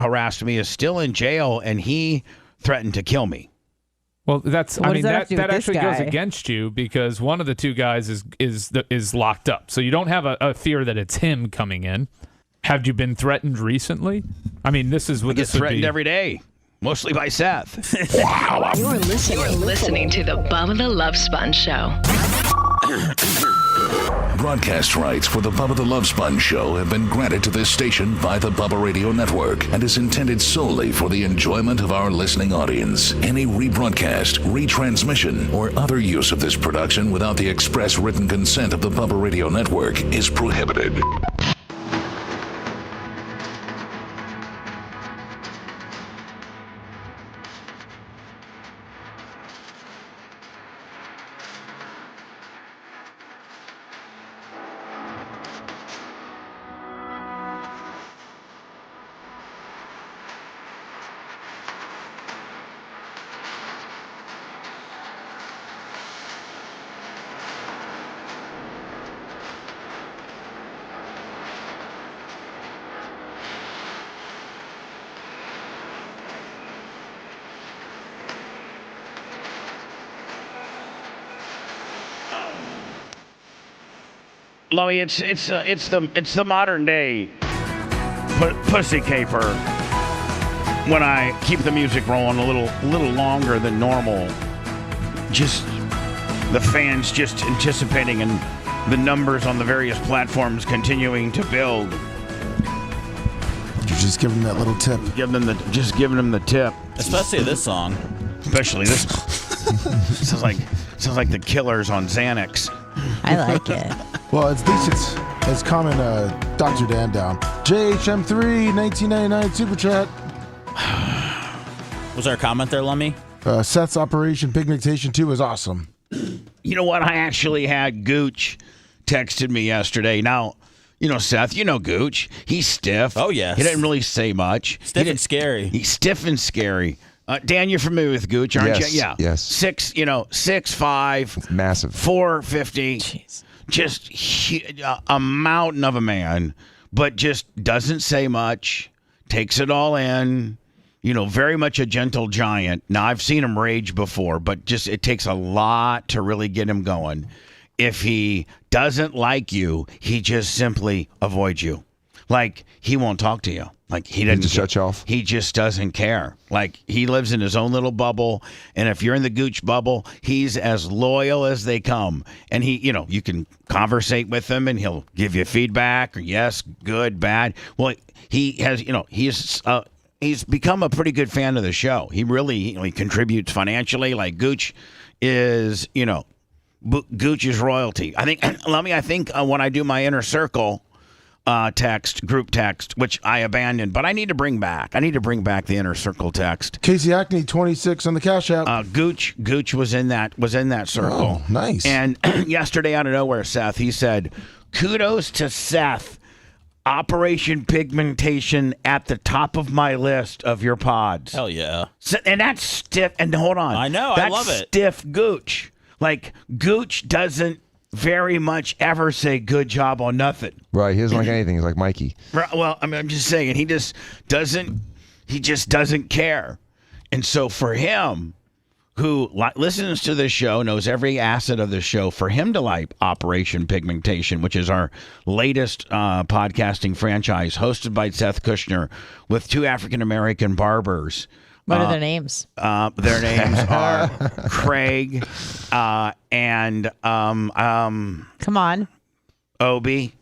harassed me is still in jail, and he threatened to kill me. Well, that actually goes guy? against you because one of the two guys is locked up. So you don't have a fear that it's him coming in. Have you been threatened recently? I mean, this is what I get this would threatened be. every day, mostly by Seth. You're listening to the Bubba the Love Sponge Show. Broadcast rights for the Bubba the Love Sponge Show have been granted to this station by the Bubba Radio Network and is intended solely for the enjoyment of our listening audience. Any rebroadcast, retransmission, or other use of this production without the express written consent of the Bubba Radio Network is prohibited. Louie, it's the modern day pussy caper. When I keep the music rolling a little longer than normal, just the fans just anticipating and the numbers on the various platforms continuing to build. You just give them that little tip. Giving them the tip. Especially this song. Especially this. sounds like the Killers on Xanax. I like it. Well, at least it's common Dr. Dan down. JHM3, 1999 Super Chat. Was there a comment there, Lummy? Seth's Operation Pigmentation 2 is awesome. You know what? I actually had Gooch texted me yesterday. Now, you know, Seth, you know Gooch. He's stiff. Oh, yes. He didn't really say much. Stiff and scary. He's stiff and scary. Dan, you're familiar with Gooch, aren't you? Yeah. Yes. 6'5", massive, 450. Jeez. Just a mountain of a man, but just doesn't say much. Takes it all in. You know, very much a gentle giant. Now, I've seen him rage before, but just it takes a lot to really get him going. If he doesn't like you, he just simply avoids you. Like, he won't talk to you. Like, he doesn't just shut you off. He just doesn't care. Like, he lives in his own little bubble, and if you're in the Gooch bubble, he's as loyal as they come. And he, you know, you can conversate with him, and he'll give you feedback, or yes, good, bad. Well, he has, you know, he's become a pretty good fan of the show. He really he contributes financially. Like, Gooch is, you know, Gooch is royalty. I think, when I do my inner circle group text, which I abandoned, but I need to bring back. I need to bring back the inner circle text. Casey Acne, 26 on the Cash App. Gooch was in that circle. Oh, nice. And yesterday, out of nowhere, Seth, he said, "Kudos to Seth. Operation Pigmentation at the top of my list of your pods." Hell yeah. So, and that's stiff. And hold on. I know. I love it. Stiff Gooch. Like, Gooch doesn't very much ever say good job on nothing. Right, he doesn't like anything. He's like Mikey. Well, I mean, I'm just saying, he just doesn't care. And so for him, who listens to this show, knows every asset of the show, for him to like Operation Pigmentation, which is our latest podcasting franchise, hosted by Seth Kushner, with two African-American barbers. What are their names? Their names are Craig and Come on. Obi.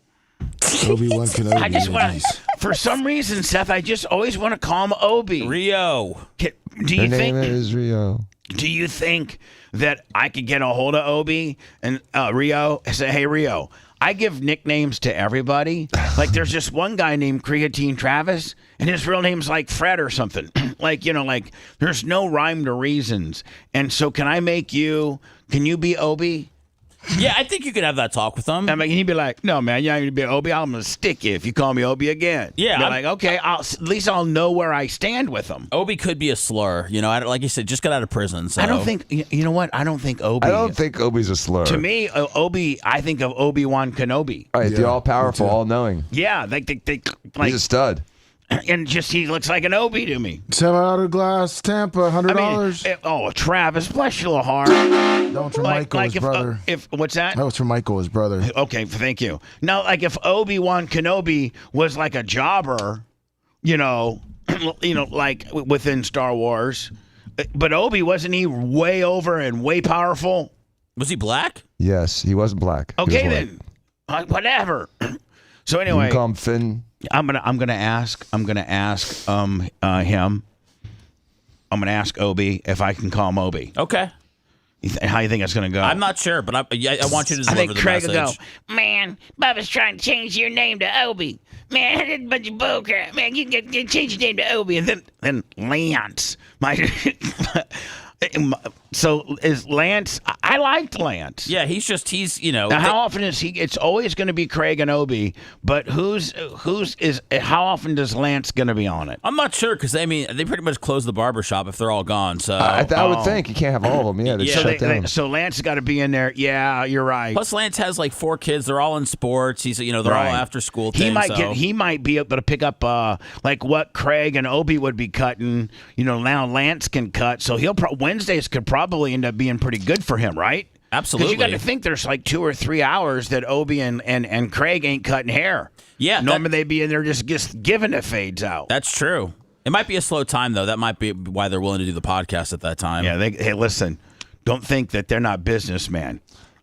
Obi-Wan Kenobi. I just want to, for some reason, Seth, I just always want to call him Obi. Rio. Do Her name is Rio. Do you think that I could get a hold of Obi and Rio and say, "Hey, Rio"? I give nicknames to everybody. Like, there's just one guy named Creatine Travis, and his real name's like Fred or something. Like, you know, like, there's no rhyme to reasons. And so can you be Obi? Yeah, I think you could have that talk with him. I mean, he'd be like, "No, man, you're not going to be Obi. I'm going to stick you if you call me Obi again." Yeah. Be like, okay, at least I'll know where I stand with him. Obi could be a slur. You know, like you said, just got out of prison. So I don't think, you know what? I don't think Obi. I don't think Obi's a slur. To me, Obi, I think of Obi-Wan Kenobi. All right, the all-powerful, all-knowing. Yeah, like He's a stud. and just he looks like an Obi to me. Semi-auto-glass, Tampa, $100. Travis, bless your little heart. That was from Michael, his brother. What's that? That was from Michael, his brother. Okay, thank you. Now, like if Obi-Wan Kenobi was like a jobber, like within Star Wars, but Obi, wasn't he way over and way powerful? Was he black? Yes, he wasn't black. He Okay, was then. Whatever. So white. You anyway, can call him Finn. I'm gonna ask him. I'm gonna ask Obi if I can call him Obi. Okay. How do you think it's gonna go? I'm not sure, but I want you to deliver I think the Craig message. will go, man, Bubba's trying to change your name to Obi. Man, that's a bunch of bullcrap. Man, you can change your name to Obi. And then Lance. So is Lance? I liked Lance. Yeah, he's Now, how often is he? It's always going to be Craig and Obi, but how often does Lance going to be on it? I'm not sure because they pretty much close the barbershop if they're all gone. So I would think you can't have all of them. Yeah, they shut down. So Lance has got to be in there. Yeah, you're right. Plus, Lance has like 4 kids. They're all in sports. They're all after school things. He might be able to pick up like what Craig and Obi would be cutting. Now Lance can cut, so Wednesdays could probably end up being pretty good for him, right? Absolutely. Because you got to think there's like 2 or 3 hours that Obi and Craig ain't cutting hair. Yeah. Normally they'd be in there just giving the fades out. That's true. It might be a slow time, though. That might be why they're willing to do the podcast at that time. Yeah. Hey, listen, don't think that they're not businessmen.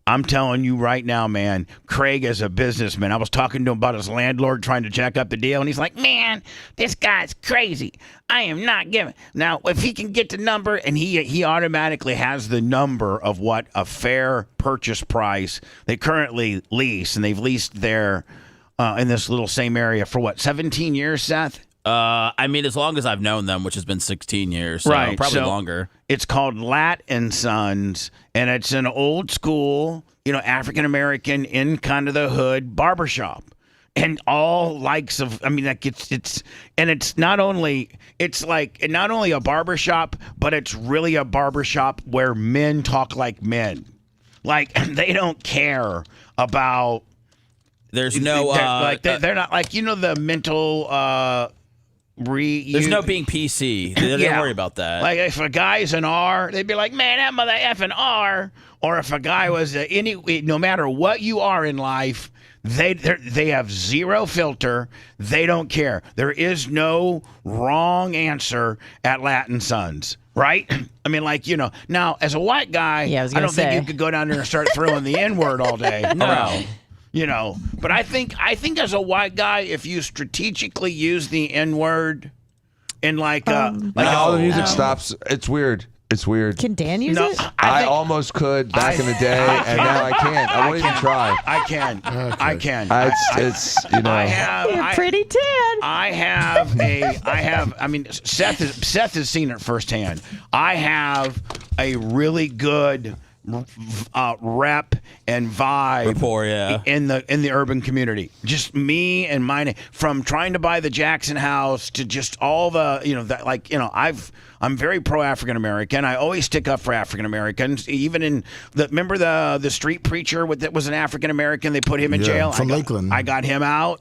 I'm telling you right now, man, Craig is a businessman. I was talking to him about his landlord trying to jack up the deal, and he's like, man, this guy's crazy. I am not giving. Now, if he can get the number, and he automatically has the number of what a fair purchase price they currently lease, and they've leased there in this little same area for, 17 years, Seth? As long as I've known them, which has been 16 years, so right, probably longer. It's called Lat and Sons, and it's an old school, African American in kind of the hood barbershop, and all likes of. It's not only a barbershop, but it's really a barbershop where men talk like men, like they don't care about. There's no they're not like the mental. There's no being PC. They don't worry about that. Like if a guy's an R, they'd be like, man, that mother effing R. Or if a guy was no matter what you are in life, they have zero filter. They don't care. There is no wrong answer at Latin Sons. Right? Now as a white guy, I don't think you could go down there and start throwing the N-word all day. No. But I think as a white guy, if you strategically use the N-word in all the music stops. It's weird. Can Dan use it? I almost could back in the day, and now I can't. I won't even try. I can. Okay. I can. You're pretty tan. Seth has seen it firsthand. I have a really good rep and vibe rapport, in the urban community. Just me and mine, from trying to buy the Jackson house to just all the I'm very pro African American. I always stick up for African Americans. Even remember the street preacher that was an African American. They put him in jail from Lakeland. I got him out.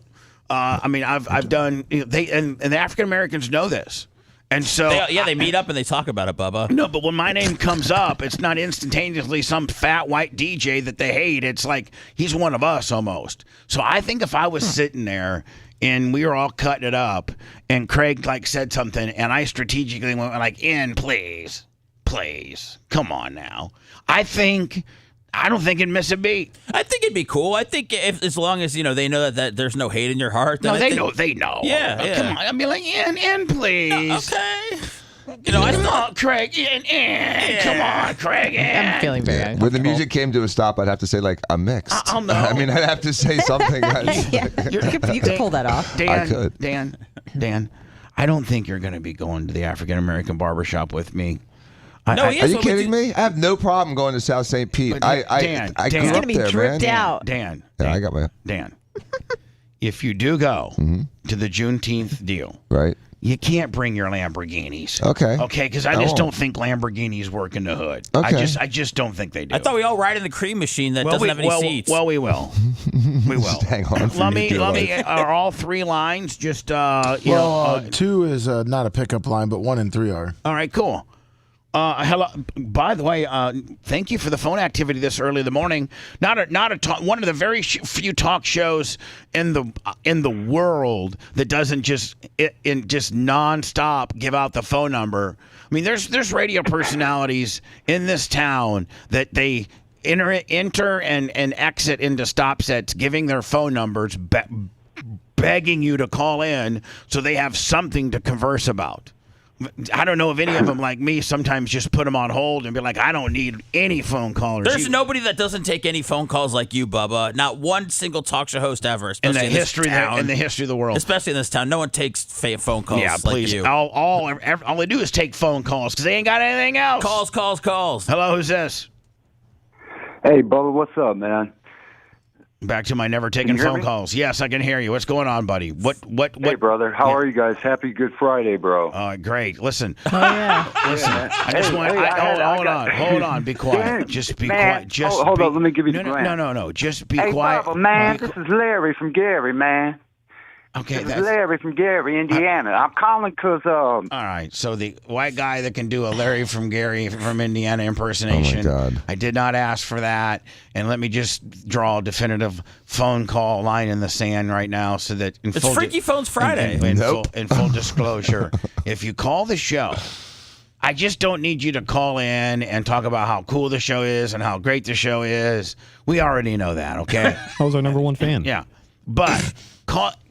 I've done. They and the African Americans know this. And so they meet up and they talk about it, Bubba. No, but when my name comes up, it's not instantaneously some fat white DJ that they hate. It's like he's one of us almost. So I think if I was sitting there and we were all cutting it up and Craig said something and I strategically went in, please, come on now. I don't think it'd miss a beat. I think it'd be cool. I think as long as they know that there's no hate in your heart. No, they know. Yeah. Come on, I'd be like, in, please. Okay. Craig, in. Come on, Craig, in. I'm feeling very uncomfortable. When the music came to a stop, I'd have to say a mixed. I'll know. I'd have to say something. You could pull that off. I could. Dan, I don't think you're going to be going to the African American barbershop with me. Are you kidding me? I have no problem going to South St. Pete. I grew He's up gonna be there, dripped man. out. Dan. I got my. Dan, if you do go to the Juneteenth deal, right? you can't bring your Lamborghinis. Okay. Okay, because I just don't think Lamborghinis work in the hood. Okay. I just don't think they do. I thought we all ride in the cream machine that doesn't have any seats. Well, we will. We will. Hang on. Let me. Are all 3 lines just? 2 is not a pickup line, but 1 and 3 are. All right, cool. Hello. By the way, thank you for the phone activity this early in the morning. One of the very few talk shows in the world that doesn't just nonstop give out the phone number. I mean, there's radio personalities in this town that they enter and exit into stop sets, giving their phone numbers, begging you to call in so they have something to converse about. I don't know if any of them, like me, sometimes just put them on hold and be like, I don't need any phone callers. There's nobody that doesn't take any phone calls like you, Bubba. Not one single talk show host ever, in especially the history of the world. Especially in this town. No one takes phone calls yeah, please. like you. All they do is take phone calls because they ain't got anything else. Calls. Hello, who's this? Hey, Bubba, what's up, man? Back to my never taking phone calls. Yes, I can hear you. What's going on, buddy? What? Hey, brother. How are you guys? Happy Good Friday, bro. Great. Listen. Oh, yeah. Listen. I just want. Hold on. Be quiet. Just be quiet. Just hold on. Let me give you the plan. No. Just be hey, quiet. Bubba, man. This is Larry from Gary, man. Okay, this is Larry from Gary, Indiana. I'm calling because all right, so the white guy that can do a Larry from Gary from Indiana impersonation. Oh my God. I did not ask for that, and let me just draw a definitive phone call line in the sand right now, so that it's Freaky Phones Friday. In full disclosure, if you call the show, I just don't need you to call in and talk about how cool the show is and how great the show is. We already know that, okay? I was our number 1 fan. Yeah, but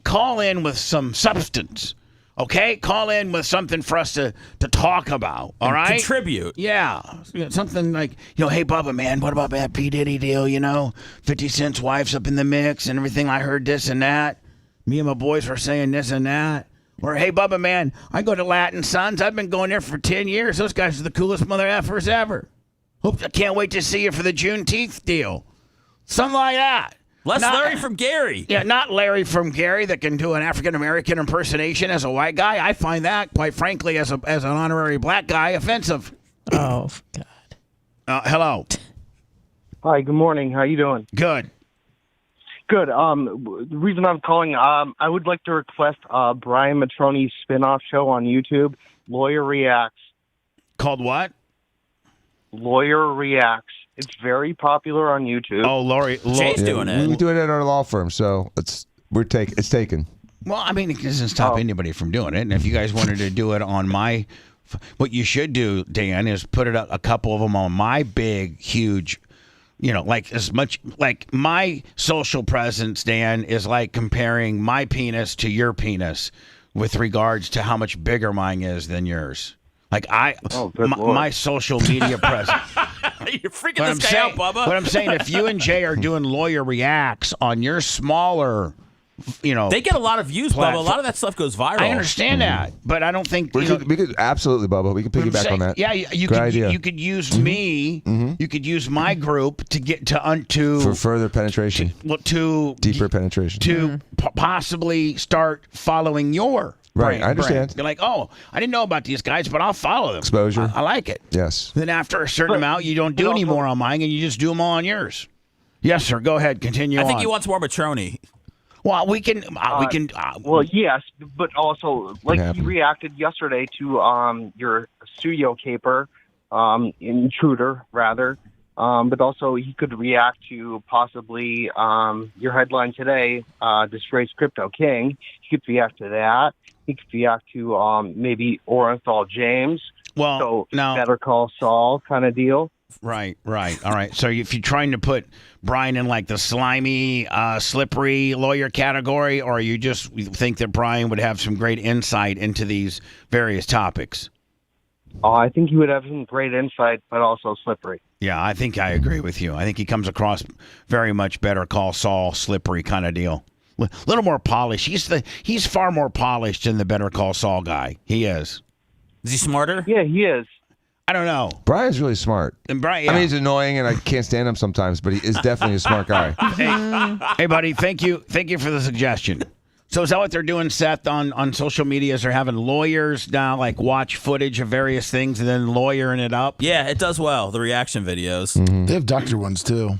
call in with some substance, okay? Call in with something for us to talk about, all right? Contribute. Yeah, something like, hey, Bubba, man, what about that P. Diddy deal, 50 Cent's wife's up in the mix and everything. I heard this and that. Me and my boys were saying this and that. Or, hey, Bubba, man, I go to Latin Sons. I've been going there for 10 years. Those guys are the coolest mother effers ever. I can't wait to see you for the Juneteenth deal. Something like that. Larry from Gary. Yeah, not Larry from Gary that can do an African-American impersonation as a white guy. I find that, quite frankly, as an honorary black guy, offensive. Oh, God. Hello. Hi, good morning. How you doing? Good. Good. The reason I'm calling, I would like to request Brian Matroni's spin-off show on YouTube, Lawyer Reacts. Called what? Lawyer Reacts. It's very popular on YouTube. Oh, Jay's doing it. We do it at our law firm, so it's taken. Well, I mean, it doesn't stop anybody from doing it. And if you guys wanted to do it on what you should do, Dan, is put a couple of them on my big, huge, like as much like my social presence, Dan, is like comparing my penis to your penis with regards to how much bigger mine is than yours. Like my social media presence. You're freaking this guy out, Bubba. What I'm saying, if you and Jay are doing Lawyer Reacts on your smaller, they get a lot of views, Bubba. A lot of that stuff goes viral. I understand that, but I don't think we could absolutely, Bubba. We could piggyback on that. Yeah, you could use me. You could use my group to get to for further penetration. To deeper penetration. To possibly start following your. Right, I understand. You're like, I didn't know about these guys, but I'll follow them. Exposure. I like it. Yes. Then after a certain amount, you don't do any more on mine, and you just do them all on yours. Yes, sir. Go ahead. Continue on. I think he wants more Matroni. Well, we can. Well, yes, but also, he reacted yesterday to your studio caper, intruder, rather. But also, he could react to possibly your headline today, Disgraced Crypto King. He could react to that. He could react to maybe Orenthal James. Well, so now, Better Call Saul kind of deal. Right. All right. So if you're trying to put Brian in like the slimy, slippery lawyer category, or you just think that Brian would have some great insight into these various topics? I think he would have some great insight, but also slippery. Yeah, I think I agree with you. I think he comes across very much Better Call Saul, slippery kind of deal. A little more polished. He's far more polished than the Better Call Saul guy. He is. Is he smarter? Yeah, he is. I don't know. Brian's really smart. And Brian, I mean, he's annoying, and I can't stand him sometimes, but he is definitely a smart guy. Hey, buddy, thank you for the suggestion. So is that what they're doing, Seth, on social media? Is they're having lawyers now, like, watch footage of various things and then lawyering it up? Yeah, it does well, the reaction videos. They have doctor ones, too.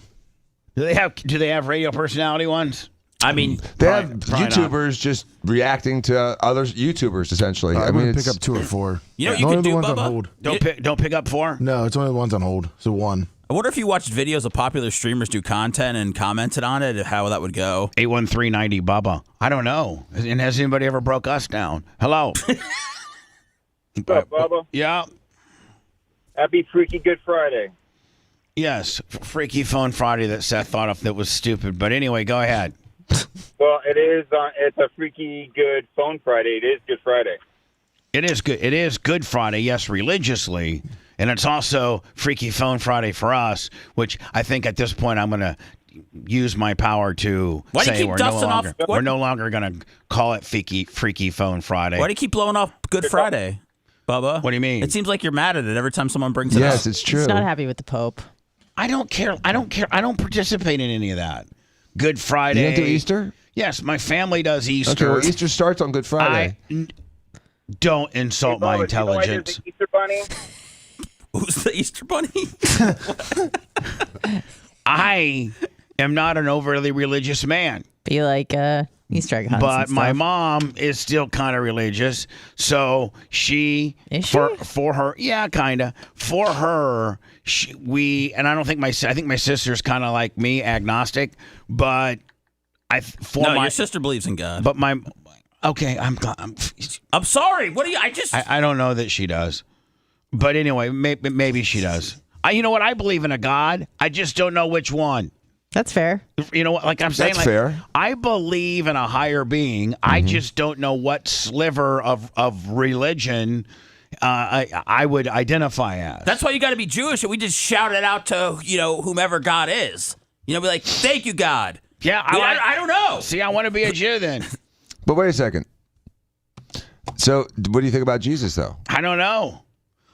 Do they have radio personality ones? I mean, they have YouTubers just reacting to other YouTubers, essentially. I mean, pick up 2 or 4. You know what you can do, Bubba? Don't pick up 4? No, it's only the ones on hold. So 1. I wonder if you watched videos of popular streamers do content and commented on it, how that would go. 81390 Bubba. I don't know. And has anybody ever broke us down? Hello. What's up, Bubba? Yeah. Happy Freaky Good Friday. Yes, Freaky Phone Friday that Seth thought of that was stupid. But anyway, go ahead. Well, it is. It's a Freaky Good Phone Friday. It is Good Friday. It is good. It is Good Friday, yes, religiously. And it's also Freaky Phone Friday for us, which I think at this point I'm going to use my power to say we're no longer going to call it Freaky Phone Friday. Why do you keep blowing off Good Friday, Bubba? What do you mean? It seems like you're mad at it every time someone brings it up. Yes, it's true. He's not happy with the Pope. I don't care. I don't participate in any of that. Good Friday. You don't do Easter? Yes, my family does Easter. Okay, well, Easter starts on Good Friday. Don't insult my intelligence. You know why there's an Easter Bunny? Who's the Easter Bunny? I am not an overly religious man. Be like Easter egg hunts. But my mom is still kind of religious, so she for her, yeah, kind of for her. And I don't think I think my sister's kind of like me, agnostic, but your sister believes in God. But I'm sorry. What do you? I don't know that she does. But anyway, maybe she does. You know what? I believe in a God. I just don't know which one. That's fair. You know what? Like I'm saying, that's fair. I believe in a higher being. Mm-hmm. I just don't know what sliver of religion I would identify as. That's why you got to be Jewish, and we just shout it out to whomever God is. Be like, "Thank you, God." Yeah, I don't know. See, I want to be a Jew then. But wait a second. So, what do you think about Jesus, though? I don't know.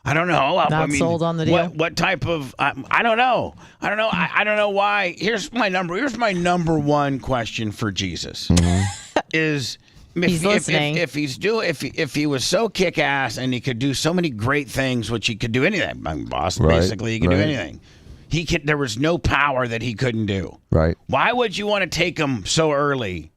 Not sold on the deal. What type of? I don't know. I don't know why. Here's my number one question for Jesus. Mm-hmm. Is he's listening. If he was so kick ass and he could do so many great things, which he could do anything. Boss, right, basically, he could do anything. There was no power that he couldn't do. Right. Why would you want to take him so early?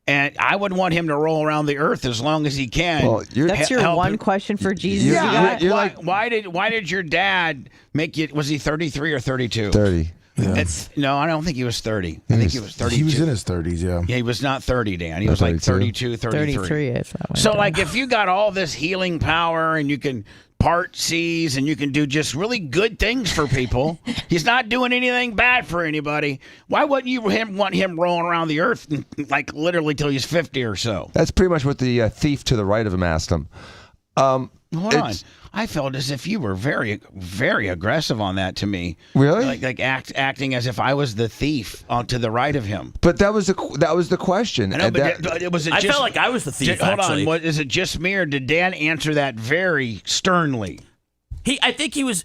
And I would want him to roll around the earth as long as he can. Well, that's your one question for Jesus. Why did your dad make you? Was he 33 or 32? 30. Yeah. No, I don't think he was 30. I think he was 32. He was in his 30s, yeah. Yeah, he was not 30, Dan. He was like 32, 33. 33. So, like, if you got all this healing power and you can part seas and you can do just really good things for people, he's not doing anything bad for anybody. Why wouldn't you want him rolling around the earth like literally till he's 50 or so? That's pretty much what the thief to the right of him asked him. Hold on. I felt as if you were very, very aggressive on that to me. Really? Like acting as if I was the thief to the right of him. But that was the question. I felt like I was the thief. Hold on. Is it just me, or did Dan answer that very sternly? I think it was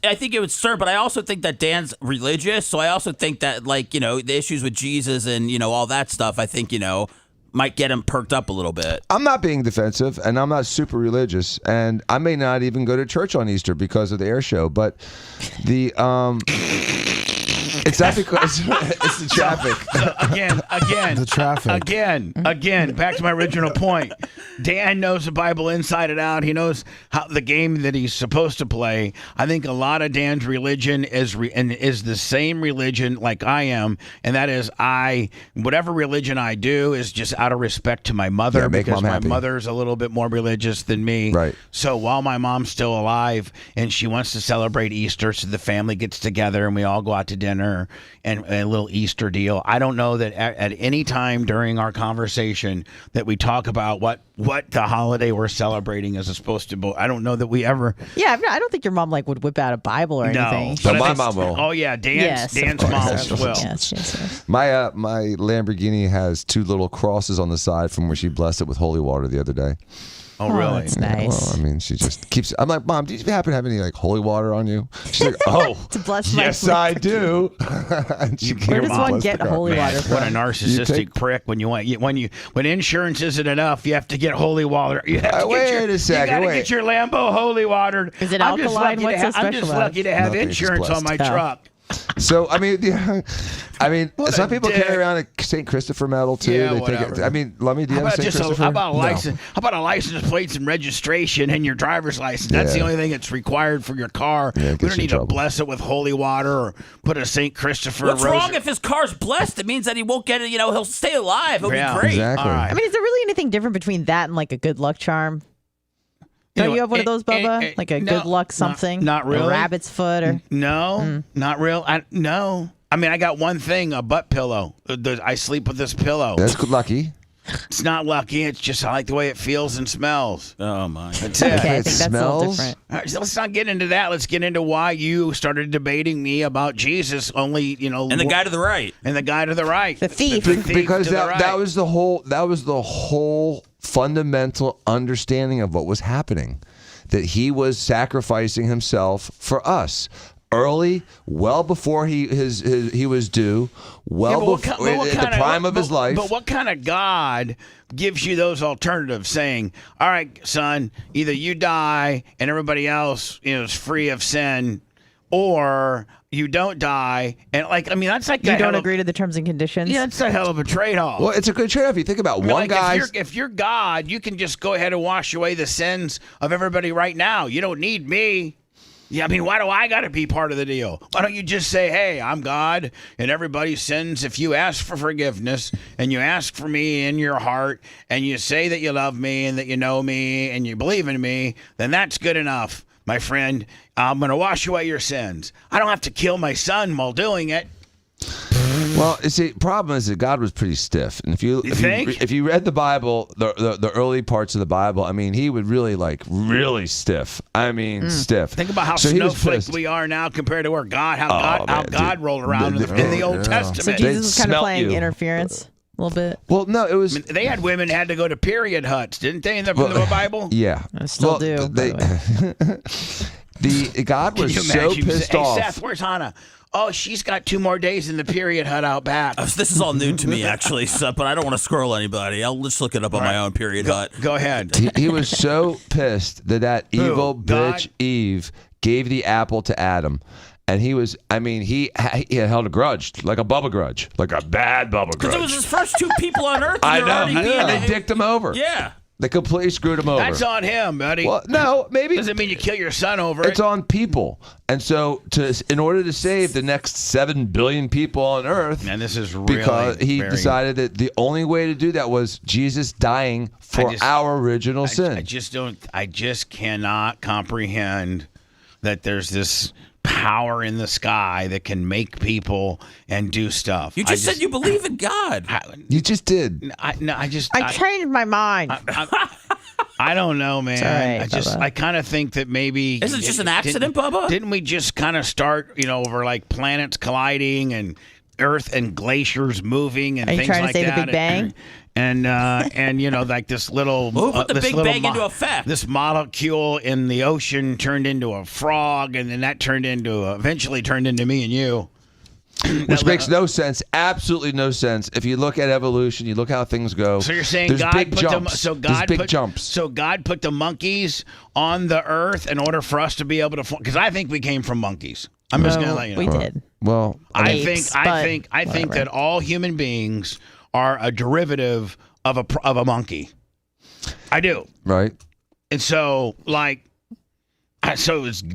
stern, but I also think that Dan's religious, so I also think that the issues with Jesus and all that stuff. I think might get him perked up a little bit. I'm not being defensive, and I'm not super religious, and I may not even go to church on Easter because of the air show, but the it's not because it's the traffic. Again, the traffic. Again, back to my original point. Dan knows the Bible inside and out. He knows how the game that he's supposed to play. I think a lot of Dan's religion is the same religion like I am, and that is whatever religion I do is just out of respect to my mother, because my mother's a little bit more religious than me. Right. So while my mom's still alive and she wants to celebrate Easter, so the family gets together and we all go out to dinner and a little Easter deal. I don't know that at any time during our conversation that we talk about what the holiday we're celebrating is supposed to be. I don't know that we ever. Yeah, I don't think your mom would whip out a Bible or anything. No, my mom will. Oh yeah, Dan's mom will. Yes. My Lamborghini has 2 little crosses on the side from where she blessed it with holy water the other day. Oh, really? That's nice. Well, I mean, she just keeps. I'm like, Mom, do you happen to have any like holy water on you? She's like, oh, To bless my yes, food. I do. And she Where does can't one bless get the car. holy water from? What a narcissistic prick! When insurance isn't enough, you have to get holy water. You have to Wait a second, You got to wait. get your Lambo holy watered. Is it I'm just alkaline? lucky What's to so I'm special just about it? lucky to have Nothing, just insurance on my blessed. truck. So I mean, What some a people dick. carry around a St. Christopher medal too. Yeah, They take it. whatever. I mean, let me. Do you How have about St. Christopher? how about a No. license? How about a license plates and registration and your driver's license? That's the Yeah. only thing that's required for your car. Yeah, it We gets don't you need in to trouble. bless it with holy water or put a St. Christopher. What's rosary. wrong if his car's blessed? It means that he won't get it. He'll stay alive. He'll Yeah. be great. Exactly. All right. I mean, is there really anything different between that and like a good luck charm? You Don't know, you have one of those, Bubba? Like a no, good luck something? Not really. A rabbit's foot or No, not real. No. I mean, I got one thing: a butt pillow. I sleep with this pillow. That's good lucky. It's not lucky. It's just I like the way it feels and smells. Oh my! That's it. Okay, I It think that's a little smells? different. All right, so let's not get into that. Let's get into why you started debating me about Jesus. Only And the guy to the right. and the guy to the right, The thief. The thief Because to the that right. was the whole fundamental understanding of what was happening, that he was sacrificing himself for us. Early, well before he was due, well before at the prime of his life. But what kind of God gives you those alternatives, saying, "All right, son, either you die and everybody else is free of sin, or you don't die." And that's like You don't agree to the terms and conditions? Yeah, that's a hell of a trade-off. Well, it's a good trade-off. You think about one guy. If you're God, you can just go ahead and wash away the sins of everybody right now. You don't need me. Yeah, I mean, why do I got to be part of the deal? Why don't you just say, hey, I'm God, and everybody sins. If you ask for forgiveness and you ask for me in your heart and you say that you love me and that you know me and you believe in me, then that's good enough, my friend. I'm going to wash away your sins. I don't have to kill my son while doing it. Well, you see, problem is that God was pretty stiff, and if you read the Bible, the early parts of the Bible, I mean, he would really stiff. I mean, stiff. Think about how So he was snowflake pissed. we are now compared to where God rolled around in the Old Testament. So Jesus was kind of smelt playing you. interference a little bit. Well, no, it was. They had women had to go to period huts, didn't they, in the Bible? Yeah, I still do, by the God Can was you so imagine? pissed Hey, off. Seth, where's Hannah? Oh, she's got 2 more days in the period hut out back. This is all new to me, actually, so, but I don't want to squirrel anybody. I'll just look it up on my own period hut. Go ahead. He was so pissed that evil God? bitch Eve gave the apple to Adam. And he was, I mean, he had held a grudge, like a Bubba grudge, like a bad Bubba grudge. Because it was his first 2 people on Earth. I and know. they're already And being- they dicked him over. Yeah. They completely screwed him over. That's on him, buddy. Well, no, maybe Doesn't mean you kill your son over it's it. on people. And so, in order to save the next 7 billion people on Earth, And this is really because he very- decided that the only way to do that was Jesus dying for our original sin. I just cannot comprehend that there's this power in the sky that can make people and do stuff. You just said you believe in God. You just did. I changed my mind. I don't know, man. It's all right, I kind of think that maybe Is it just an accident, Bubba? Didn't we just kind of start, over like planets colliding and Earth and glaciers moving and Are you things trying to like say the that? Big Bang? And like this little Well, who put the this Big little Bang into effect? This molecule in the ocean turned into a frog, and then that eventually turned into me and you. Which makes no sense, absolutely no sense. If you look at evolution, you look how things go. So you're saying there's God big put jumps. There's big jumps. So God put the monkeys on the earth in order for us to be able to. Because I think we came from monkeys. I'm just going to let you know. We did. Well, I Apes, think whatever. that all human beings are a derivative of a monkey. I do. right. And so,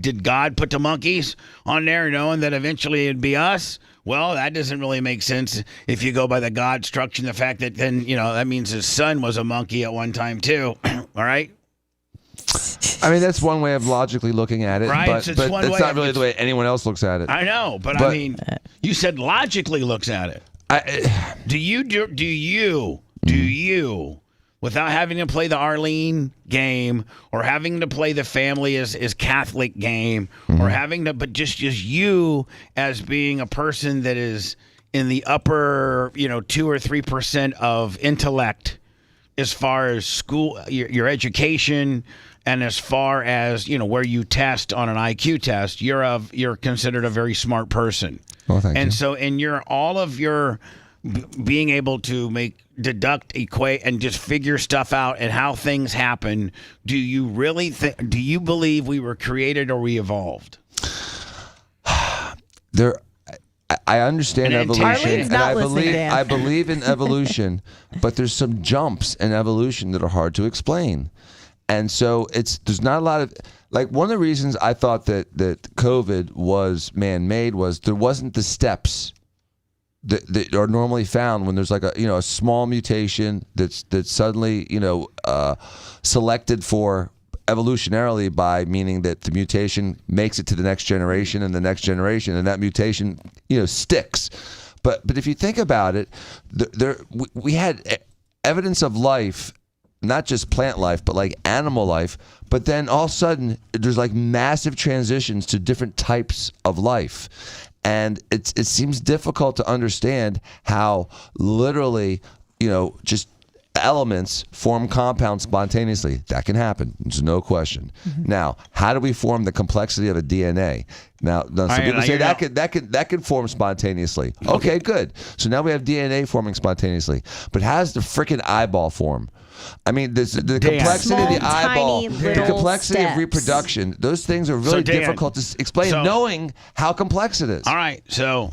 did God put the monkeys on there knowing that eventually it'd be us? Well, that doesn't really make sense if you go by the God structure and the fact that then, that means his son was a monkey at one time too. All right? I mean, that's one way of logically looking at it, Right, but it's one it's way not of- really the way anyone else looks at it. I know, but But- I mean, you said logically looks at it. Do you, without having to play the Arlene game or having to play the family as Catholic game or having to, but just you as being a person that is in the upper, 2 or 3% of intellect, as far as school, your education, and as far as where you test on an IQ test, you're considered a very smart person. Well, thank you. So in all of your being able to deduct, equate, and just figure stuff out and how things happen, do you really do you believe we were created or we evolved? I understand evolution, and I Dan. believe in evolution, but there's some jumps in evolution that are hard to explain, and so there's not a lot of one of the reasons I thought that COVID was man-made was there wasn't the steps that are normally found when there's a small mutation that's suddenly selected for evolutionarily by meaning that the mutation makes it to the next generation and the next generation, and that mutation sticks. But if you think about it, we had evidence of life, not just plant life, but animal life. But then all of a sudden, there's massive transitions to different types of life. And it seems difficult to understand how literally, just elements form compounds spontaneously. That can happen. There's no question. Mm-hmm. Now, how do we form the complexity of a DNA? Now some people say that can form spontaneously. Okay, good. So now we have DNA forming spontaneously. But how does the freaking eyeball form? I mean, the complexity of the eyeball, the complexity of reproduction, those things are really difficult to explain, knowing how complex it is. All right, so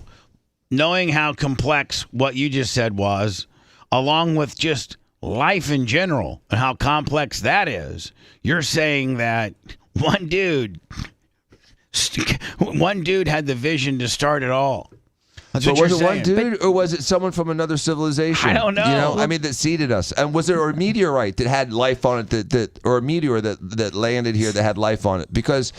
knowing how complex what you just said was, along with just life in general and how complex that is, you're saying that one dude had the vision to start it all. That's but what was you're it saying. One dude, or was it someone from another civilization? I don't know. That seeded us. And was there a meteorite that had life on it, or a meteor that landed here that had life on it? Because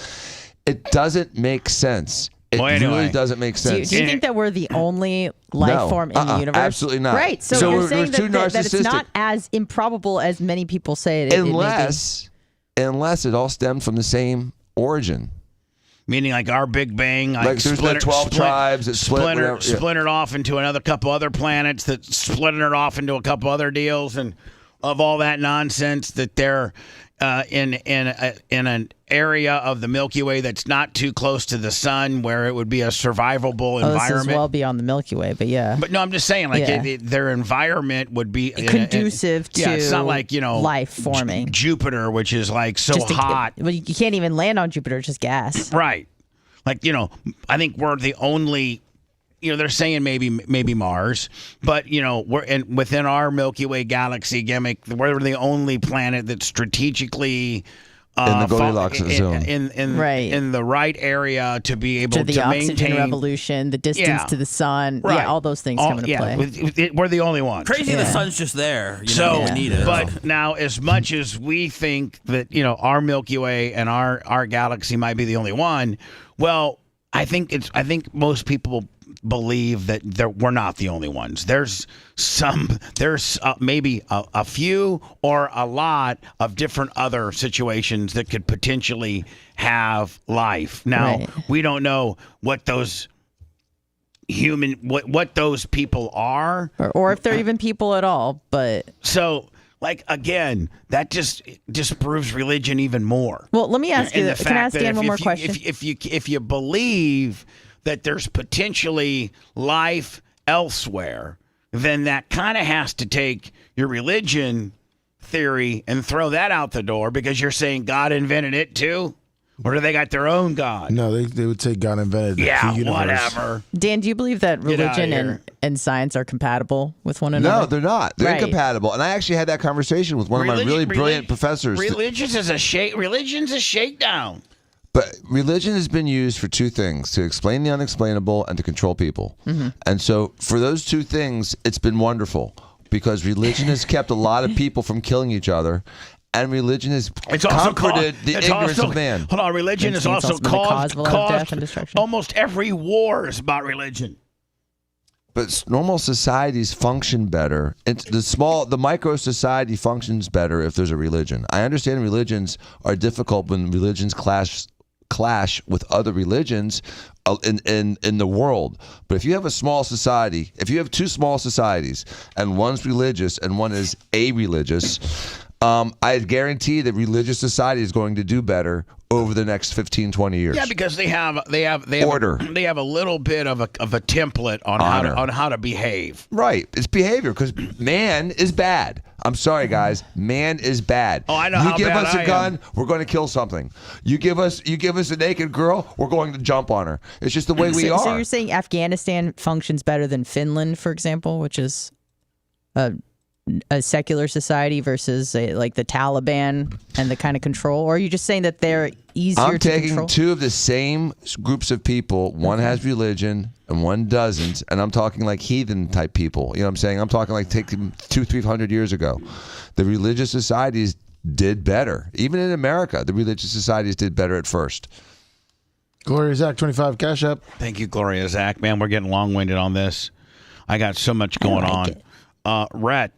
it doesn't make sense. It really doesn't make sense. Do you think that we're the only life form in the universe? Absolutely not. Right. So you're saying that it's narcissistic. not as improbable as many people say it is. Unless it all stemmed from the same origin. Meaning our Big Bang, there's the 12 tribes that splintered off into another couple other planets that splintered off into a couple other deals, and of all that nonsense that they're in an area of the Milky Way that's not too close to the sun, where it would be a survivable environment. This is well beyond the Milky Way, but yeah. But no, I'm just saying, their environment would be conducive to it's not life forming. Jupiter, which is hot. Well, you can't even land on Jupiter; it's just gas. Right. I think we're the only. They're saying maybe Mars, but we're within our Milky Way galaxy gimmick. We're the only planet that's strategically in the Goldilocks zone, in the right area to be able to the oxygen maintain revolution, the distance to the sun, all those things come into play. We're the only ones. Crazy, the sun's just there. We need it. But now, as much as we think that our Milky Way and our galaxy might be the only one, well, I think most people believe that we're not the only ones. There's maybe a few or a lot of different other situations that could potentially have life. Now, we don't know what those what those people are, or if they're even people at all. But so, again, that just proves religion even more. Well, let me ask you. Can I ask Dan one more question? If you believe that there's potentially life elsewhere, then that kind of has to take your religion theory and throw that out the door, because you're saying God invented it too? Or do they got their own God? No, they would say God invented the universe. Whatever. Dan, do you believe that religion and science are compatible with one another? No, they're not. They're incompatible. And I actually had that conversation with one of my really brilliant professors. Religion's a shakedown. But religion has been used for two things: to explain the unexplainable and to control people. Mm-hmm. And so for those two things, it's been wonderful, because religion has kept a lot of people from killing each other, and religion has comforted the ignorance of man. Hold on, religion has also caused death and destruction. Almost every war is about religion. But normal societies function better. The micro society functions better if there's a religion. I understand religions are difficult when religions clash clash with other religions in the world. But if you have a small society, if you have two small societies and one's religious and one is a-religious, I guarantee that religious society is going to do better over the next 15, 20 years. Yeah, because they have order. They have a little bit of a template on how to behave. Right. It's behavior because man is bad. I'm sorry, guys. Man is bad. Oh, I know You how give bad us I a gun, am. we're going to kill something. You give us a naked girl, we're going to jump on her. It's just the way we are. So you're saying Afghanistan functions better than Finland, for example, which is a secular society versus like the Taliban and the kind of control? Or are you just saying that they're easier I'm to taking control? two of the same groups of people. One has religion and one doesn't. And I'm talking like heathen type people. You know what I'm saying? I'm talking like taking 200-300 years ago. The religious societies did better. Even in America, the religious societies did better at first. Gloria Zach, 25 cash up. Thank you, Gloria Zach. Man, we're getting long-winded on this. I got so much going on. Rhett.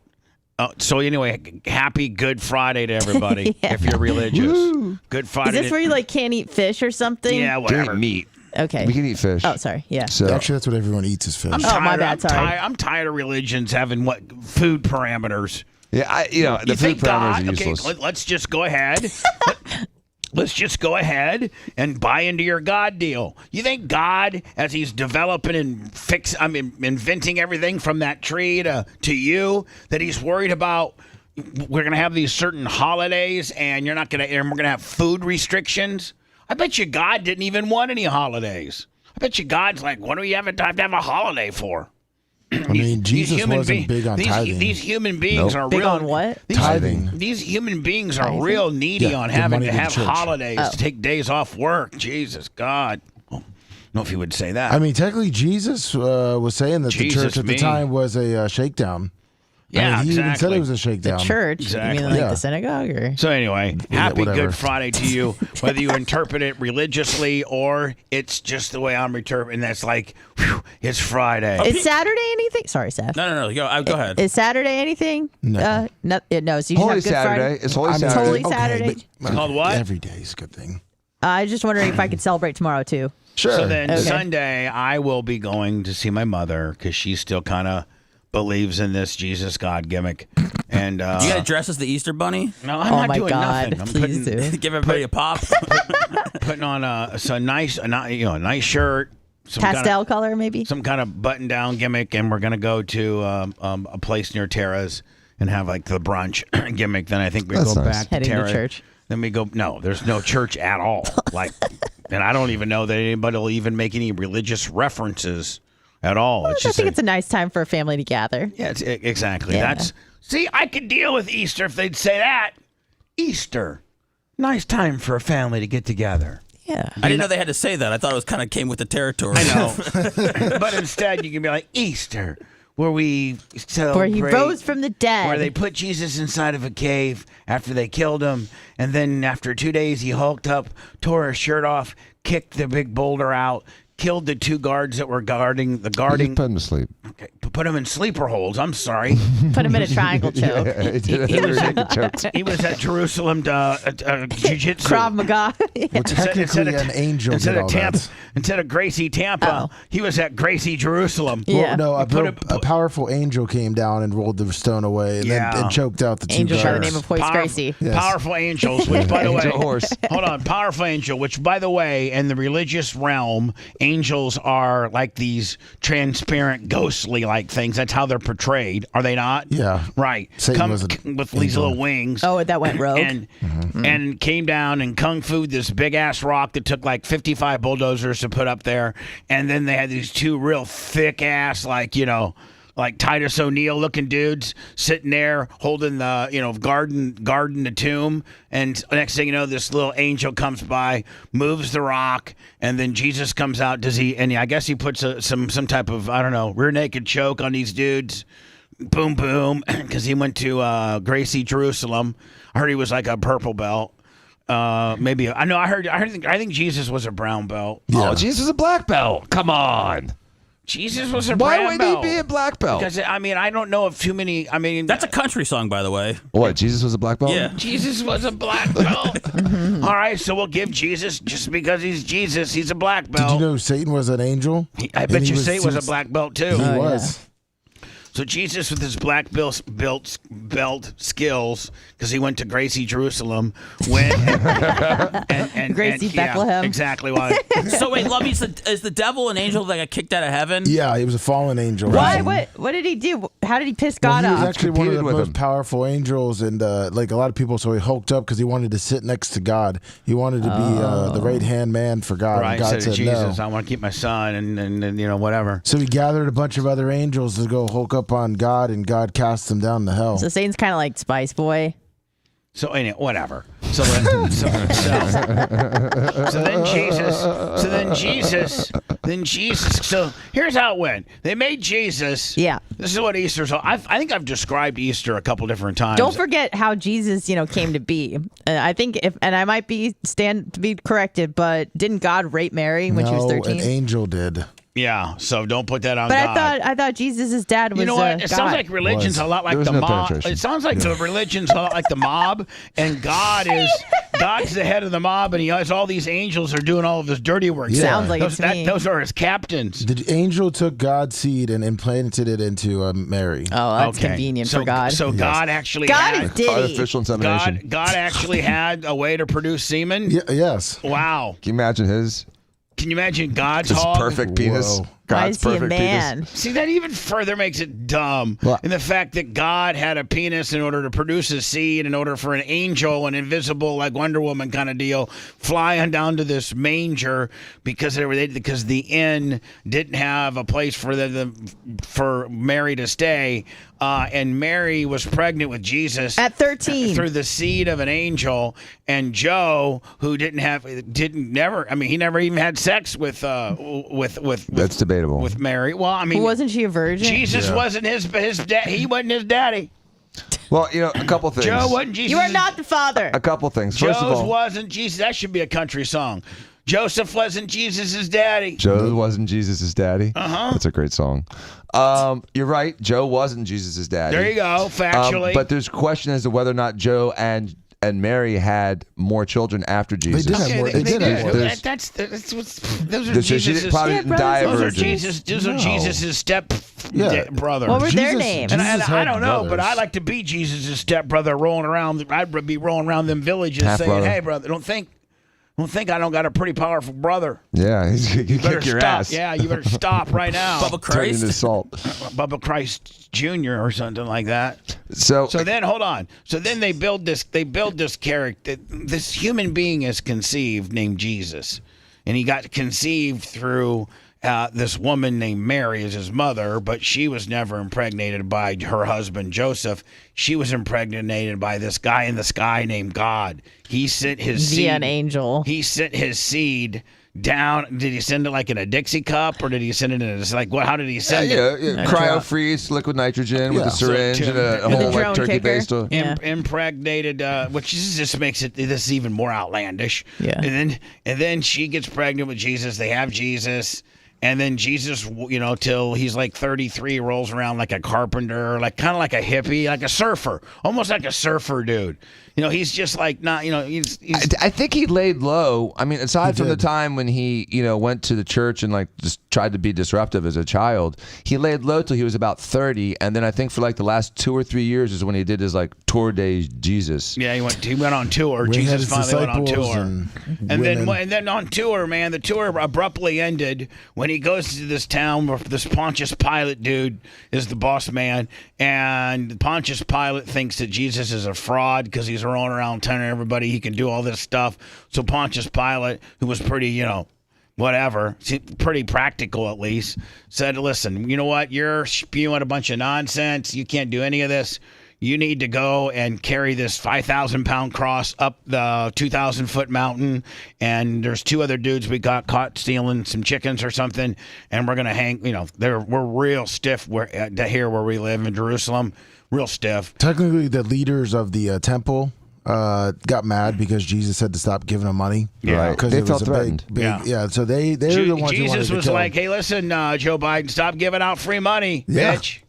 So anyway, happy Good Friday to everybody. Yeah. If you're religious, Woo. Good Friday. Is this where you like can't eat fish or something? Yeah, whatever. Can't meat. Okay. We can eat fish. Oh, sorry. Yeah. So Actually, that's what everyone eats is fish. I'm Oh, tired, my bad, sorry. I'm tired of religions having food parameters. yeah, the You food think parameters God? are useless. Okay, let's just go ahead. Let's just go ahead and buy into your God deal. You think God, as he's developing and inventing everything from that tree to you, that he's worried about we're going to have these certain holidays and we're going to have food restrictions? I bet you God didn't even want any holidays. I bet you God's like, what do we have to have a holiday for? I mean, Jesus wasn't big on tithing. These human beings are Big real. on what? Tithing. These human beings are real needy Yeah, on give having money to to the have church. holidays, to take days off work. Jesus, God. I don't know if he would say that. I mean, technically, Jesus was saying that the Jesus church at me. the time was a shakedown. yeah, I mean, he even said exactly. it was a The shakedown. church? Exactly. You mean like Yeah. the synagogue? Or? So anyway, happy whatever. Good Friday to you, whether you interpret it religiously or it's just the way I'm interpreting. That's like, whew, it's Friday. Is Saturday anything? Sorry, Seth. No. Go ahead. Is Saturday anything? No. No. So you just Holy have Good Saturday. Friday? It's Holy I mean, Saturday. Holy Saturday. but- Called what? Every day is a good thing. I was just wondering if I could celebrate tomorrow too. Sure. So then Okay. Sunday, I will be going to see my mother because she still kind of believes in this Jesus God gimmick. And You got to dress as the Easter Bunny? no, I'm Oh not my doing God! nothing. I'm Please do. Give everybody a pop? putting on a nice shirt, some Pastel color, maybe. some kind of button-down gimmick, and we're gonna go to a place near Tara's and have like the brunch gimmick. Then I think we That's go nice. back to Heading to Tara. church. Then we go. No, there's no church at all. Like, and I don't even know that anybody will even make any religious references at all. It's I just think it's a nice time for a family to gather. yeah, exactly. Yeah. See, I could deal with Easter if they'd say that. Easter, nice time for a family to get together. Yeah. I didn't know they had to say that. I thought it was kind of came with the territory. I know, but instead you can be like Easter, where we celebrate. Where he rose from the dead. Where they put Jesus inside of a cave after they killed him, and then after 2 days he hulked up, tore his shirt off, kicked the big boulder out, killed the two guards that were guarding. Put him to sleep. Okay, put him in sleeper holds. I'm sorry. Put him in a triangle choke. He was at Jerusalem jiu-jitsu. Krav Maga. Well, technically, an angel instead did of all Tampa, that. instead of Gracie Tampa, he was at Gracie Jerusalem. Yeah. Well, no, Put a powerful angel came down and rolled the stone away and, Yeah. and choked out the two Angel by the guards. name of Hoist Gracie. Yes. Powerful angels, which by the way, Angel horse. hold on, powerful angel, which by the way, in the religious realm, angels are like these transparent, ghostly like things. That's how they're portrayed, are they not? Yeah. Right. Satan was an with these angel. little wings. Oh, that went rogue. And came down and kung fu'd this big ass rock that took like 55 bulldozers to put up there. And then they had these two real thick ass, like Titus O'Neil looking dudes sitting there holding the, guarding the tomb. And next thing you know, this little angel comes by, moves the rock, and then Jesus comes out. I guess he puts some type of, I don't know, rear naked choke on these dudes. Boom, boom, because he went to Gracie, Jerusalem. I heard he was like a purple belt. Maybe I think Jesus was a brown belt. Oh, Jesus is a black belt. Come on. Jesus was a Why brown would belt. he be a black belt? Because I mean, I don't know of too many. I mean, That's a country song, by the way. What? Jesus was a black belt? Yeah. Jesus was a black belt. All right, so we'll give Jesus just because he's Jesus. He's a black belt. Did you know Satan was an angel? I bet you Satan was a black belt too. He was. So Jesus, with his black belt skills, because he went to Gracie, Jerusalem, went and Gracie, yeah, Bethlehem. exactly why. So wait, Lovey, is the devil an angel that got kicked out of heaven? Yeah, he was a fallen angel. Why? What did he do? How did he piss Well, God he was off? actually one of Competed the with most him. powerful angels, and like a lot of people, so he hulked up because he wanted to sit next to God. He wanted to be the right hand man for God. Right, and God said to said Jesus, no. I want to keep my son, and you know whatever. So he gathered a bunch of other angels to go hulk up on God, and God cast him down to hell. So Satan's kind of like Spice Boy. So anyway, whatever. So then Jesus. So here's how it went. They made Jesus. Yeah. This is what Easter's. I think I've described Easter a couple different times. Don't forget how Jesus, came to be. I think and I might stand to be corrected, but didn't God rape Mary when she was 13? An angel did. Yeah. So don't put that on But God. I thought Jesus' dad was. You know what? It God. sounds like religion's a lot like There was the no mob. penetration. It sounds like the religion's a lot like the mob, and God's the head of the mob, and he has all these angels are doing all of his dirty work. Yeah. Sounds like those, it to me. those are his captains. The angel took God's seed and implanted it into Mary. Oh, that's Okay. convenient so, for God. So God actually God had is Diddy. Artificial insemination. God actually had a way to produce semen. Yes. Wow. Can you imagine his Can you imagine God's just hog? perfect penis? Whoa. Why God's is he a perfect man? penis. See, that even further makes it dumb. Well- And the fact that God had a penis in order to produce a seed, in order for an angel, an invisible, like Wonder Woman kind of deal, flying down to this manger because because the inn didn't have a place for Mary to stay, and Mary was pregnant with Jesus At 13. through the seed of an angel, and Joe, who he never even had sex with That's debatable. with Mary. Well, I mean, Wasn't she a virgin? Jesus wasn't his dad. He wasn't his daddy. Well, a couple things. Joe wasn't Jesus. You are not the father. A couple things. First of Joe's all, wasn't Jesus. That should be a country song. Joseph wasn't Jesus' daddy. Joe wasn't Jesus' daddy. Uh-huh. That's a great song. You're right. Joe wasn't Jesus' daddy. There you go. Factually. But there's a question as to whether or not Joe and Mary had more children after Jesus. did have more. They did have more. There's- That's what's. Those are So she Jesus'. probably didn't die a Those are virgin. Jesus. Those are No. Jesus' Yeah. brother. What were their Jesus- names? And Jesus I had don't know, but brothers. I like to be Jesus' stepbrother rolling around. I'd be rolling around them villages Half saying, brother. "Hey, brother, don't think I don't got a pretty powerful brother. Yeah, you Better kick your stop. ass. Yeah, you better stop right now." Bubba Turn into Christ. salt. Bubba Christ Jr. or something like that. So then hold on. So then they build this character. This human being is conceived named Jesus, and he got conceived through this woman named Mary as his mother, but she was never impregnated by her husband Joseph. She was impregnated by this guy in the sky named God. He sent his seed. Via an angel. He sent his seed down. Did he send it like in a Dixie cup, or did he send it in how did he send it? cryo freeze liquid nitrogen with Yeah. a syringe So, and a With a whole drone turkey kicker. based. Yeah. Impregnated, which just makes this even more outlandish. Yeah. And then she gets pregnant with Jesus. They have Jesus. And then Jesus, till he's like 33, rolls around like a carpenter, kind of like a hippie, like a surfer, almost like a surfer dude. He's just like not, he's I think he laid low. I mean, aside from the did. time when he, went to the church and just tried to be disruptive as a child, he laid low till he was about 30, and then I think for the last 2 or 3 years is when he did his tour de Jesus. Yeah, he went on tour. When he had Jesus his finally went on disciples tour, and women. then on tour, man, the tour abruptly ended when he goes to this town where this Pontius Pilate dude is the boss man, and Pontius Pilate thinks that Jesus is a fraud because he's rolling around telling everybody he can do all this stuff. So Pontius Pilate, who was pretty, whatever, pretty practical at least, said, "Listen, you know what? You're spewing a bunch of nonsense. You can't do any of this. You need to go and carry this 5,000-pound cross up the 2,000-foot mountain. And there's 2 other dudes we got caught stealing some chickens or something. And we're going to hang, we're real stiff here where we live in Jerusalem. Real stiff. Technically, the leaders of the temple got mad because Jesus said to stop giving them money. Right. Because They it was felt a threatened. big. So they're the ones who wanted Jesus to was kill like, him. "Hey, listen, Joe Biden, stop giving out free money, Yeah. bitch."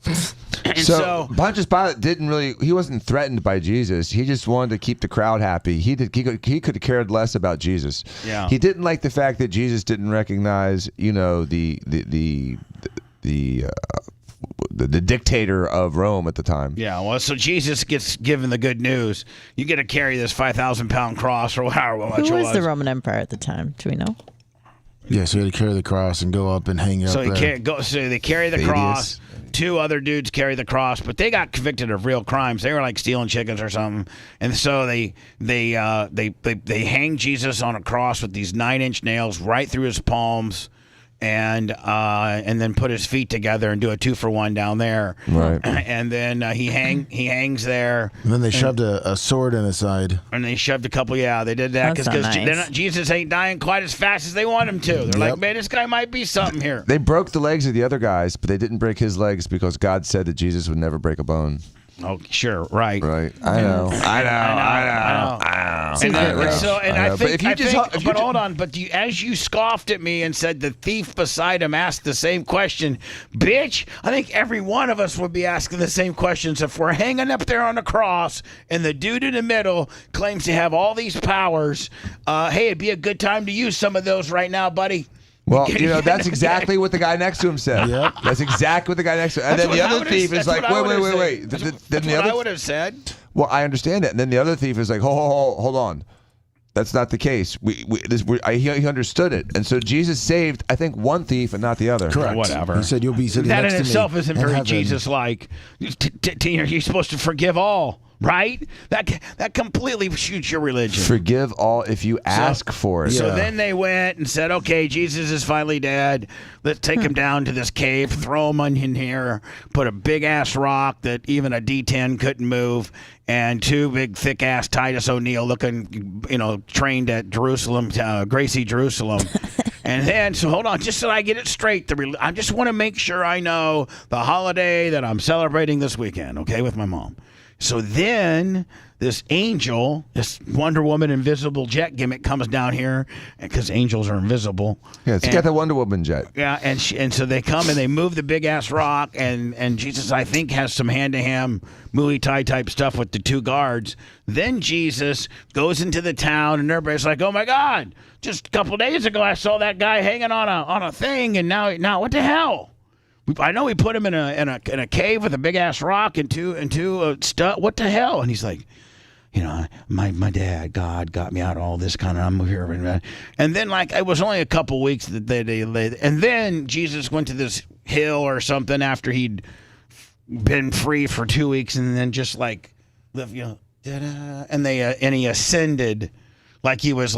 And So Pontius Pilate he wasn't threatened by Jesus. He just wanted to keep the crowd happy. He could have cared less about Jesus. Yeah. He didn't like the fact that Jesus didn't recognize, the dictator of Rome at the time. Yeah, well, so Jesus gets given the good news. You get to carry this 5,000-pound cross or however much it Who was. was the Roman Empire at the time? Do we know? Yeah, so he had to carry the cross and go up and hang it So up there. so they carry the cross. Two other dudes carry the cross, but they got convicted of real crimes. They were like stealing chickens or something, and so they hang Jesus on a cross with these 9-inch nails right through his palms, and then put his feet together and do a 2-for-1 down there. Right. And then he hangs there. And then they shoved a sword in his side. And they shoved a couple. Yeah, they did that That's because not nice. Jesus ain't dying quite as fast as they want him to. They're like, man, this guy might be something here. They broke the legs of the other guys, but they didn't break his legs because God said that Jesus would never break a bone. Oh, sure, right. Right. I know. But hold on. But as you scoffed at me and said the thief beside him asked the same question, bitch, I think every one of us would be asking the same questions if we're hanging up there on the cross and the dude in the middle claims to have all these powers. Hey, it'd be a good time to use some of those right now, buddy. Well, that's exactly what the guy next to him said. Yep. That's exactly what the guy next to him. And then the other thief is like, wait. That's what I would have said. Well, I understand that. And then the other thief is like, hold on. That's not the case. He understood it. And so Jesus saved, I think, one thief and not the other. Correct. Whatever. He said you'll be sitting That next in to me itself isn't in very heaven. Jesus-like. You're supposed to forgive all, right? That completely shoots your religion. Forgive all if you ask for it. So then they went and said, okay, Jesus is finally dead. Let's take him down to this cave, throw him in here, put a big-ass rock that even a D10 couldn't move, and two big, thick-ass Titus O'Neil looking, trained at Jerusalem, Gracie Jerusalem. And then, so hold on, just so I get it straight, I just want to make sure I know the holiday that I'm celebrating this weekend, okay, with my mom. So then this angel, this Wonder Woman invisible jet gimmick comes down here because angels are invisible. Yeah, it's got the Wonder Woman jet. Yeah, and so they come and they move the big ass rock, and Jesus, I think, has some hand-to-hand Muay Thai type stuff with the two guards. Then Jesus goes into the town, and everybody's like, "Oh my God! Just a couple days ago, I saw that guy hanging on a thing, and now what the hell?" I know we put him in a cave with a big ass rock and two stuff. What the hell? And he's like, my dad, God got me out of all this kind of. I'm here, and then it was only a couple weeks that they and then Jesus went to this hill or something after he'd been free for 2 weeks, and then just and he ascended. Like he was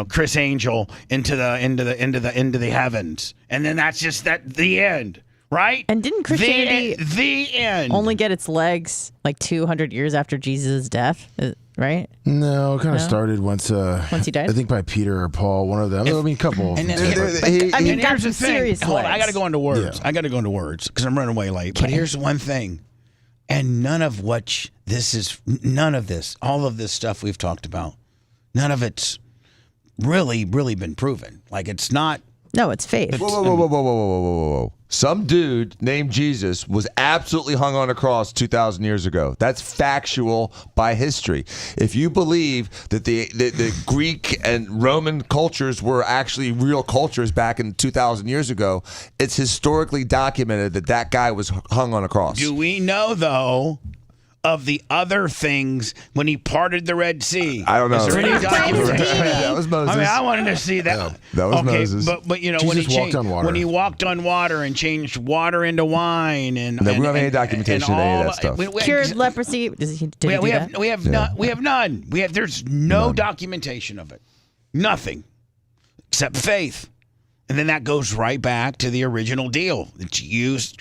Chris Angel into the heavens, and then that's just the end. Right? And didn't Christianity the end only get its legs 200 years after Jesus' death? Right? No, it kind of started once he died? I think by Peter or Paul, one of them. A couple. And of then, them. Here's the thing. serious Hold on, I legs. got to go into words. Yeah. I got to go into words because I'm running way late. But here's one thing. And none of this, all of this stuff we've talked about, none of it's really, really been proven. It's not. No, it's faith. Whoa. Some dude named Jesus was absolutely hung on a cross 2,000 years ago. That's factual by history. If you believe that the Greek and Roman cultures were actually real cultures back in 2,000 years ago, it's historically documented that guy was hung on a cross. Do we know, though, of the other things when he parted the Red Sea? I don't know. Is there any documentation? That was Moses. I mean, I wanted to see that. Yeah, that was Moses. But when Jesus walked on water. When he walked on water and changed water into wine, and we don't have any documentation of any of that stuff. Cured leprosy. Did he do that? We have none. There's no documentation of it. Nothing except faith. And then that goes right back to the original deal.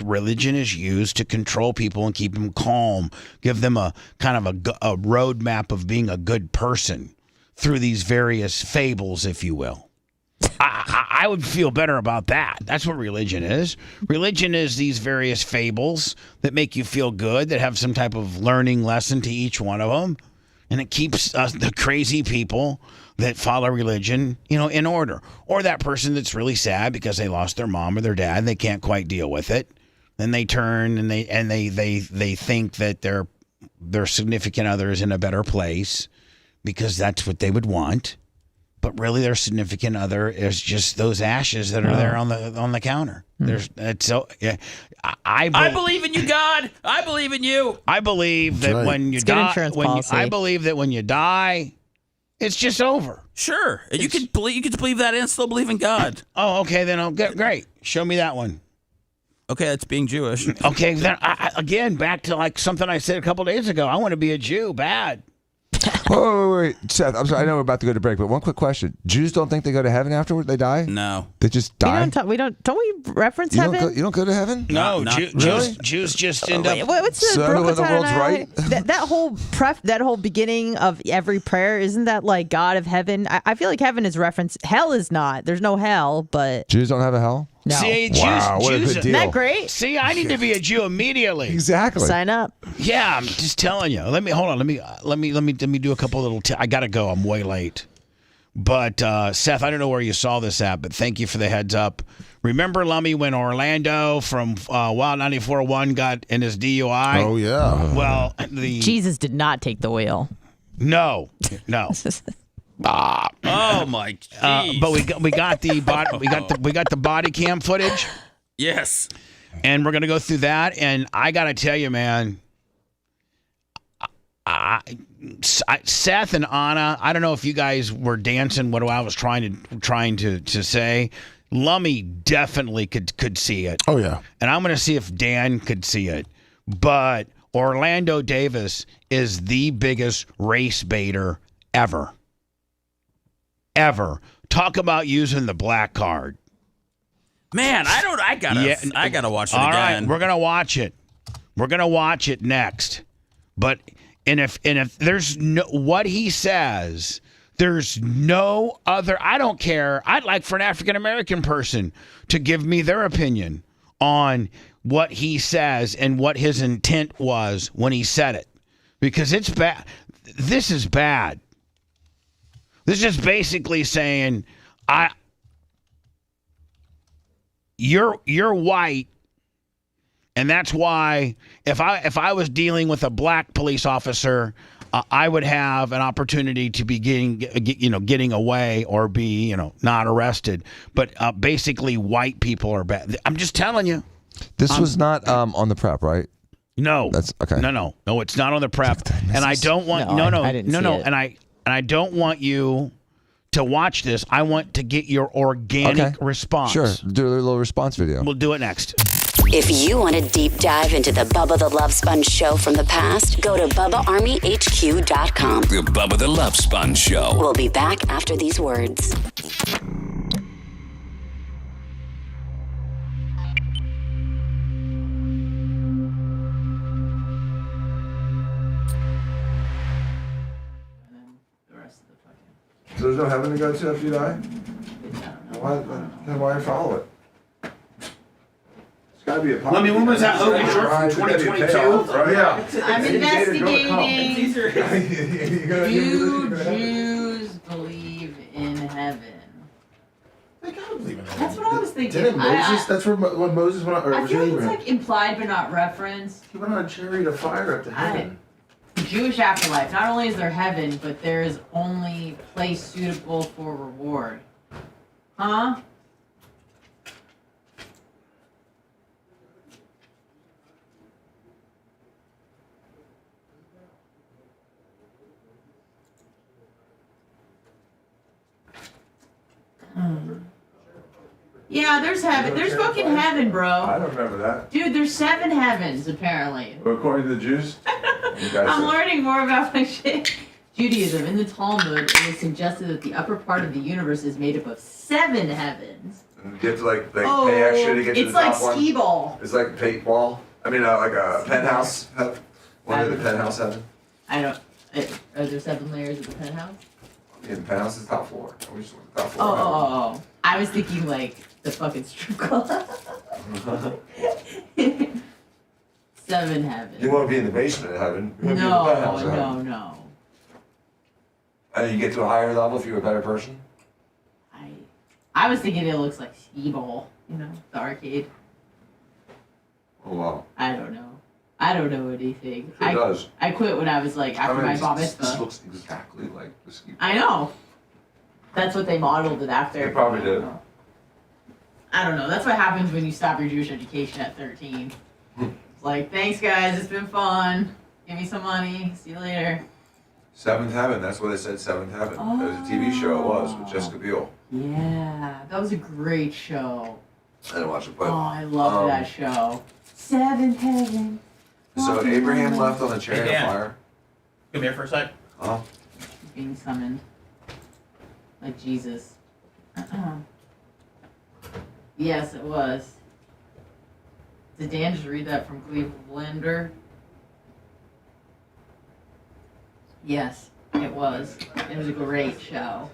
Religion is used to control people and keep them calm, give them a kind of a roadmap of being a good person through these various fables, if you will. I would feel better about that. That's what religion is. Religion is these various fables that make you feel good, that have some type of learning lesson to each one of them. and it keeps the crazy people that follow religion, in order. Or that person that's really sad because they lost their mom or their dad and they can't quite deal with it. Then they turn and they think that their significant other is in a better place because that's what they would want. But really, their significant other is just those ashes that are there on the counter. I believe in you, God. I believe in you. I believe that when you die, I believe that when you die, it's just over. Sure, and you could believe that and still believe in God. Oh, okay, then great. Show me that one. Okay, that's being Jewish. Okay, then again, back to like something I said a couple days ago. I want to be a Jew, bad. Wait, Seth. I'm sorry. I know we're about to go to break, but one quick question: Jews don't think they go to heaven afterward? They die? No, they just die. Don't we reference heaven? You don't go to heaven? No, really? Jews just end up. What's the so the world's right? that whole beginning of every prayer, isn't that like God of heaven? I feel like heaven is referenced. Hell is not. There's no hell, but Jews don't have a hell. No. See, wow, what a good deal. Isn't that great? See, I need to be a Jew immediately. Exactly. Sign up. Yeah, I'm just telling you. Let me do a couple little. I gotta go. I'm way late. But Seth, I don't know where you saw this at, but thank you for the heads up. Remember, Lummy, when Orlando from Wild 94.1 got in his DUI? Oh yeah. Well, Jesus did not take the wheel. No. Oh my! But we got the body cam footage. Yes. And we're gonna go through that, and I gotta tell you, man. Seth and Anna, I don't know if you guys were dancing. What I was trying to say, Lummy definitely could see it. Oh yeah. And I'm gonna see if Dan could see it, but Orlando Davis is the biggest race baiter ever. Talk about using the black card. Man, I gotta watch it again. All right, we're gonna watch it. We're gonna watch it next. But if there's no what he says, there's no other. I don't care. I'd like for an African American person to give me their opinion on what he says and what his intent was when he said it, because it's bad. This is bad. This is basically saying, you're white, and that's why if I was dealing with a black police officer, I would have an opportunity to be getting away or be not arrested. But basically, white people are bad. I'm just telling you. This was not on the prep, right? No, that's okay. No, it's not on the prep, and I don't want and I don't want you to watch this. I want to get your organic response. Sure, do a little response video. We'll do it next. If you want a deep dive into the Bubba the Love Sponge show from the past, go to BubbaArmyHQ.com. The Bubba the Love Sponge Show. We'll be back after these words. So there's no heaven to go to after you die? Then why follow it? It's got to be a I mean, when was that Hogan short from 2022? Right? Yeah. I'm investigating. Do Jews believe in heaven? They gotta believe in heaven. That's what I was thinking. Didn't Moses? That's when Moses went on. I feel like it's like implied but not referenced. He went on a chariot of fire up to heaven. Jewish afterlife. Not only is there heaven, but there is only place suitable for reward. Huh? Yeah, there's heaven. There's fucking heaven, bro. I don't remember that. Dude, there's 7 heavens, apparently. According to the Jews? I'm learning more about my shit. Judaism. In the Talmud, it is suggested that the upper part of the universe is made up of 7 heavens. You have to like pay extra to get to the top one. It's like skee ball. It's like a paintball. I mean, like a penthouse. One of the penthouse heaven. I don't. Are there 7 layers of the penthouse? Yeah, the penthouse is top floor. We just went to top floor. Oh. I was thinking like the fucking strip club. 7 heavens. You want to be in the basement of heaven. You want to be in the penthouse of heaven. No. And then you get to a higher level if you're a better person? I was thinking it looks like Skee-Ball, the arcade. Oh, wow. I don't know anything. It does. I quit when I was after my bar mitzvah. This looks exactly like the ski. I know. That's what they modeled it after. They probably did. I don't know. That's what happens when you stop your Jewish education at 13. It's like, thanks guys, it's been fun. Give me some money. See you later. Seventh Heaven, that's what they said, Seventh Heaven. It was a TV show, it was, with Jessica Biel. Yeah, that was a great show. I didn't watch it, but... I loved that show. Seventh Heaven. So Abraham left on a chariot of fire. Come here for a sec. Oh. He's being summoned. Like Jesus. Yes, it was. Did Dan just read that from Clevelander? Yes, it was. It was a great show.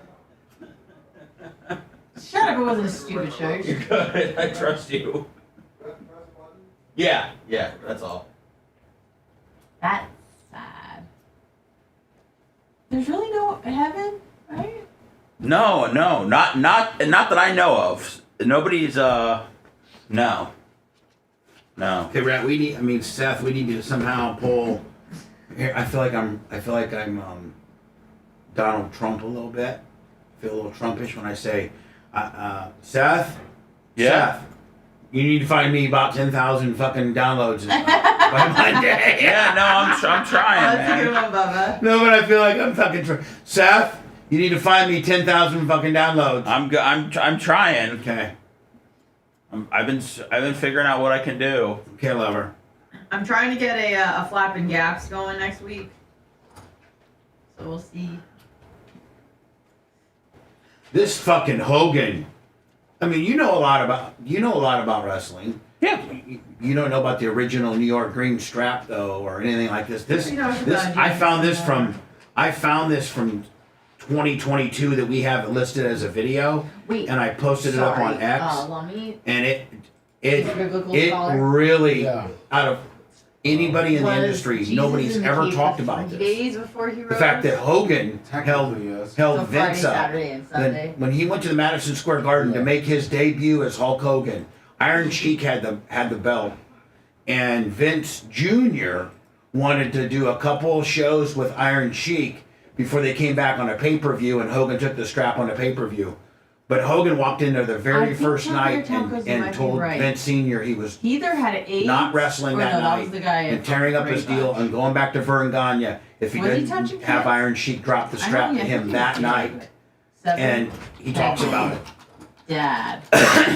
Shut up, it wasn't a stupid show. You're good. I trust you. Yeah, that's all. That's sad. There's really no heaven, right? No, not that I know of. Nobody's no. Okay, Rat, Seth, we need to somehow pull. Here, I feel like I'm Donald Trump a little bit. I feel a little Trumpish when I say, Seth. Yeah. Seth, you need to find me about 10,000 fucking downloads by Monday. Yeah, no, I'm trying, That's a good one, Bubba. No, but I feel like I'm fucking. Seth, you need to find me 10,000 fucking downloads. I'm trying. Okay. I've been figuring out what I can do. Okay, lover. I'm trying to get a flapping gaps going next week. So we'll see. This fucking Hogan. I mean, you know a lot about wrestling. Yeah. You don't know about the original New York green strap though, or anything like this. I found this from 2022 that we have listed as a video. Wait, and I posted it up on X. Let me. And it really out of anybody in the industry, nobody's ever talked about this. Days before he The fact that Hogan held So Vince Friday, up. Saturday, and Sunday. When he went to the Madison Square Garden to make his debut as Hulk Hogan, Iron Sheik had the belt, and Vince Jr. wanted to do a couple shows with Iron Sheik before they came back on a pay-per-view, and Hogan took the strap on a pay-per-view. But Hogan walked in there the very first night and told Vince Sr. he was either had AIDS not wrestling that night and tearing up his deal and going back to Vern Gagne if he didn't have Iron Sheik drop the strap to him that night. And he talks about it. Dad.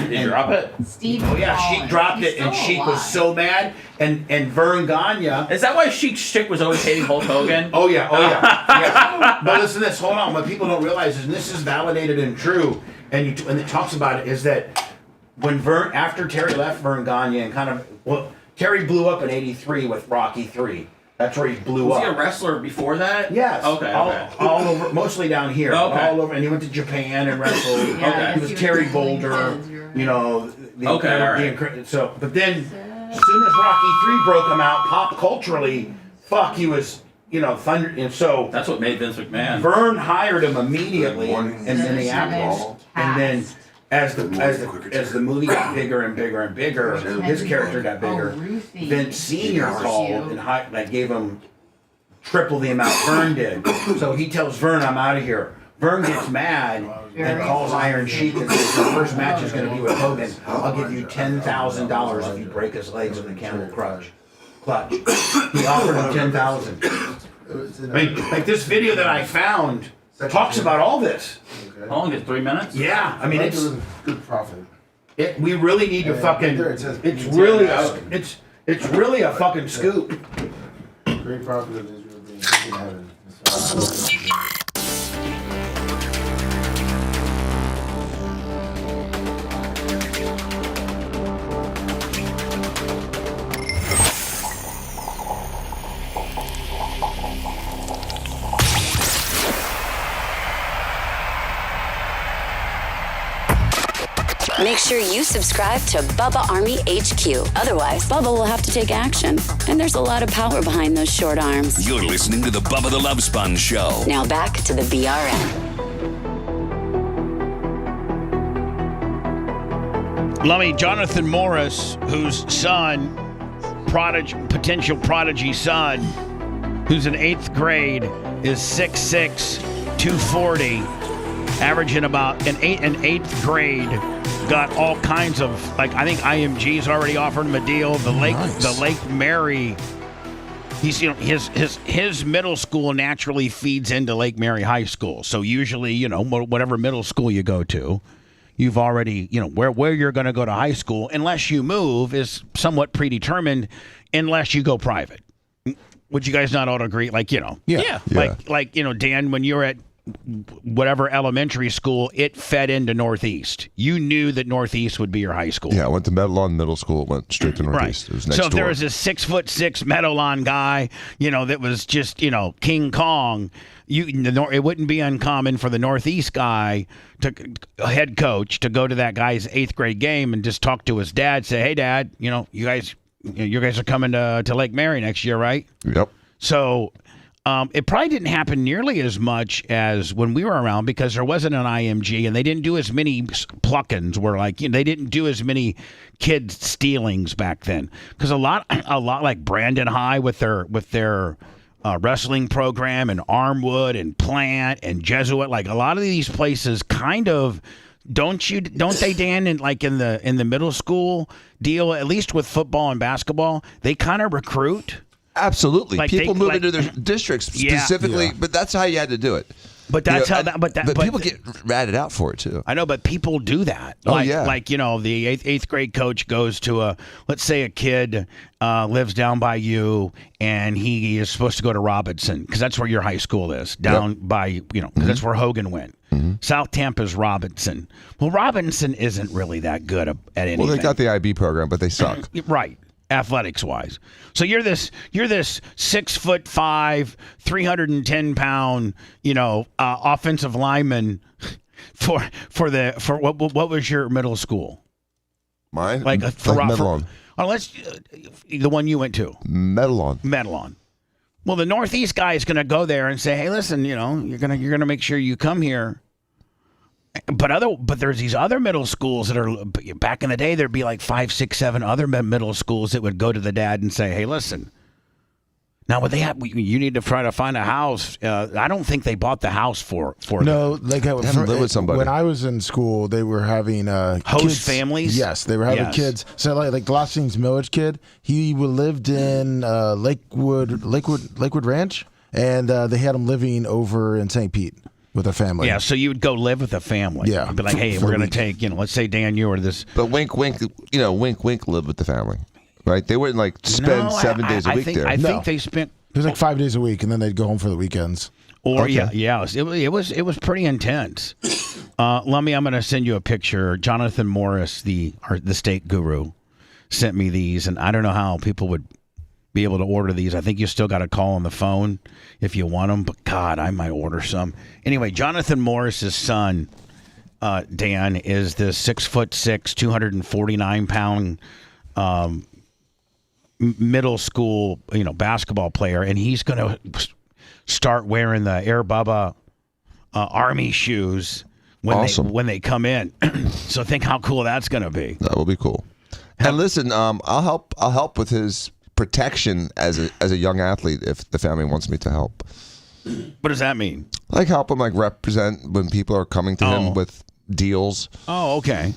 Did you drop it? Steve. Oh yeah, Sheik dropped it, and Sheik was so mad, and Vern Gagne. Is that why Sheik's chick was always hating Hulk Hogan? Oh yeah. Yeah. But listen to this. Hold on. What people don't realize is, and this is validated and true, and it talks about it, is that when after Terry left Vern Gagne and Terry blew up in '83 with Rocky III. That's where he blew up. Was he a wrestler before that? Yes. Okay. All over, mostly down here. Okay. All over, and he went to Japan and wrestled. Yeah, He was Terry Boulder. You know. All right. So, but then, as soon as Rocky III broke him out, pop culturally, he was, thunder. And so that's what made Vince McMahon. Vern hired him immediately in Minneapolis, and then. As the movie got bigger and bigger and bigger, his character got bigger. Vince Sr. called and gave him triple the amount Vern did. So he tells Vern, "I'm out of here." Vern gets mad and calls Iron Sheik and says, "Your first match is going to be with Hogan. I'll give you $10,000 if you break his legs in the camel clutch." He offered him $10,000. I mean, like this video that I found talks about all this. How long is it? 3 minutes? Yeah, I mean it's good profit. We really need to fucking. It's really a fucking scoop. Great profit of Israel being in heaven. Make sure you subscribe to Bubba Army HQ. Otherwise, Bubba will have to take action. And there's a lot of power behind those short arms. You're listening to the Bubba the Love Sponge Show. Now back to the BRN. Lummy, Jonathan Morris, whose son, potential prodigy son, who's in 8th grade, is 6'6", 240, averaging about in 8th grade, got all kinds of, like, I think IMG's already offered him a deal. The Lake Mary, he's, his middle school naturally feeds into Lake Mary High School. So usually, whatever middle school you go to, you've already, where you're going to go to high school, unless you move, is somewhat predetermined, unless you go private. Would you guys not all agree? Like, Yeah. Like, Dan, when you were at whatever elementary school, it fed into Northeast. You knew that Northeast would be your high school. Yeah, I went to Meadowlawn Middle School. It went straight to Northeast. Right. It was next so if door. there was a 6'6" Meadowlawn guy, that was just, King Kong, it wouldn't be uncommon for the Northeast guy, head coach, to go to that guy's 8th grade game and just talk to his dad, say, hey, Dad, you guys are coming to Lake Mary next year, right? Yep. So it probably didn't happen nearly as much as when we were around, because there wasn't an IMG and they didn't do as many pluck-ins, where they didn't do as many kid stealings back then. Because a lot like Brandon High with their wrestling program, and Armwood and Plant and Jesuit, like a lot of these places kind of don't they, Dan, in the middle school deal, at least with football and basketball, they kind of recruit. Absolutely. Like people move into their districts specifically, but that's how you had to do it. But that's but people get ratted out for it too. I know, but people do that. Oh, Like, yeah. Like, the eighth grade coach goes to let's say a kid lives down by you, and he is supposed to go to Robinson, because that's where your high school is, down by, because that's where Hogan went. South Tampa's Robinson. Well, Robinson isn't really that good at anything. Well, they got the IB program, but they suck. Right. Athletics wise. So you're this 6'5", 310-pound, offensive lineman for what was your middle school? Mine? Like Meadowlawn. The one you went to. Meadowlawn. Well, the Northeast guy is going to go there and say, "Hey, listen, you're gonna make sure you come here." But there's these other middle schools that are, back in the day, there'd be like 5, 6, 7 other middle schools that would go to the dad and say, hey, listen, now would they have, you need to try to find a house. I don't think they bought the house for No, them. like live with somebody. When I was in school, they were having host kids. families. Yes, they were having kids. So like Glossing's Millage kid, he lived in Lakewood Ranch, and they had him living over in St. Pete with a family. Yeah, so you would go live with a family. Yeah. You'd be like, hey, we're going to take, let's say, Dan, you were this. But wink, wink, live with the family, right? They wouldn't spend 7 days a week there. I think they spent. It was like 5 days a week, and then they'd go home for the weekends. Or Okay. it was pretty intense. Lummy, I'm going to send you a picture. Jonathan Morris, the state guru, sent me these, and I don't know how people would be able to order these. I think you still got to call on the phone if you want them, but God, I might order some. Anyway, Jonathan Morris's son, Dan, is the 6'6", 249-pound middle school, basketball player, and he's going to start wearing the Air Bubba Army shoes when they come in. So think how cool that's going to be. That will be cool. And listen, I'll help with his protection as a young athlete if the family wants me to help. What does that mean? Like help him represent when people are coming to him with deals. Oh, okay.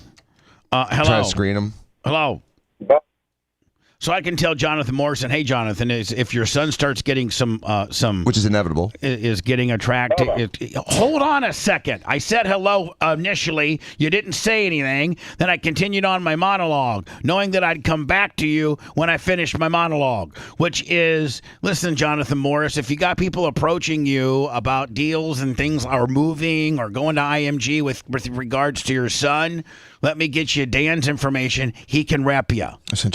Hello. Try to screen them. Hello. So I can tell Jonathan Morrison, hey, Jonathan, if your son starts getting some which is inevitable, is getting attracted. Hold on a second. I said hello initially. You didn't say anything. Then I continued on my monologue, knowing that I'd come back to you when I finished my monologue, which is, listen, Jonathan Morris, if you got people approaching you about deals and things, or moving or going to IMG with regards to your son, let me get you Dan's information. He can rep you.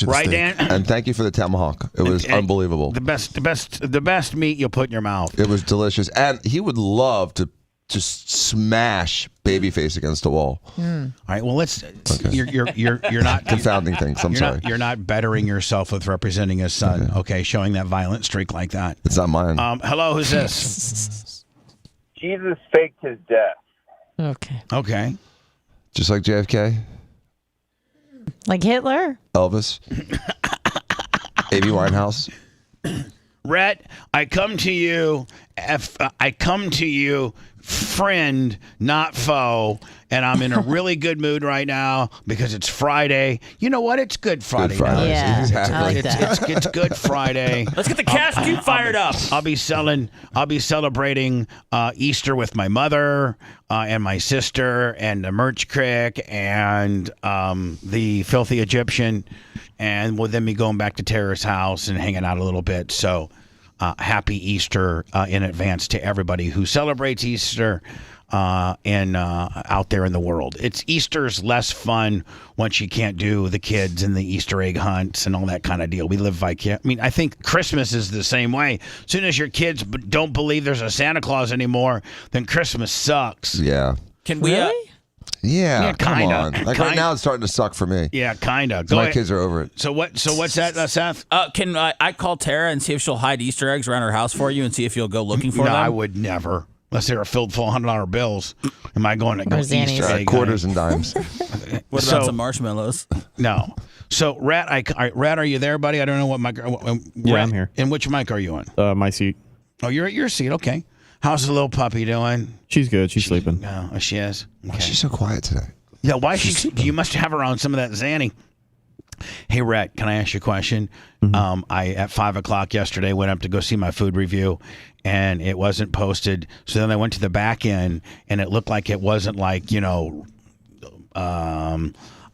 Right, Dan? And thank you for the tomahawk. It was unbelievable. The best meat you'll put in your mouth. It was delicious. And he would love to just smash Babyface against the wall. All right. Well, let's. Okay. You're not confounding things. I'm sorry. You're not bettering yourself with representing his son. Okay, showing that violent streak like that. It's not mine. Hello, who's this? Jesus faked his death. Okay. Just like JFK. Like Hitler. Elvis. A.B. Winehouse. Rhett, I come to you. Friend, not foe, and I'm in a really good mood right now because it's Friday. You know what? It's Good Friday. Good Friday. Yeah, exactly. I like that. It's Good Friday. Let's get the cash cube fired up. I'll be celebrating Easter with my mother and my sister and the Merch Crick and the Filthy Egyptian, and we'll then be going back to Tara's house and hanging out a little bit. So. Happy Easter in advance to everybody who celebrates Easter and out there in the world. Easter's less fun once you can't do the kids and the Easter egg hunts and all that kind of deal. We live vicariously. I mean, I think Christmas is the same way. As soon as your kids don't believe there's a Santa Claus anymore, then Christmas sucks. Yeah. Can we? Really? Yeah, come kinda. on. Like right now, it's starting to suck for me. Yeah, kind of. My kids are over it. So what's that, Seth? Can I call Tara and see if she'll hide Easter eggs around her house for you and see if you'll go looking for No, them? I would never. Unless they were filled full $100 bills. Am I going to go Zannies. Easter egg Quarters and dimes. What about some marshmallows? No. So, Rat, Rat, are you there, buddy? I don't know what mic. Yeah, I'm here. And which mic are you on? My seat. Oh, you're at your seat. Okay. How's the little puppy doing? She's good. She's sleeping. Oh, she is. Okay. Why is she so quiet today? Yeah, why is she? You must have her on some of that Zanny. Hey, Rhett, can I ask you a question? Mm-hmm. I at 5:00 yesterday went up to go see my food review, and it wasn't posted. So then I went to the back end, and it looked like it wasn't like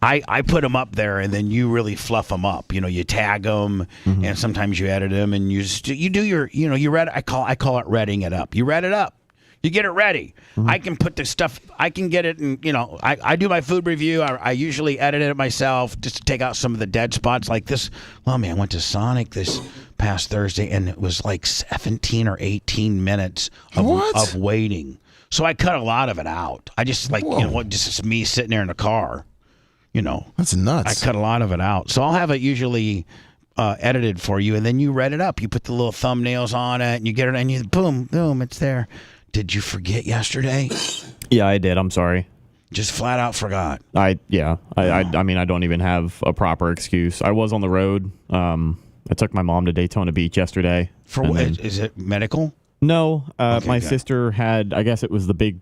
I put them up there, and then you really fluff them up. You tag them, and sometimes you edit them, and you do your you read. I call it redding it up. You read it up. You get it ready. I can put the stuff. I can get it, and I do my food review. I usually edit it myself just to take out some of the dead spots like this. Well, man, I went to Sonic this past Thursday, and it was like 17 or 18 minutes of waiting. So I cut a lot of it out. I just just me sitting there in the car. That's nuts. I cut a lot of it out. So I'll have it usually edited for you, and then you read it up. You put the little thumbnails on it, and you get it, and you boom, it's there. Did you forget yesterday? Yeah, I did. I'm sorry. Just flat out forgot. I mean, I don't even have a proper excuse. I was on the road. I took my mom to Daytona Beach yesterday. For what? Is it medical? No. Okay, my good. sister had, I guess it was the big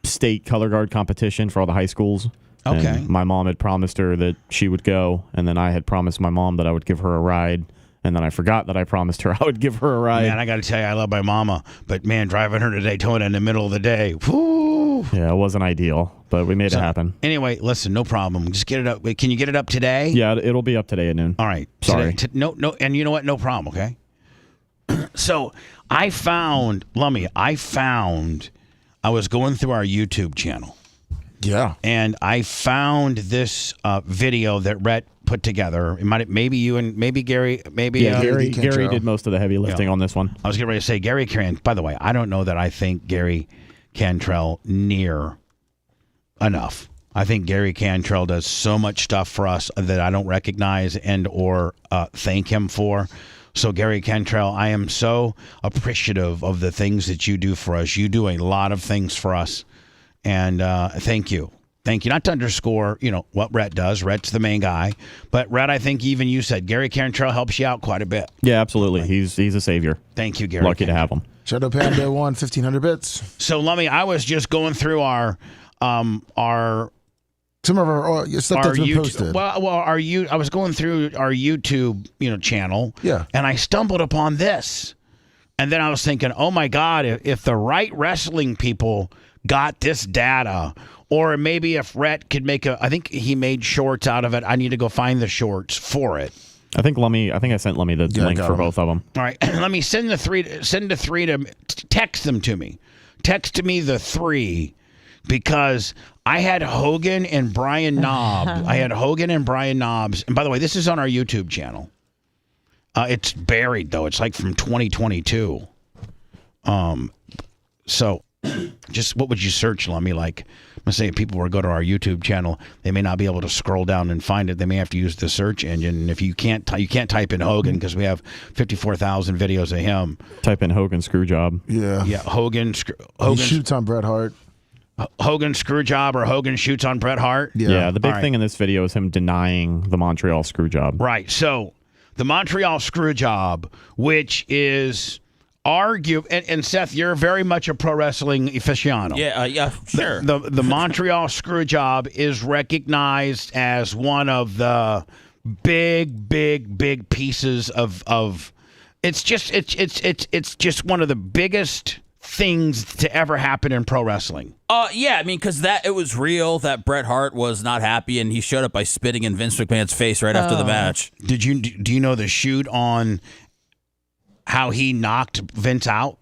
state color guard competition for all the high schools. Okay. And my mom had promised her that she would go, and then I had promised my mom that I would give her a ride. And then I forgot that I promised her I would give her a ride. Man, I got to tell you, I love my mama. But, man, driving her to Daytona in the middle of the day, whoo. Yeah, it wasn't ideal, but we made it happen. Anyway, listen, no problem. Just get it up. Wait, can you get it up today? Yeah, it'll be up today at noon. All right. Sorry. No, and you know what? No problem, okay? So I found, I was going through our YouTube channel. Yeah. And I found this video that Rhett put together. Maybe you and maybe Gary, Gary did most of the heavy lifting on this one. I was getting ready to say Gary Cantrell. By the way, I don't know that I think Gary Cantrell near enough. I think Gary Cantrell does so much stuff for us that I don't recognize and or thank him for. So Gary Cantrell, I am so appreciative of the things that you do for us. You do a lot of things for us, and thank you. Thank you. Not to underscore, what Rhett does. Rhett's the main guy. But, Rhett, I think even you said Gary Cantrell helps you out quite a bit. Yeah, absolutely. He's a savior. Thank you, Gary. Lucky to have him. Shadow Panda won 1,500 bits. So, Lummy, I was just going through our some of our stuff that's been posted. I was going through our YouTube, channel. Yeah. And I stumbled upon this. And then I was thinking, oh, my God, if the right wrestling people got this data, or maybe if Rhett could I think he made shorts out of it. I need to go find the shorts for it. I sent Lummy the link for both of them. All right. Let me send the three to text them to me. Text me the three, because I had Hogan and Brian Knobbs. And by the way, this is on our YouTube channel. It's buried, though. It's like from 2022. So just what would you search, Lummy? Like, let's say if people were to go to our YouTube channel, they may not be able to scroll down and find it. They may have to use the search engine. And if you can't type in Hogan because we have 54,000 videos of him. Type in Hogan screw job. Yeah. Yeah, Hogan He shoots on Bret Hart. Hogan screw job or Hogan shoots on Bret Hart. Yeah, the big thing in this video is him denying the Montreal screw job. Right. So the Montreal screw job, which is and Seth, you're very much a pro wrestling aficionado. Yeah, sure. The Montreal screw job is recognized as one of the big pieces of it's just one of the biggest things to ever happen in pro wrestling. Yeah, I mean, because it was real that Bret Hart was not happy, and he showed up by spitting in Vince McMahon's face right after the match. Do you know the shoot on how he knocked Vince out?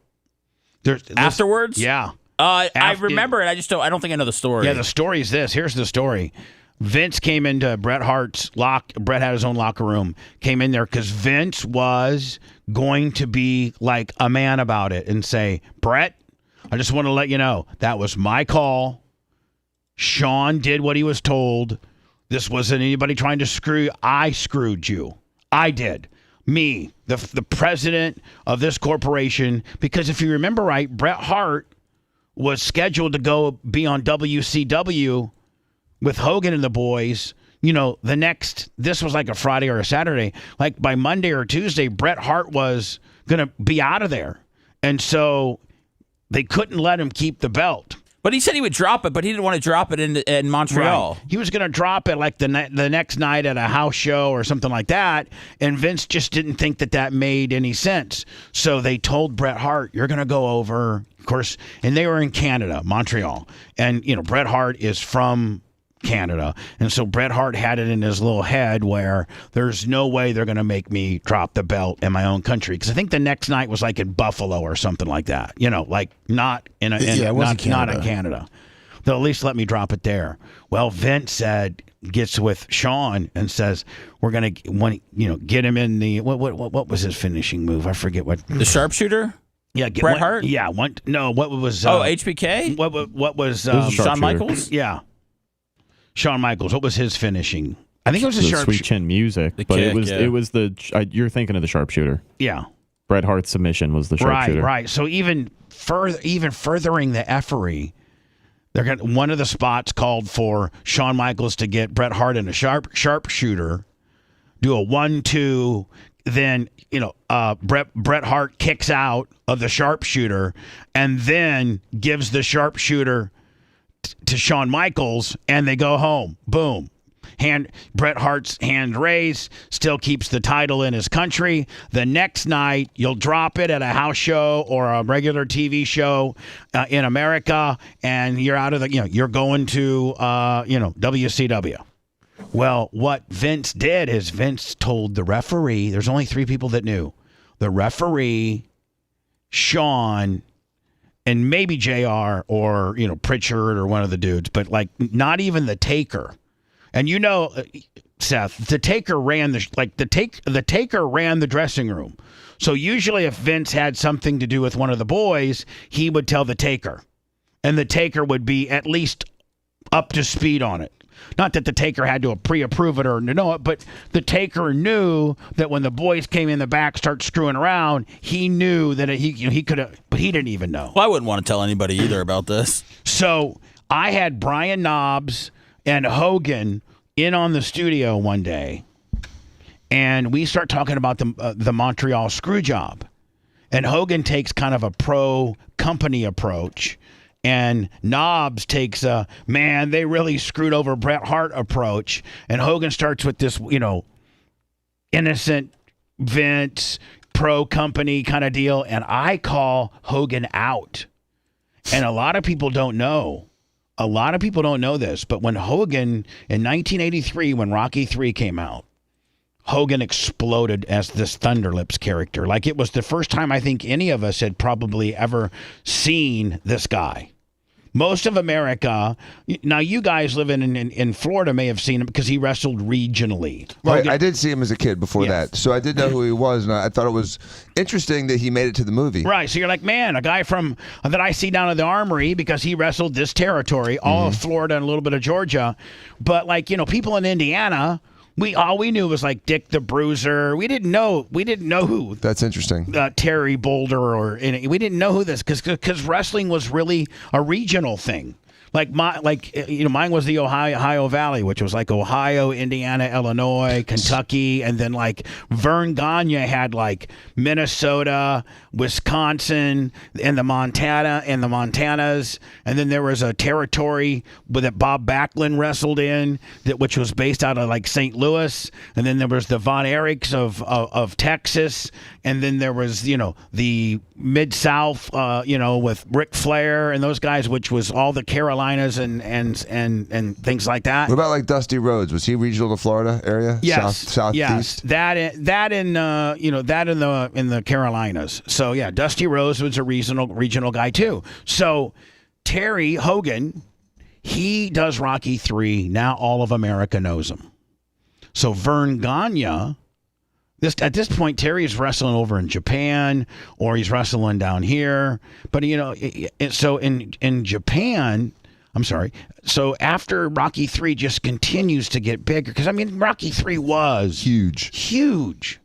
Afterwards? Yeah. I remember it. I don't think I know the story. Yeah, the story is this. Here's the story. Vince came into Bret Hart's Bret had his own locker room. Came in there because Vince was going to be like a man about it and say, Bret, I just want to let you know that was my call. Sean did what he was told. This wasn't anybody trying to screw you. I screwed you. I did. Me, the president of this corporation, because if you remember right, Bret Hart was scheduled to go be on WCW with Hogan and the boys. You know, this was like a Friday or a Saturday. Like by Monday or Tuesday, Bret Hart was going to be out of there. And so they couldn't let him keep the belt. But he said he would drop it, but he didn't want to drop it in Montreal. Right. He was going to drop it like the next night at a house show or something like that, and Vince just didn't think that made any sense. So they told Bret Hart, you're going to go over, of course, and they were in Canada, Montreal. And, you know, Bret Hart is from Canada. And so Bret Hart had it in his little head where there's no way they're going to make me drop the belt in my own country. Because I think the next night was like in Buffalo or something like that. You know, like not in Canada. They'll at least let me drop it there. Well, Vince gets with Sean and says, we're going to, get him in the, what was his finishing move? I forget what. The sharpshooter? Yeah, Bret Hart? Yeah. What was. HBK? What was. Shawn Michaels? Yeah. Shawn Michaels, what was his finishing? I think it was the sweet chin music, but it was you're thinking of the sharpshooter. Yeah. Bret Hart's submission was the sharpshooter. Right. So even furthering the effery, one of the spots called for Shawn Michaels to get Bret Hart in a sharpshooter, do a 1-2, then Bret Hart kicks out of the sharpshooter and then gives the sharpshooter to Shawn Michaels, and they go home. Boom. Bret Hart's hand raised, still keeps the title in his country. The next night, you'll drop it at a house show or a regular TV show in America, and you're out of you're going to, WCW. Well, what Vince did is Vince told the referee, there's only 3 people that knew. The referee, Sean, and maybe JR or, Pritchard or one of the dudes, but like not even the Taker. And Seth, the Taker ran the Taker ran the dressing room. So usually if Vince had something to do with one of the boys, he would tell the Taker. And the Taker would be at least up to speed on it. Not that the Taker had to pre-approve it or to know it, but the Taker knew that when the boys came in the back, start screwing around, he knew that he could have, but he didn't even know. Well, I wouldn't want to tell anybody either about this. So I had Brian Knobbs and Hogan in on the studio one day, and we start talking about the Montreal screw job. And Hogan takes kind of a pro-company approach, and Knobbs takes a, man, they really screwed over Bret Hart approach. And Hogan starts with this, innocent Vince pro-company kind of deal. And I call Hogan out. And a lot of people don't know. A lot of people don't know this. But when Hogan, in 1983, when Rocky III came out, Hogan exploded as this Thunderlips character. Like it was the first time I think any of us had probably ever seen this guy. Most of America. Now, you guys living in Florida may have seen him because he wrestled regionally. Right, I did see him as a kid before that, so I did know who he was, and I thought it was interesting that he made it to the movie. Right, so you're like, man, a guy from that I see down at the Armory because he wrestled this territory, all of Florida and a little bit of Georgia, but like people in Indiana. All we knew was like Dick the Bruiser. We didn't know who. That's interesting. Terry Boulder we didn't know who this because wrestling was really a regional thing. Mine was the Ohio Valley, which was like Ohio, Indiana, Illinois, Kentucky, and then like Vern Gagne had like Minnesota, Wisconsin, and the Montanas, and then there was a territory that Bob Backlund wrestled in, which was based out of like St. Louis, and then there was the Von Erichs of Texas, and then there was the Mid-South, with Ric Flair and those guys, which was all the Carolinas and things like that. What about like Dusty Rhodes? Was he regional to Florida area? Yes, southeast. Yes, that in the Carolinas. So yeah, Dusty Rhodes was a regional guy too. So Terry Hogan, he does Rocky III. Now all of America knows him. So Vern Gagne. At this point, Terry's wrestling over in Japan, or he's wrestling down here. But so in Japan, I'm sorry. So after Rocky III just continues to get bigger, because Rocky III was huge.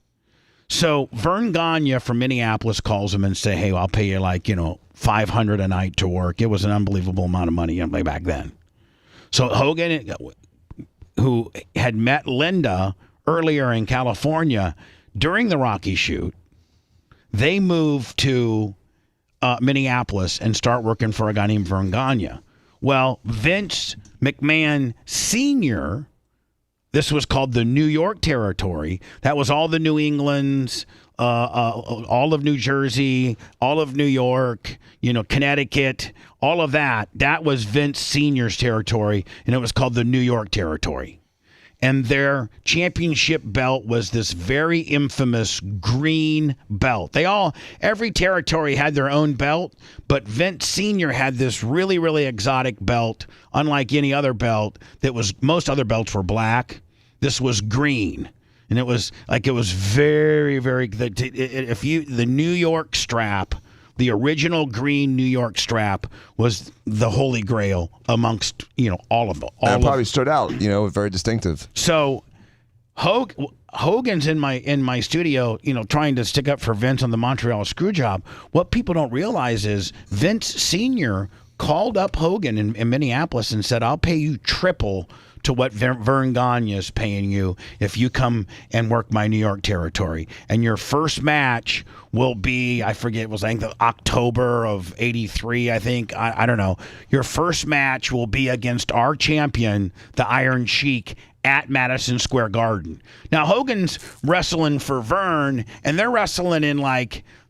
So Vern Gagne from Minneapolis calls him and say, "Hey, I'll pay you like $500 a night to work." It was an unbelievable amount of money back then. So Hogan, who had met Linda earlier in California during the Rocky shoot, they moved to Minneapolis and start working for a guy named Vern Gagne. Well, Vince McMahon Sr., this was called the New York territory. That was all the New Englands, all of New Jersey, all of New York, Connecticut, all of that. That was Vince Sr.'s territory, and it was called the New York territory. And their championship belt was this very infamous green belt. Every territory had their own belt, but Vince Sr. had this really, really exotic belt, unlike any other belt most other belts were black. This was green. And it was very, very, the New York strap, the original green New York strap was the holy grail amongst, all of them. That probably stood out, very distinctive. So Hogan's in my studio, trying to stick up for Vince on the Montreal Screwjob. What people don't realize is Vince Sr. called up Hogan in Minneapolis and said, "I'll pay you triple to what Vern Gagne is paying you if you come and work my New York territory. And your first match will be," I forget, it was the October of '83, I think. I don't know. "Your first match will be against our champion, the Iron Sheik, at Madison Square Garden." Now, Hogan's wrestling for Vern, and they're wrestling in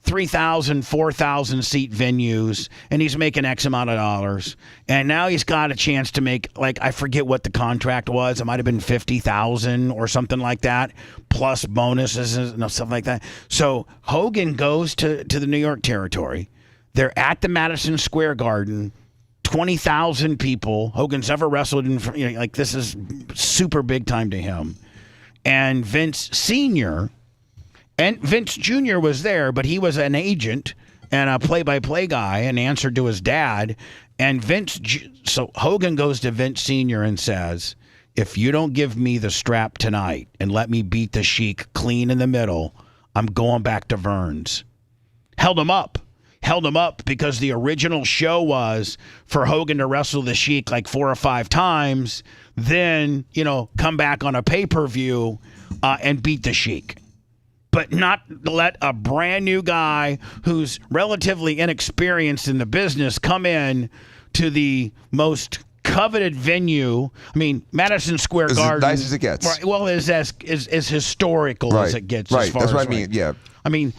3,000, 4,000 seat venues, and he's making X amount of dollars. And now he's got a chance to make, I forget what the contract was. It might have been 50,000 or something like that, plus bonuses and stuff like that. So Hogan goes to the New York territory. They're at the Madison Square Garden. 20,000 people. Hogan's never wrestled in, this is super big time to him. And Vince Sr., and Vince Jr. was there, but he was an agent and a play-by-play guy and answered to his dad. And so Hogan goes to Vince Sr. and says, "If you don't give me the strap tonight and let me beat the Sheik clean in the middle, I'm going back to Vern's." Held him up because the original show was for Hogan to wrestle the Sheik 4 or 5 times, then, come back on a pay-per-view and beat the Sheik. But not let a brand new guy who's relatively inexperienced in the business come in to the most coveted venue. Madison Square Garden. As nice as it gets. Right, well, is historical as it gets. Right, as far that's as what I mean, yeah.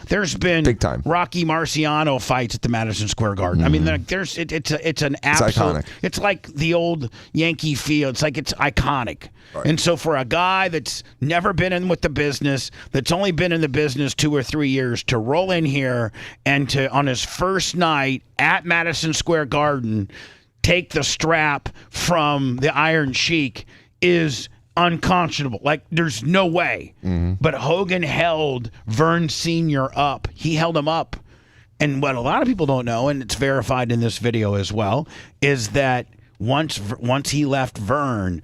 There's been big time Rocky Marciano fights at the Madison Square Garden. It's an absolute. Iconic. It's like the old Yankee Field. It's iconic. Right. And so for a guy that's never been in with the business, that's only been in the business 2 or 3 years, to roll in here and to on his first night at Madison Square Garden take the strap from the Iron Sheik is unconscionable. Like, there's no way. But Hogan held Vern Sr. up. He held him up. And what a lot of people don't know, and it's verified in this video as well, is that once he left Vern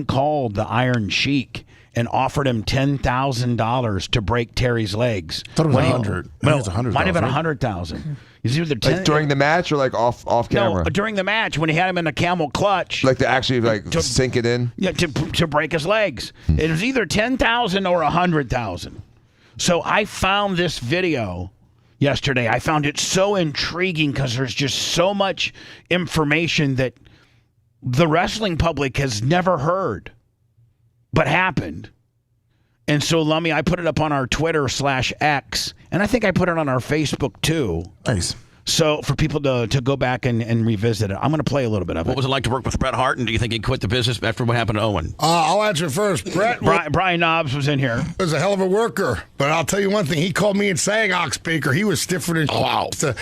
called the Iron Sheik and offered him $10,000 to break Terry's legs. I thought it was 100. Well, It was 100. might have been 100,000. Like during the match or like off camera? No, during the match when he had him in a camel clutch. Like to actually sink it in? Yeah, to break his legs. It was either 10,000 or 100,000. So I found this video yesterday. I found it so intriguing because there's just so much information that the wrestling public has never heard, but happened. And so, Lummy, I put it up on our Twitter/X, and I think I put it on our Facebook too. Nice. So for people to go back and revisit it, I'm going to play a little bit of it. What was it like to work with Bret Hart, and do you think he quit the business after what happened to Owen? I'll answer first. Brian Knobs was in here. Was a hell of a worker, but I'll tell you one thing. He called me and Sag Oxbaker. He was stiffer than to,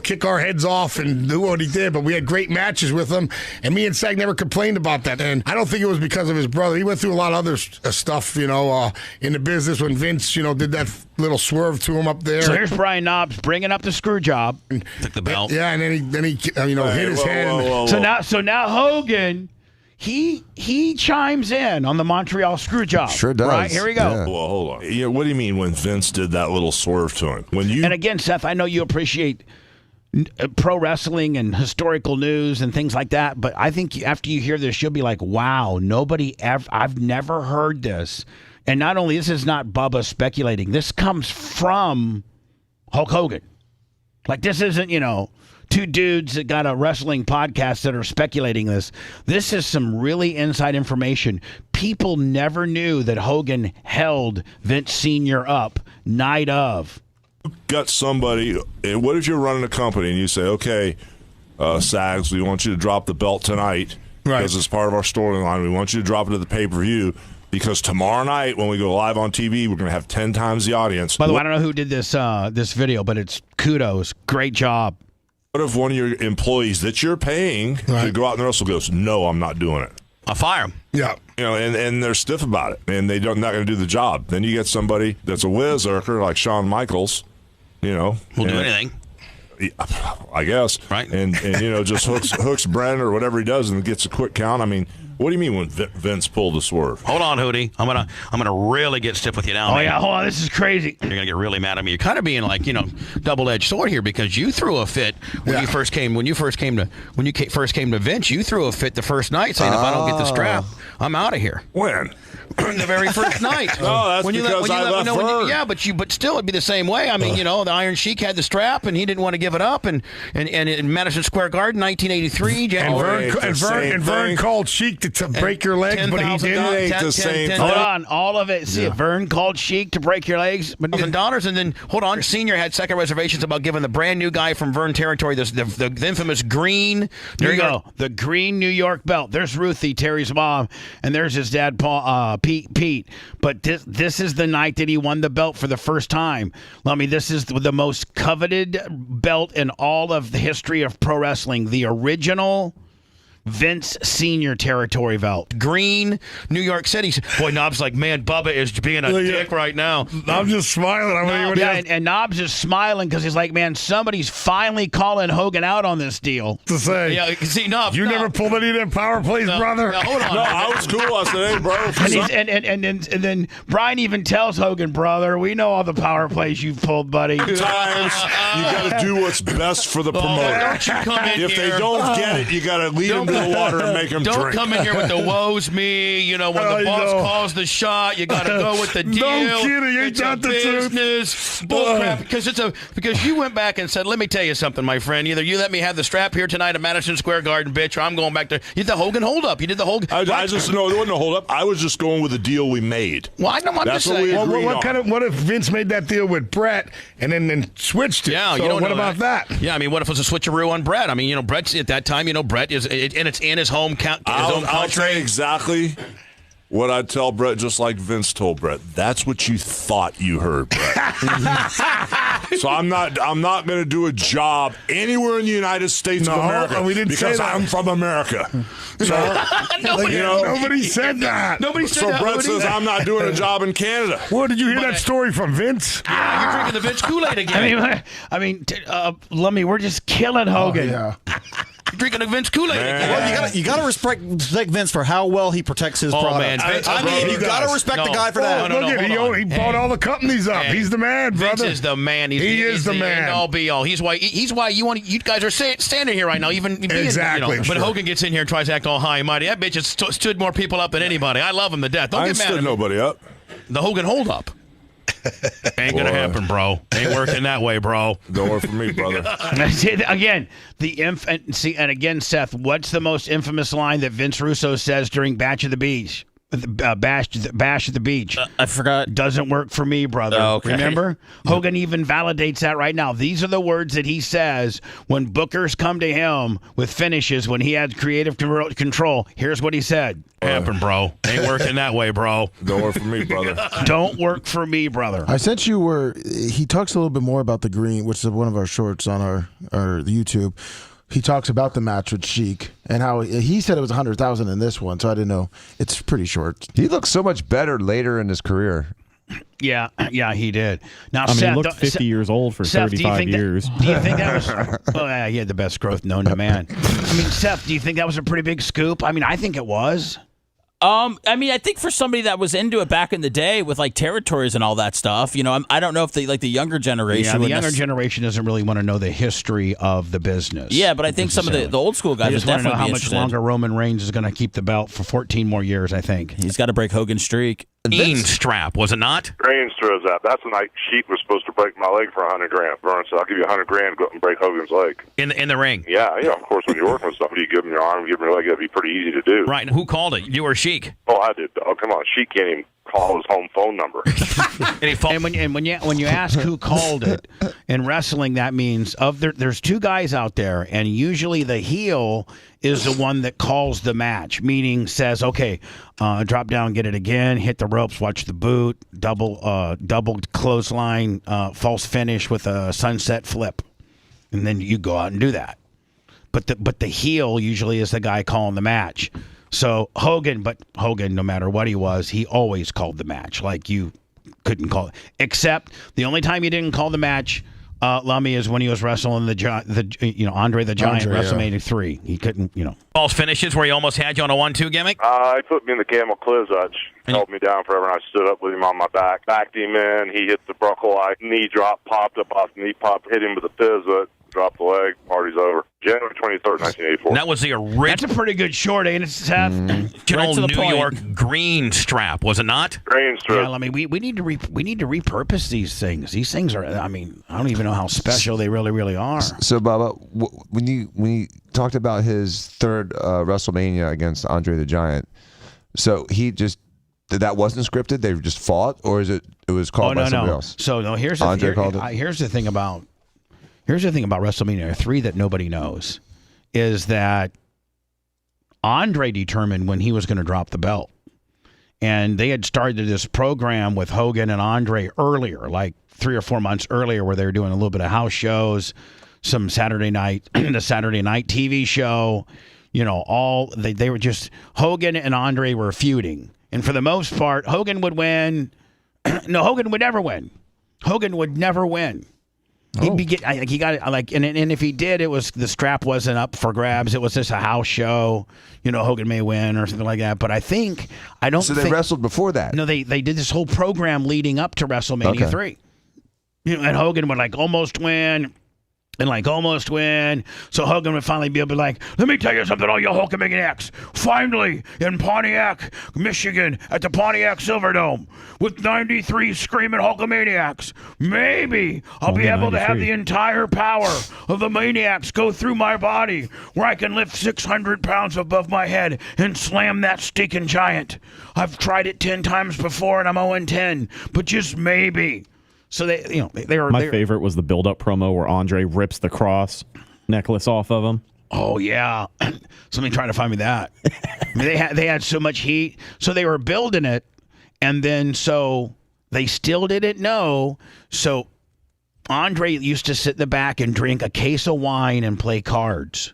kick our heads off and do what he did, but we had great matches with him, and me and Sag never complained about that. And I don't think it was because of his brother. He went through a lot of other stuff, in the business when Vince, did that little swerve to him up there. So here's Brian Knobs bringing up the screw job. Took the belt. Yeah, and then he hit his head. So now Hogan, he chimes in on the Montreal screw job. Sure does. Right, here we go. Yeah. Well, hold on. Yeah, what do you mean when Vince did that little swerve to him? And again, Seth, I know you appreciate pro wrestling and historical news and things like that, but I think after you hear this, you'll be like, wow, I've never heard this. And not only, this is not Bubba speculating. This comes from Hulk Hogan. Like, this isn't, two dudes that got a wrestling podcast that are speculating this. This is some really inside information. People never knew that Hogan held Vince Sr. up night of. Got somebody, what if you're running a company and you say, okay, Sags, we want you to drop the belt tonight because it's part of our storyline. We want you to drop it at the pay-per-view. Because tomorrow night, when we go live on TV, we're going to have 10 times the audience. By the way, I don't know who did this video, but it's kudos. Great job. What if one of your employees that you're paying to go out and wrestle goes, no, I'm not doing it? I'll fire him. Yeah. And they're stiff about it, and they're not going to do the job. Then you get somebody that's a whiz-erker like Shawn Michaels, Will do anything. I guess. Right. And just hooks Brennan or whatever he does and gets a quick count. I mean, what do you mean when Vince pulled the swerve? Hold on, Hootie. I'm gonna really get stiff with you now. Oh man. yeah, hold on. This is crazy. You're gonna get really mad at me. You're kind of being like double-edged sword here because you threw a fit when you first came to Vince. You threw a fit the first night saying if I don't get the strap, I'm out of here. When? The very first night. No, that's because I left Vern. But still, it'd be the same way. I mean, the Iron Sheik had the strap, and he didn't want to give it up. And in Madison Square Garden, 1983, Vern called Sheik to break your legs, but he didn't. Hold on, all of it. See, Vern called Sheik to break your legs, but $1,000, and then hold on. Senior had second reservations about giving the brand new guy from Vern territory the infamous green. There you go, the green New York belt. There's Ruthie, Terry's mom, and there's his dad, Paul. Pete. But this is the night that he won the belt for the first time. This is the most coveted belt in all of the history of pro wrestling. The original Vince Senior territory belt. Green, New York City. Boy, Knobs like, man, Bubba is being a dick right now. I'm just smiling. And Knobs is smiling because he's like, man, somebody's finally calling Hogan out on this deal. To say, yeah, see, Knobs, you never pulled any of them power plays, brother. No, hold on. No, I was cool. I said, hey, bro. And then Brian even tells Hogan, brother, we know all the power plays you've pulled, buddy. Sometimes you got to do what's best for the promoter. Don't you come in if here. they don't get it, you got to lead them to the water and make them drink. Don't come in here with the woes me. When the boss calls the shot, you got to go with the deal. No kidding, ain't that the business. Bullcrap. Because you went back and said, let me tell you something, my friend. Either you let me have the strap here tonight at Madison Square Garden, bitch, or I'm going back to. You did the Hogan hold up. You did the Hogan. No, it wasn't a hold up. I was just going with the deal we made. Well, I know. I'm That's just what saying. we agreed on. What if Vince made that deal with Bret and then switched it? Yeah, so you don't what know about that? Yeah, I mean, what if it was a switcheroo on Bret? I mean, Bret's at that time. Bret is, and it's in his home country. I'll say exactly what I'd tell Bret, just like Vince told Bret. That's what you thought you heard, Bret. So I'm not going to do a job anywhere in the United States of America we didn't say because that. I'm from America. So, Nobody said that. Nobody said so that. Brett says I'm not doing a job in Canada. Where did you hear that story from, Vince? Yeah, you're drinking the Vince Kool-Aid again. Lummy, we're just killing Hogan. Yeah. You're drinking the Vince Kool-Aid again. Well, you gotta respect Vince for how well he protects his product. Man, Vince, I mean, you gotta respect the guy for that. Look at he bought all the companies up. He's the man, brother. Vince is the man. He is the man. End all be all. He's why you guys are standing here right now. Even being, exactly. But Hogan gets in here and tries to act all high and mighty. That bitch has stood more people up than anybody. I love him to death. Don't I get mad stood at me. nobody up. The Hogan hold up. Ain't gonna happen, bro. Ain't working that way, bro. Don't work for me, brother. Again, and again, Seth, what's the most infamous line that Vince Russo says during Bash at the Beach? Bash at the Beach. I forgot. Doesn't work for me, brother. Oh, okay. Remember? Hogan even validates that right now. These are the words that he says when bookers come to him with finishes when he had creative control. Here's what he said. Happen, bro. Ain't working that way, bro. Don't work for me, brother. Don't work for me, brother. I sent you where he talks a little bit more about the green, which is one of our shorts on our YouTube. He talks about the match with Sheik and how he said it was 100,000 in this one, so I didn't know. It's pretty short. He looks so much better later in his career. Yeah, he did. Now, I mean, Seth, he looked 50 years old for Seth, 35 years. Do you think that was? Well, yeah, he had the best growth known to man. I mean, Seth, do you think that was a pretty big scoop? I mean, I think it was. I mean, I think for somebody that was into it back in the day with like territories and all that stuff, I don't know if the younger generation. Yeah, the younger generation doesn't really want to know the history of the business. Yeah, but I think some of the old school guys They just would want to know definitely how be much interested. longer Roman Reigns is going to keep the belt for 14 more years. I think He's got to break Hogan's streak. Strap, was it not? Reigns throws that. That's the night Sheik was supposed to break my leg for $100,000. Vern said, "I'll give you $100,000 to go up and break Hogan's leg." In the ring. Yeah. Of course, when you're working with somebody, you give them your arm, give them your leg. That'd be pretty easy to do. Right. And who called it? You or Sheik? Oh, I did. Oh, come on. Sheik can't even call his home phone number. And when you ask who called it in wrestling, that means there's two guys out there, and usually the heel is the one that calls the match, meaning says, okay, drop down, get it again, hit the ropes, watch the boot, double clothesline, false finish with a sunset flip, and then you go out and do that. But the heel usually is the guy calling the match. So Hogan, no matter what he was, he always called the match. Like you couldn't call it, except the only time he didn't call the match, Lummy, is when he was wrestling Andre the Giant, WrestleMania 3. He couldn't, False finishes where he almost had you on a 1-2 gimmick? He put me in the camel clizzage, held me down forever, and I stood up with him on my back, backed him in. He hit the buckle, knee drop, popped up off the knee, hit him with a pivot, dropped the leg, party's over. January 23rd, 1984. That was the original. That's a pretty good short, ain't it, Seth? Original New York green strap, was it not? Green strap. Yeah, I mean, we need to repurpose these things. These things are. I mean, I don't even know how special they really, really are. So, Bubba, when you talked about his third WrestleMania against Andre the Giant, so that wasn't scripted. They just fought, or it was called by somebody else? So no, here's the thing about WrestleMania 3 that nobody knows is that Andre determined when he was going to drop the belt. And they had started this program with Hogan and Andre earlier, like 3 or 4 months earlier, where they were doing a little bit of house shows, some Saturday night, the Saturday night TV show, they were just, Hogan and Andre were feuding. And for the most part, Hogan would win. No, Hogan would never win. Hogan would never win. And if he did, it was the strap wasn't up for grabs. It was just a house show. Hogan may win or something like that. But So they wrestled before that. No, they did this whole program leading up to WrestleMania 3. And Hogan would almost win. And almost win. So Hogan would finally be able to let me tell you something, all you Hulkamaniacs. Finally, in Pontiac, Michigan, at the Pontiac Silverdome, with 93 screaming Hulkamaniacs, maybe I'll be able to have the entire power of the Maniacs go through my body, where I can lift 600 pounds above my head and slam that stinking giant. I've tried it 10 times before, and I'm 0-10, but just maybe. So they were. My favorite was the build-up promo where Andre rips the cross necklace off of him. Oh yeah, somebody trying to find me that. I mean, they had so much heat, so they were building it, and then so they still didn't know. So Andre used to sit in the back and drink a case of wine and play cards.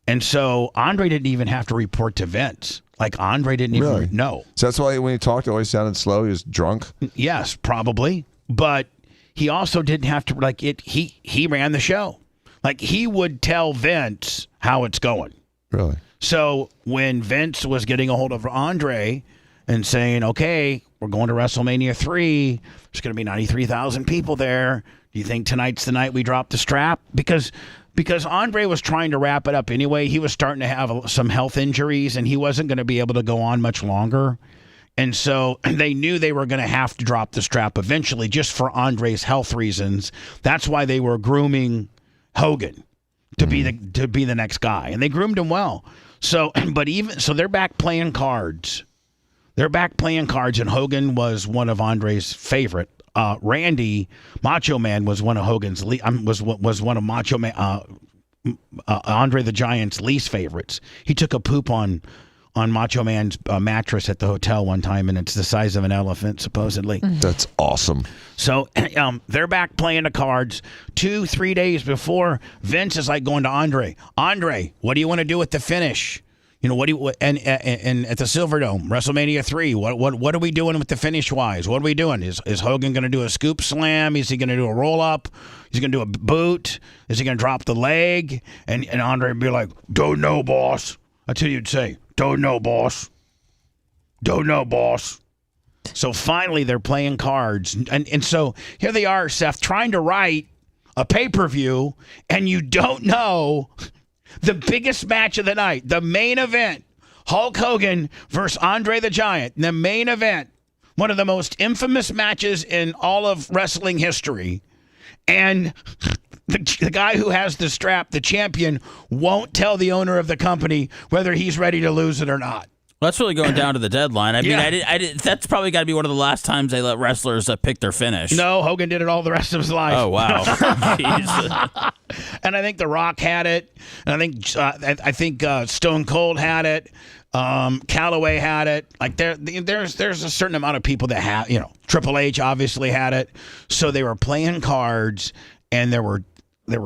And so Andre didn't even have to report to Vince. Like, Andre didn't even know. So that's why when he talked, it always sounded slow. He was drunk? Yes, probably. But he also didn't have to, like, he ran the show. Like, he would tell Vince how it's going. Really? So when Vince was getting a hold of Andre and saying, okay, we're going to WrestleMania 3, there's going to be 93,000 people there. Do you think tonight's the night we drop the strap? Because Andre was trying to wrap it up anyway. He was starting to have some health injuries, and he wasn't going to be able to go on much longer. And so they knew they were going to have to drop the strap eventually just for Andre's health reasons. That's why they were grooming Hogan to be the next guy. And they groomed him well. So, so they're back playing cards. They're back playing cards, and Hogan was one of Andre's favorite. Randy Macho Man was one of Hogan's was one of Macho Man Andre the Giant's least favorites. He took a poop on Macho Man's mattress at the hotel one time, and it's the size of an elephant, supposedly. That's awesome. So they're back playing the cards 2-3 days before. Vince is like going to Andre, what do you want to do with the finish? You know, what do you and at the Silverdome, WrestleMania 3? What are we doing with the finish wise? What are we doing? Is Hogan going to do a scoop slam? Is he going to do a roll up? Is he going to do a boot? Is he going to drop the leg? And Andre would be like, "Don't know, boss." That's what you'd say. "Don't know, boss. Don't know, boss." So finally, they're playing cards, and so here they are, Seth, trying to write a pay-per-view, and you don't know the biggest match of the night, the main event, Hulk Hogan versus Andre the Giant, the main event, one of the most infamous matches in all of wrestling history. And the guy who has the strap, the champion, won't tell the owner of the company whether he's ready to lose it or not. Well, that's really going down to the deadline. I mean, I did. That's probably got to be one of the last times they let wrestlers pick their finish. No, Hogan did it all the rest of his life. Oh, wow. And I think The Rock had it. And I think Stone Cold had it. Calloway had it. Like there's a certain amount of people that have, Triple H obviously had it. So they were playing cards, and there were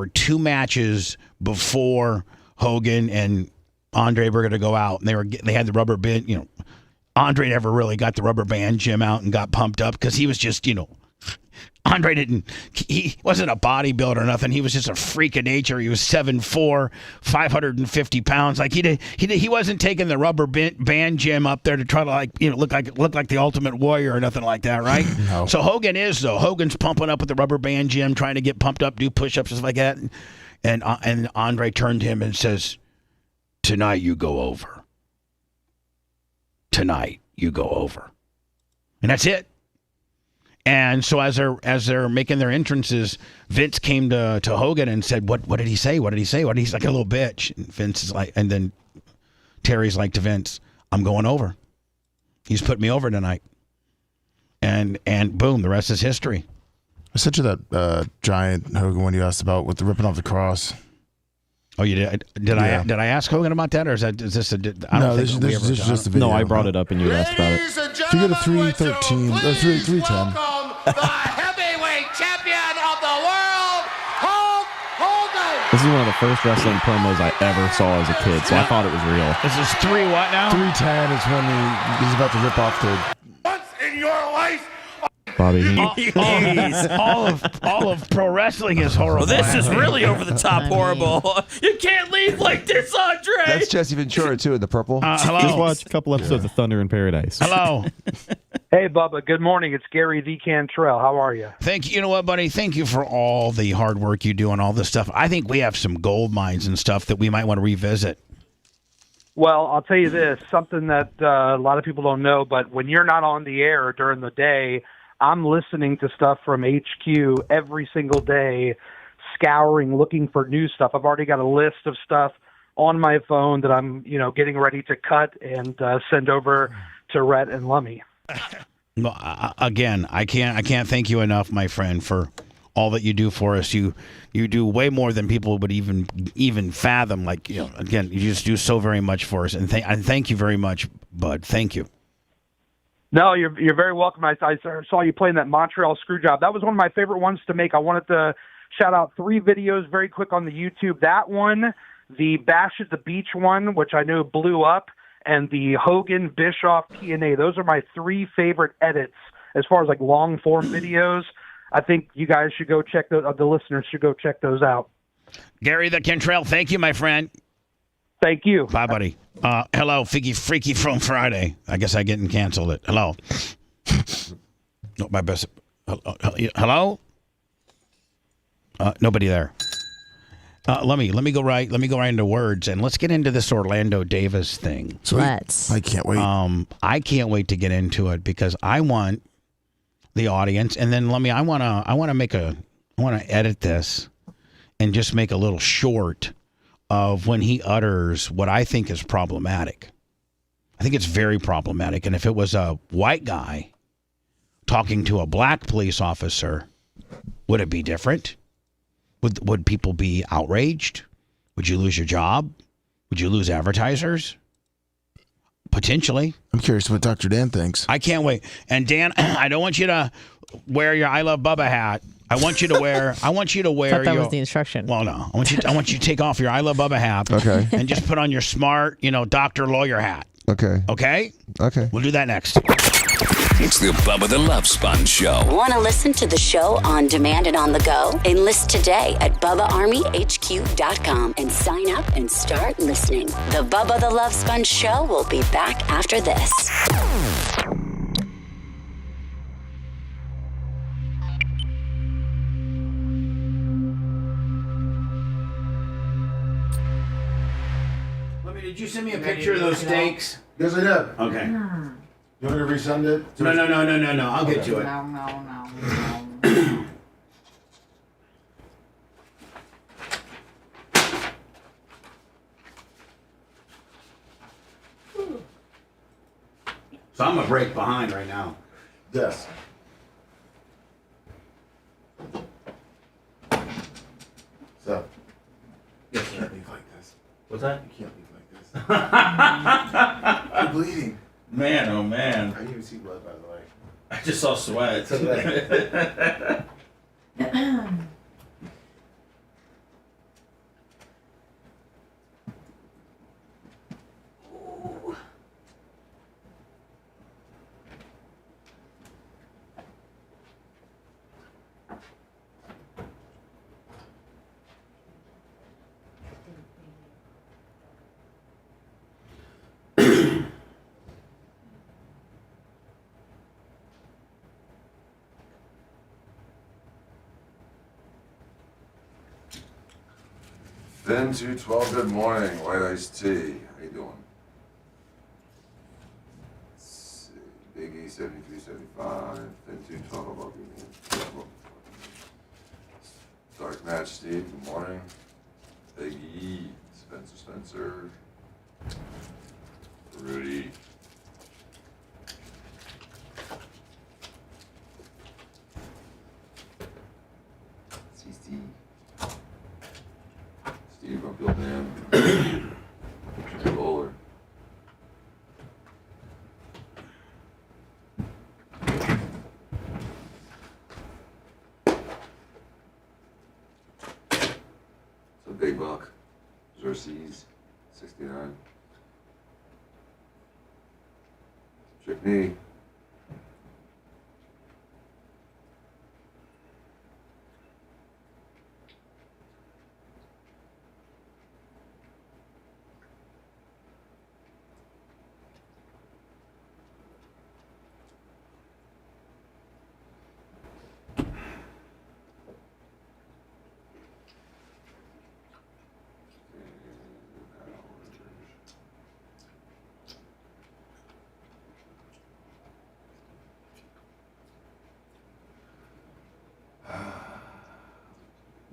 2 matches before Hogan and Andre were going to go out, and they had the rubber band. Andre never really got the rubber band gym out and got pumped up because he was just, Andre he wasn't a bodybuilder or nothing. He was just a freak of nature. He was 7'4", 550 pounds. Like he wasn't taking the rubber band gym up there to try to look like the Ultimate Warrior or nothing like that, right? No. So Hogan is though. Hogan's pumping up with the rubber band gym, trying to get pumped up, do push-ups, stuff like that. And Andre turned to him and says, "Tonight you go over. Tonight you go over." And that's it. And so as they're making their entrances, Vince came to Hogan and said, What did he say? What did he say? He's like a little bitch. And Vince is like, and then Terry's like to Vince, "I'm going over. He's put me over tonight." And boom, the rest is history. I sent you that giant Hogan one you asked about with the ripping off the cross. Oh, you did? Did I ask Hogan about that, or is this a? No, this is just a video. No, I brought it up and you asked about it. If you go to 313 or 310. The heavyweight champion of the world, Hulk Hogan. This is one of the first wrestling promos I ever saw as a kid, so I thought it was real. This is 3 what now? 310 is when he's about to rip off the. Once in your life. Bobby, all of pro wrestling is horrible. Well, this is really over the top horrible. You can't leave like this, Andre. That's Jesse Ventura, too, in the purple. Hello. just watch a couple episodes of Thunder in Paradise. Hello. Hey, Bubba. Good morning. It's Gary the Cantrell. How are you? Thank you. You know what, buddy? Thank you for all the hard work you do and all this stuff. I think we have some gold mines and stuff that we might want to revisit. Well, I'll tell you this, something that a lot of people don't know, but when you're not on the air during the day, I'm listening to stuff from HQ every single day, scouring, looking for new stuff. I've already got a list of stuff on my phone that I'm, getting ready to cut and send over to Rhett and Lummy. Again, I can't thank you enough, my friend, for all that you do for us. You do way more than people would even fathom. Like, again, you just do so very much for us, and thank you very much, bud. Thank you. No, you're very welcome. I saw you playing that Montreal screw job. That was one of my favorite ones to make. I wanted to shout out 3 videos very quick on the YouTube. That one, the Bash at the Beach one, which I know blew up, and the Hogan Bischoff TNA. Those are my 3 favorite edits as far as like long form videos. I think you guys should go check those. The listeners should go check those out. Gary the Cantrell, thank you, my friend. Thank you. Bye, buddy. Hello, Freaky from Friday. I guess I getting canceled it. Hello. No, my best. Hello. Nobody there. Let me go right into words, and let's get into this Orlando Davis thing. Let's. I can't wait. I can't wait to get into it because I want the audience, and then I want to edit this and just make a little short of when he utters what I think is problematic. I think it's very problematic. And if it was a white guy talking to a black police officer, would it be different? Would people be outraged? Would you lose your job? Would you lose advertisers? Potentially. I'm curious what Dr. Dan thinks. I can't wait. And Dan, I don't want you to wear your I Love Bubba hat. I want you to wear. I thought that was the instruction. Well, no. I want you to take off your I Love Bubba hat. Okay. And just put on your smart, doctor lawyer hat. Okay. Okay. Okay. We'll do that next. It's the Bubba the Love Sponge Show. Want to listen to the show on demand and on the go? Enlist today at BubbaArmyHQ.com and sign up and start listening. The Bubba the Love Sponge Show will be back after this. Did you send me a picture of those steaks? Yes, I did. Okay. You want me to resend it? No. I'll get to it. No. So I'm a break behind right now. Yes. So. You can't leave like this. What's that? You can't leave like this. You're bleeding. Man, oh man. I didn't even see blood, by the way. I just saw sweat. Then 212, good morning. White iced tea. How you doing? Let's see. Big E 7375. Then 212. I'll be in. Dark Match Steve, good morning. Big E. Spencer. Rudy. CC. Steve, I'm building in. Bowler. So Big Buck. Xerxes. 69. Chickney.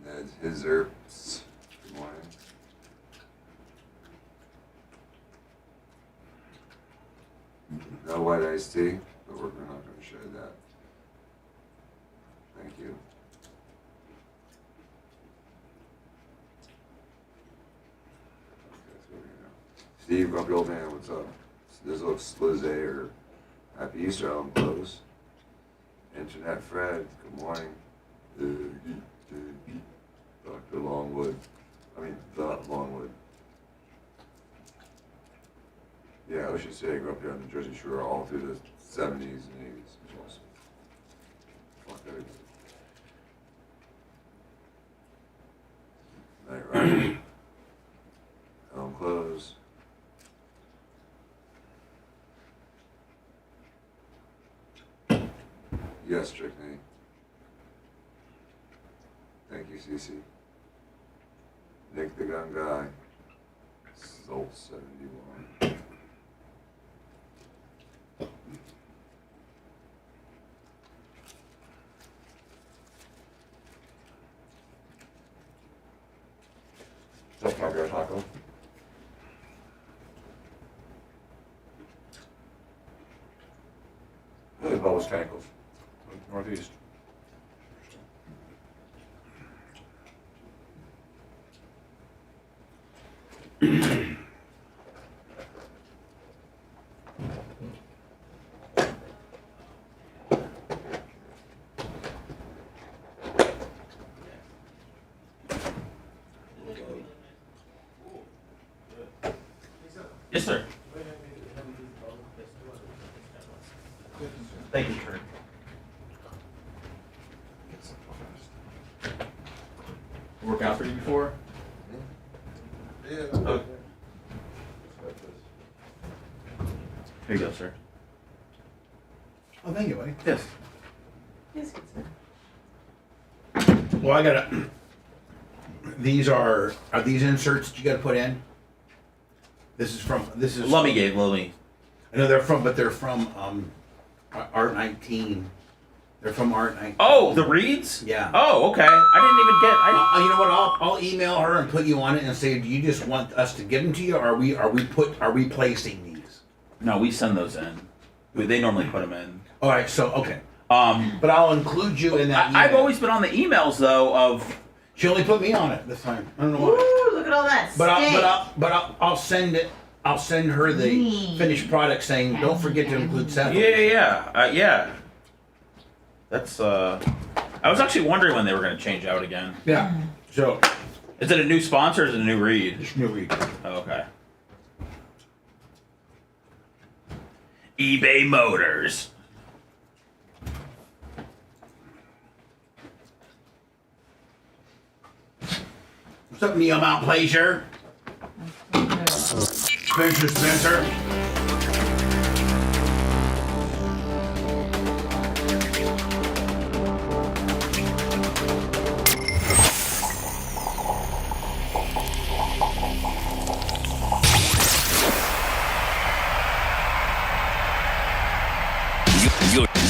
Ned Hizerps. Good morning. No white iced tea, but we're not going to share that. Thank you. Okay, so Steve, Grumpy Old Man, what's up? This looks Liz A or Happy Easter, Ellen Close. Internet Fred, good morning. Dr. Longwood. The Longwood. Yeah, Ocean City. I grew up here on the Jersey Shore all through the 70s and 80s. It was awesome. Fuck everybody. Night Rider. Ellen Close. Yes, Strickney. Thank you, Cece. Nick the Gun Guy. Soul 71. Thank you, Taco. Hey, Bubba's Tackles. Northeast. Yes, sir. Thank you, Kurt. Work out for you before? Yeah. Oh. Here you go, sir. Oh, thank you, buddy. Yes. Well, I gotta. These are these inserts that you gotta put in? This is. Lummy gave Lummy. I know they're from Art 19. They're from Art 19. Oh, the reeds? Yeah. Oh, okay. I didn't even get. You know what? I'll email her and put you on it and say, do you just want us to give them to you, or are we placing these? No, we send those in. They normally put them in. All right. So okay. But I'll include you in that. I've always been on the emails though. Of she only put me on it this time. I don't know why. Ooh, look at all that. I'll send it. I'll send her the finished product saying, don't forget to include Seth. Yeah. That's. I was actually wondering when they were going to change out again. Yeah. So, is it a new sponsor or is it a new read? It's a new read. Oh, okay. eBay Motors. What's up, Neil Mount Pleasure? Spencer.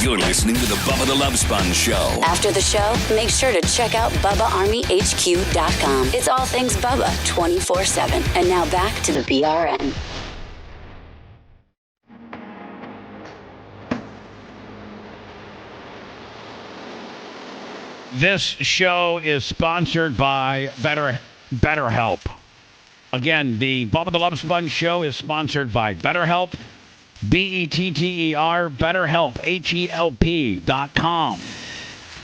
You're listening to the Bubba the Love Sponge Show. After the show, make sure to check out BubbaArmyHQ.com. It's all things Bubba 24/7. And now back to the BRN. This show is sponsored by BetterHelp. Again, the Bubba the Love Sponge Show is sponsored by BetterHelp. BETTER, BetterHelp, HELP.com.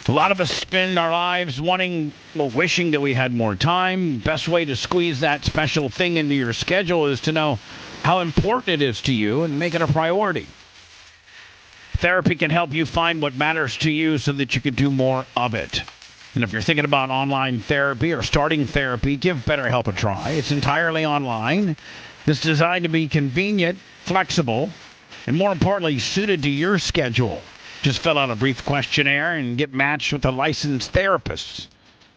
A lot of us spend our lives wishing that we had more time. Best way to squeeze that special thing into your schedule is to know how important it is to you and make it a priority. Therapy can help you find what matters to you so that you can do more of it. And if you're thinking about online therapy or starting therapy, give BetterHelp a try. It's entirely online. It's designed to be convenient, flexible, and more importantly, suited to your schedule. Just fill out a brief questionnaire and get matched with a licensed therapist.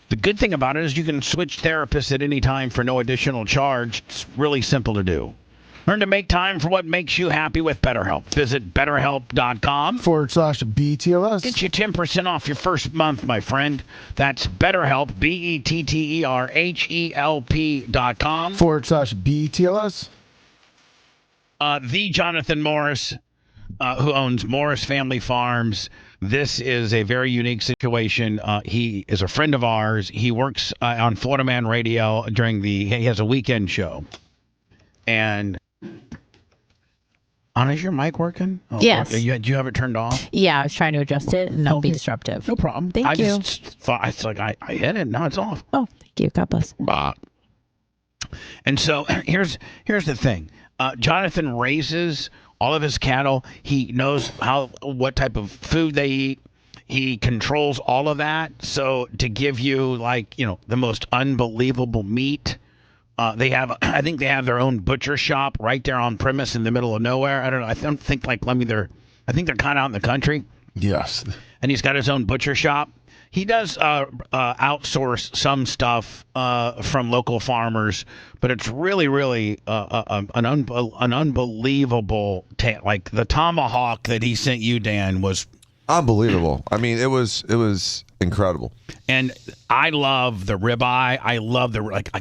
The good thing about it is you can switch therapists at any time for no additional charge. It's really simple to do. Learn to make time for what makes you happy with BetterHelp. Visit BetterHelp.com/BTLS. Get you 10% off your first month, my friend. That's BetterHelp, BetterHelp.com/BTLS. The Jonathan Morris, who owns Morris Family Farms. This is a very unique situation. He is a friend of ours. He works on Florida Man Radio he has a weekend show. And Anna, is your mic working? Oh, Yes. Do you have it turned off? Yeah, I was trying to adjust it and not be disruptive. No problem. Thank I you. just thought it's like I hit it. Now it's off. Oh, thank you. God bless. And so here's the thing. Jonathan raises all of his cattle. He knows what type of food they eat. He controls all of that. So to give you the most unbelievable meat. I think they have their own butcher shop right there on premise in the middle of nowhere. I don't know. I think they're kind of out in the country. Yes. And he's got his own butcher shop. He does outsource some stuff from local farmers, but it's really, really an unbelievable like the tomahawk that he sent you, Dan, was unbelievable. I mean, it was incredible. And I love the ribeye. I love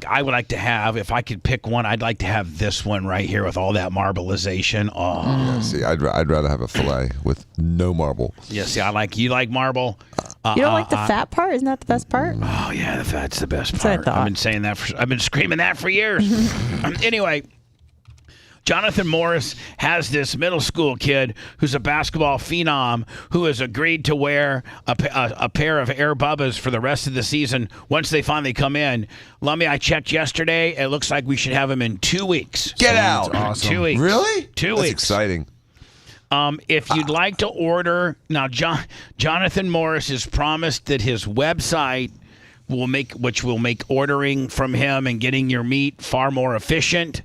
I would like to have, if I could pick one, I'd like to have this one right here with all that marbleization. Oh, yeah, see, I'd rather have a fillet with no marble. Yeah, see, you like marble. You don't like the fat part? Isn't that the best part? Oh yeah, the fat's the best That's what I part. thought. I've been saying that. I've been screaming that for years. Anyway. Jonathan Morris has this middle school kid who's a basketball phenom who has agreed to wear a pair of Air Bubbas for the rest of the season once they finally come in. Lummy, I checked yesterday. It looks like we should have him in 2 weeks. Get out. Awesome. 2 weeks. Really? 2 That's weeks. exciting. If you'd like to order, now Jonathan Morris has promised that his website will make ordering from him and getting your meat far more efficient.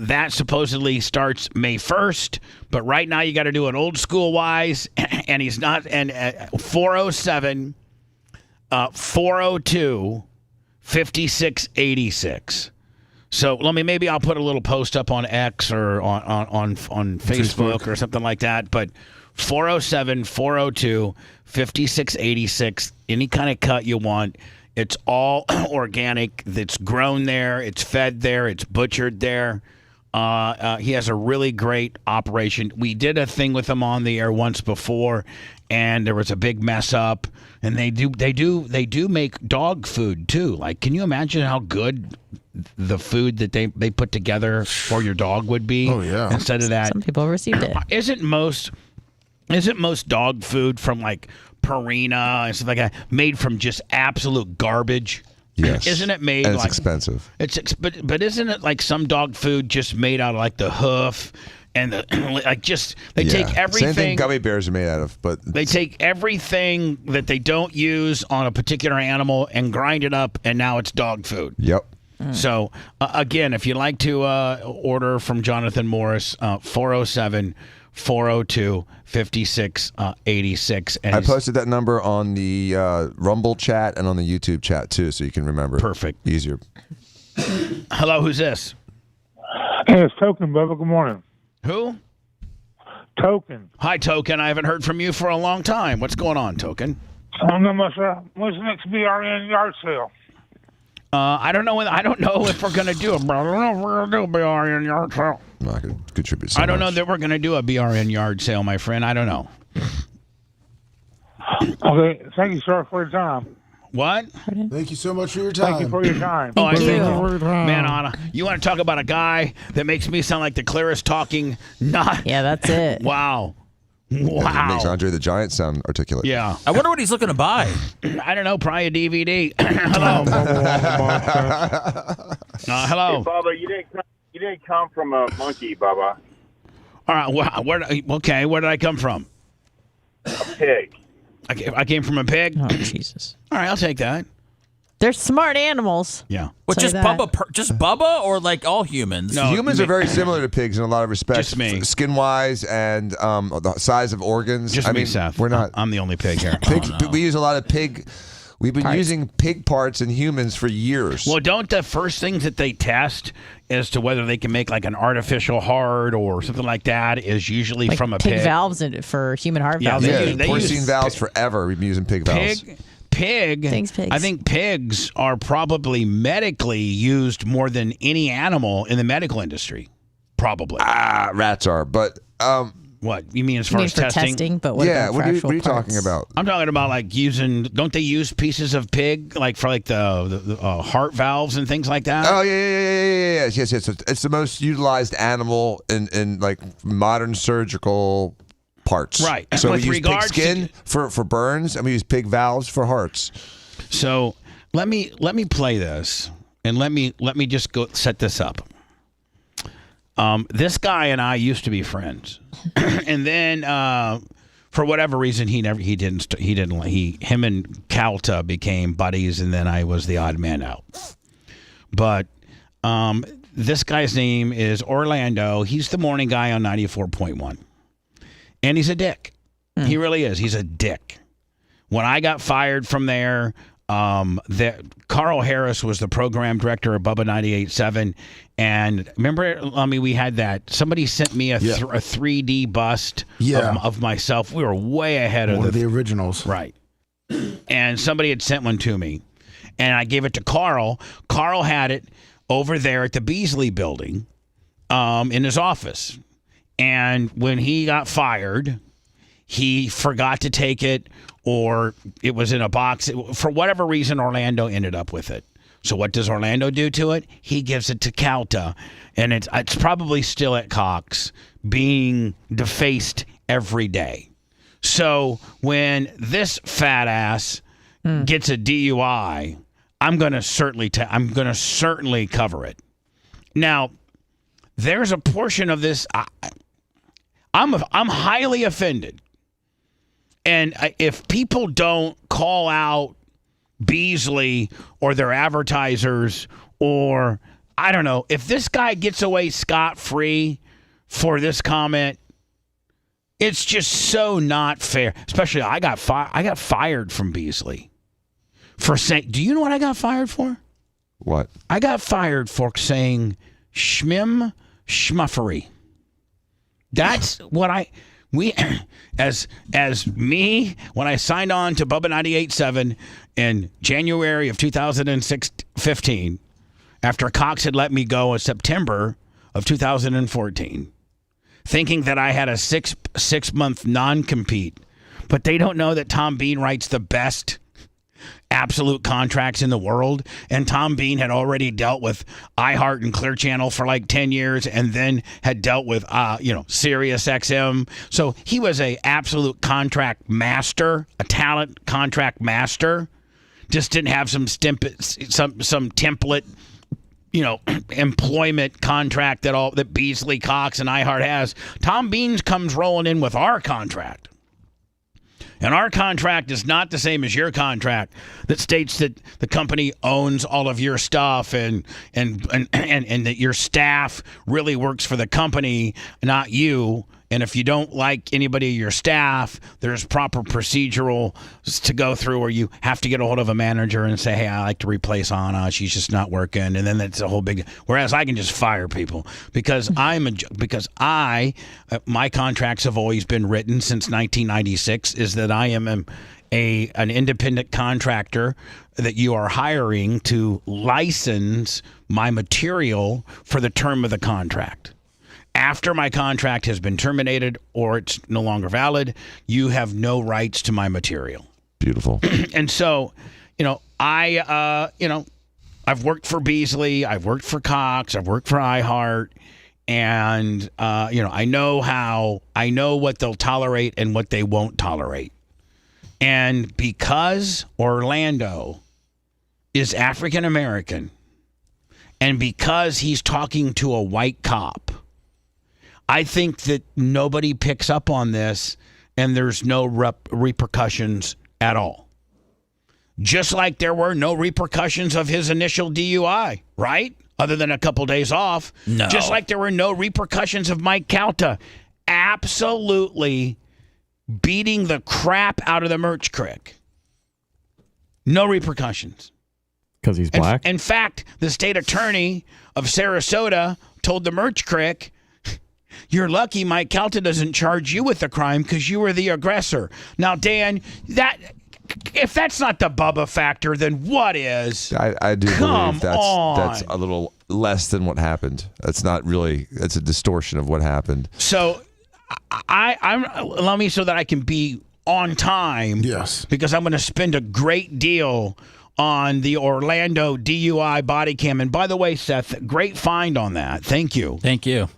That supposedly starts May 1st, but right now you got to do it old school wise, and he's not. And 407 402 5686. So maybe I'll put a little post up on X or on Facebook or something like that. But 407 402 5686. Any kind of cut you want. It's all organic. It's grown there. It's fed there. It's butchered there. He has a really great operation. We did a thing with him on the air once before, and there was a big mess up. And they do make dog food too. Like, can you imagine how good the food that they put together for your dog would be? Oh yeah. Instead of that, Some people received it. Isn't most dog food from like Purina and stuff like that made from just absolute garbage? Yes. Isn't it made and it's like expensive? But isn't it like some dog food just made out of like the hoof and the they take everything. Same thing gummy bears are made out of, but they take everything that they don't use on a particular animal and grind it up, and now it's dog food. Yep. So again, if you'd like to order from Jonathan Morris, 407 402 5686. I posted that number on the Rumble chat and on the YouTube chat too, so you can remember. Perfect. Easier. Hello, who's this? Hey, it's Token, Bubba. Good morning. Who? Token. Hi, Token. I haven't heard from you for a long time. What's going on, Token? I don't know much. When's the next BRN yard sale? I don't know if we're going to do it, but I don't know if we're going to do a BRN yard sale. I could contribute so I don't know much. that we're going to do a BRN yard sale, my friend. I don't know. Okay. Thank you, sir, for your time. What? Thank you so much for your time. Thank you for your time. Oh, I think, man, Anna, you want to talk about a guy that makes me sound like the clearest talking? Not. Yeah, that's it. Wow. It Wow. makes Andre the Giant sound articulate. Yeah. I wonder what he's looking to buy. I don't know. Probably a DVD. Hello. Hello. Hey, Bubba, you didn't come from a monkey, Bubba. All right. Where did I come from? A pig. I came from a pig. Oh, Jesus. All right, I'll take that. They're smart animals. Yeah. What, Say just that. Bubba or like all humans? No, Humans are very similar to pigs in a lot of respects. Just me. Skin-wise and the size of organs. Just I me, mean, Seth. We're not. I'm the only pig here. Pig, We use a lot of pig. We've been using pig parts in humans for years. Well, don't the first things that they test as to whether they can make like an artificial heart or something like that is usually Like from a pig pig. valves for human heart Yeah, valves. they porcine use valves forever. We've been using pig valves. Pig. Thanks, pigs. I think pigs are probably medically used more than any animal in the medical industry. Probably. Rats are, but What you mean as far as for testing? But what about what are you actual parts? talking about? I'm talking about like using. Don't they use pieces of pig like for like the heart valves and things like that? Oh yeah. Yes. It's the most utilized animal in like modern surgical parts. Right. So With we use pig regards skin for burns, and we use pig valves for hearts. So let me play this, and let me just go set this up. This guy and I used to be friends, and then for whatever reason him and Calta became buddies, and then I was the odd man out. But this guy's name is Orlando. He's the morning guy on 94.1, and he's a dick. He really is. He's a dick. When I got fired from there. Carl Harris was the program director of Bubba 98.7, and remember, we had that. Somebody sent me a 3D bust of myself. We were way ahead of one of the originals, right? And somebody had sent one to me, and I gave it to Carl. Carl had it over there at the Beasley building, in his office, and when he got fired, he forgot to take it. Or it was in a box. For whatever reason, Orlando ended up with it. So what does Orlando do to it? He gives it to Calta, and it's probably still at Cox, being defaced every day. So when this fat ass gets a DUI, I'm gonna certainly cover it. Now, there's a portion of this I'm highly offended. And if people don't call out Beasley or their advertisers, or I don't know, if this guy gets away scot-free for this comment, it's just so not fair. Especially, I got fired from Beasley for saying. Do you know what I got fired for? What? I got fired for saying schmuffery. That's what as me, when I signed on to Bubba 98.7 in January of 2015, after Cox had let me go in September of 2014, thinking that I had a six-month non-compete. But they don't know that Tom Bean writes the best absolute contracts in the world, and Tom Bean had already dealt with iHeart and Clear Channel for like 10 years, and then had dealt with Sirius XM. So he was a absolute contract master, a talent contract master. Just didn't have some template, employment contract that Beasley, Cox, and iHeart has. Tom Bean comes rolling in with our contract. And our contract is not the same as your contract that states that the company owns all of your stuff and that your staff really works for the company, not you. And if you don't like anybody of your staff, there's proper procedural to go through where you have to get a hold of a manager and say, hey, I like to replace Anna. She's just not working. And then that's a whole big, whereas I can just fire people because my contracts have always been written since 1996 is that I am an independent contractor that you are hiring to license my material for the term of the contract. After my contract has been terminated or it's no longer valid, you have no rights to my material. Beautiful. And so, I've worked for Beasley, I've worked for Cox, I've worked for iHeart, and I know what they'll tolerate and what they won't tolerate. And because Orlando is African American, and because he's talking to a white cop, I think that nobody picks up on this, and there's no repercussions at all. Just like there were no repercussions of his initial DUI, right? Other than a couple days off. No. Just like there were no repercussions of Mike Calta absolutely beating the crap out of the Merch Crick. No repercussions. Because he's black? In fact, the state attorney of Sarasota told the Merch Crick, you're lucky Mike Calta doesn't charge you with the crime because you were the aggressor. Now, Dan, if that's not the Bubba factor, then what is? I do Come believe that's a little less than what happened. That's not really, that's a distortion of what happened. So I'm allow me so that I can be on time. Yes. Because I'm going to spend a great deal on the Orlando DUI body cam. And by the way, Seth, great find on that. Thank you. Thank you.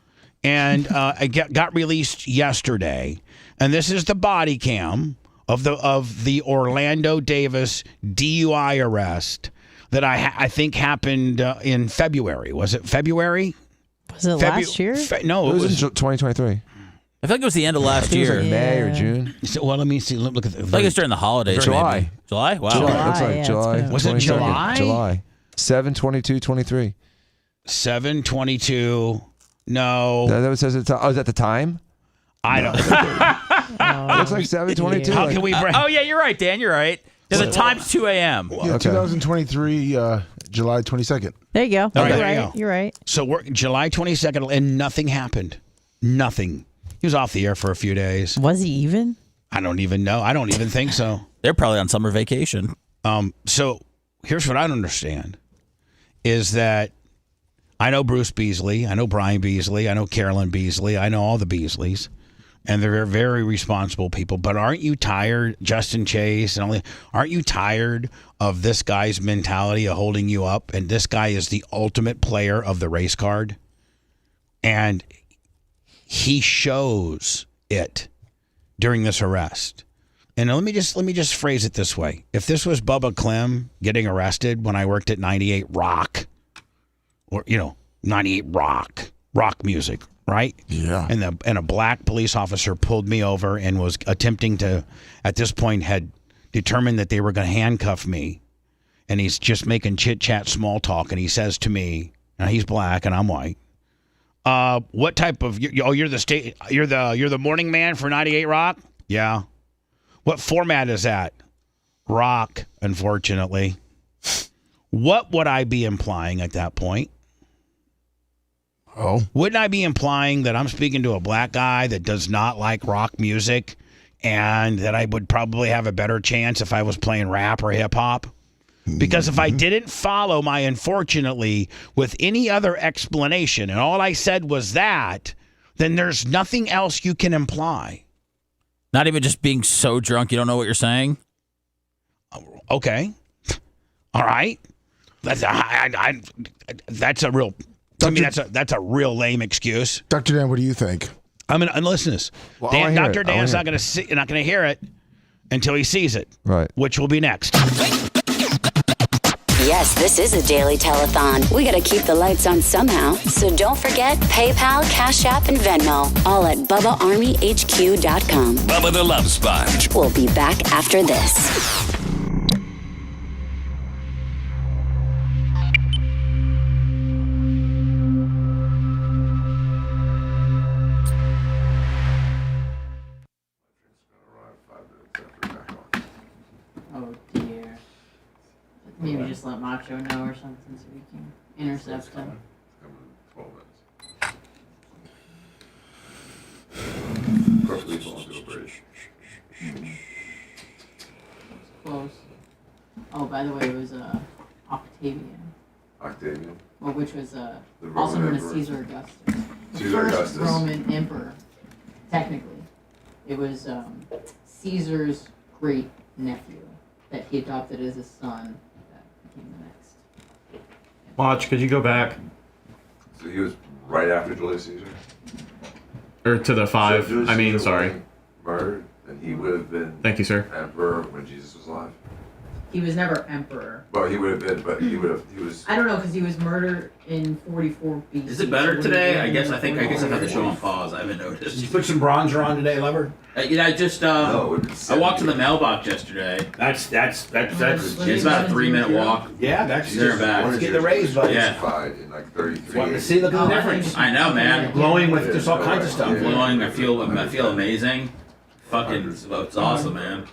And it got released yesterday. And this is the body cam of the Orlando Davis DUI arrest that I think happened in February. Was it February? Was it last year? No, it was in 2023. I feel like it was the end of last year. It was like May or June. So, well, let me see. Look at the. I think it's during the holidays. July. Maybe. July? Wow. July. Looks like yeah, July. Was it July? July. 7/22/23. 7/22. No. That was says at the time. Oh, is that the time? I don't. It looks like 7/22. How can we? Oh yeah, you're right, Dan. You're right. Yeah, the time's 2 a.m. Yeah, Okay. 2023, July 22nd. There you go. All right, You're there you right. go. You're right. So we're July 22nd, and nothing happened. Nothing. He was off the air for a few days. Was he even? I don't even know. I don't even think so. They're probably on summer vacation. So here's what I don't understand is that I know Bruce Beasley, I know Brian Beasley, I know Carolyn Beasley, I know all the Beasleys, and they're very responsible people. But aren't you tired, Justin Chase, and aren't you tired of this guy's mentality of holding you up? And this guy is the ultimate player of the race card, and he shows it during this arrest. And let me just phrase it this way. If this was Bubba Clem getting arrested when I worked at 98 Rock, or 98 rock music, right? Yeah. And a black police officer pulled me over and was attempting to, at this point, had determined that they were going to handcuff me, and he's just making chit chat, small talk, and he says to me, now he's black and I'm white. What type of? You're the morning man for 98 Rock? Yeah. What format is that? Rock, unfortunately. What would I be implying at that point? Oh. Wouldn't I be implying that I'm speaking to a black guy that does not like rock music and that I would probably have a better chance if I was playing rap or hip hop? Because if I didn't follow my unfortunately with any other explanation and all I said was that, then there's nothing else you can imply. Not even just being so drunk you don't know what you're saying? Okay. All right. That's a real, to me, that's a real lame excuse. Dr. Dan, what do you think? And listen to this. Well, Dr. Dan's not going to hear it until he sees it. Right. Which will be next. Yes, this is a daily telethon. We gotta keep the lights on somehow. So don't forget PayPal, Cash App, and Venmo. All at BubbaArmyHQ.com. Bubba the Love Sponge. We'll be back after this. Oh dear. Maybe just let Macho know or something so we can intercept him. Close. Oh, by the way, it was Octavian. Octavian? Well, which was also known as Caesar Augustus. Caesar First Augustus. Roman emperor, technically. It was Caesar's great nephew that he adopted as his son that became the next. Watch, could you go back? So he was right after Julius Caesar? Or to the 5. So Julius I mean, Caesar sorry. wasn't murdered, and he would have been Thank you, sir. emperor when Jesus was alive. He was never emperor. Well, he would have been, but he was. I don't know, because he was murdered in 44 BC. Is it better today? I guess I've had the show on pause. I haven't noticed. Did you put some bronzer on today, lover? I just I walked to the mailbox yesterday. That's It's about a 3-minute walk. Yeah, that's there and back. Let's get the raise, buddy. Yeah. In like 33. Want to see? Look at the difference. I know, man. Glowing with just all kinds of stuff. Glowing. I feel amazing. Fucking, it's awesome, man.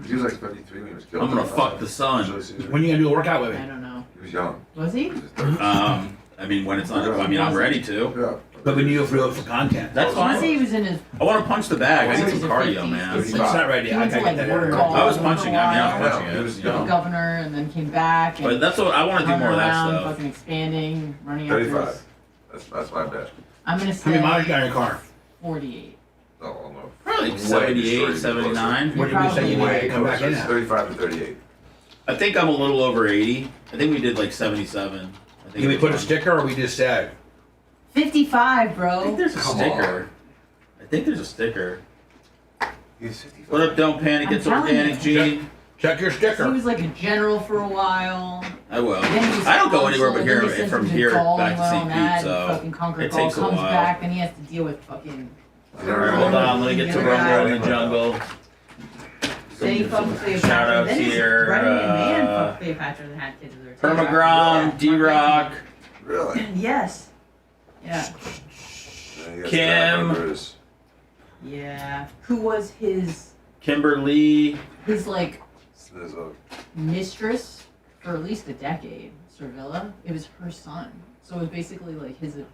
He was like 53 when he was killed. I'm gonna fuck the sun. When are you gonna do a workout with I me? don't know. He was young. Was he? I mean, when it's not. I mean, I'm ready to. Yeah. But when you do it for content. That's I fine. see he was in his. I want to punch the bag. I need some 40s or cardio, 50s. man. It's It's not ready. He I went to, gotta like, get that border in. collie I was for a punching. I mean, I was while. punching it. It was, The governor, and then came back. And But that's what I want to do hung more of that around, stuff. Fucking expanding, running after. 35. That's my bet. I'm gonna How say many miles you got in your car? 48. Probably 78, 79. What did we say you needed to come back in at? 35 to 38. I think I'm a little over 80. I think we did like 77. I think Did we put a sticker or we just said? 55, bro. I think there's a sticker. I think there's a sticker. What up, Don't Panic? I'm It's telling organic, you. G. Check your He sticker. was like a general for a while. I will. Then he's I don't go consul, anywhere but then here he sends from him to here Gaul back to and St. all that, Pete, so fucking Conquer it Gaul takes a comes while. back, and he has to deal with fucking. Hold on, let me get to Rumble in the Jungle. Then he fucked Cleopatra. Shout out Then his here. right-hand man fucked Cleopatra and had kids with her. too. Permagrom, D-Rock. Really? Yes. Yeah. Kim. Yeah. Who was his Kimberly. like mistress for at least a decade? Servilla. It was her son, so it was basically like his Could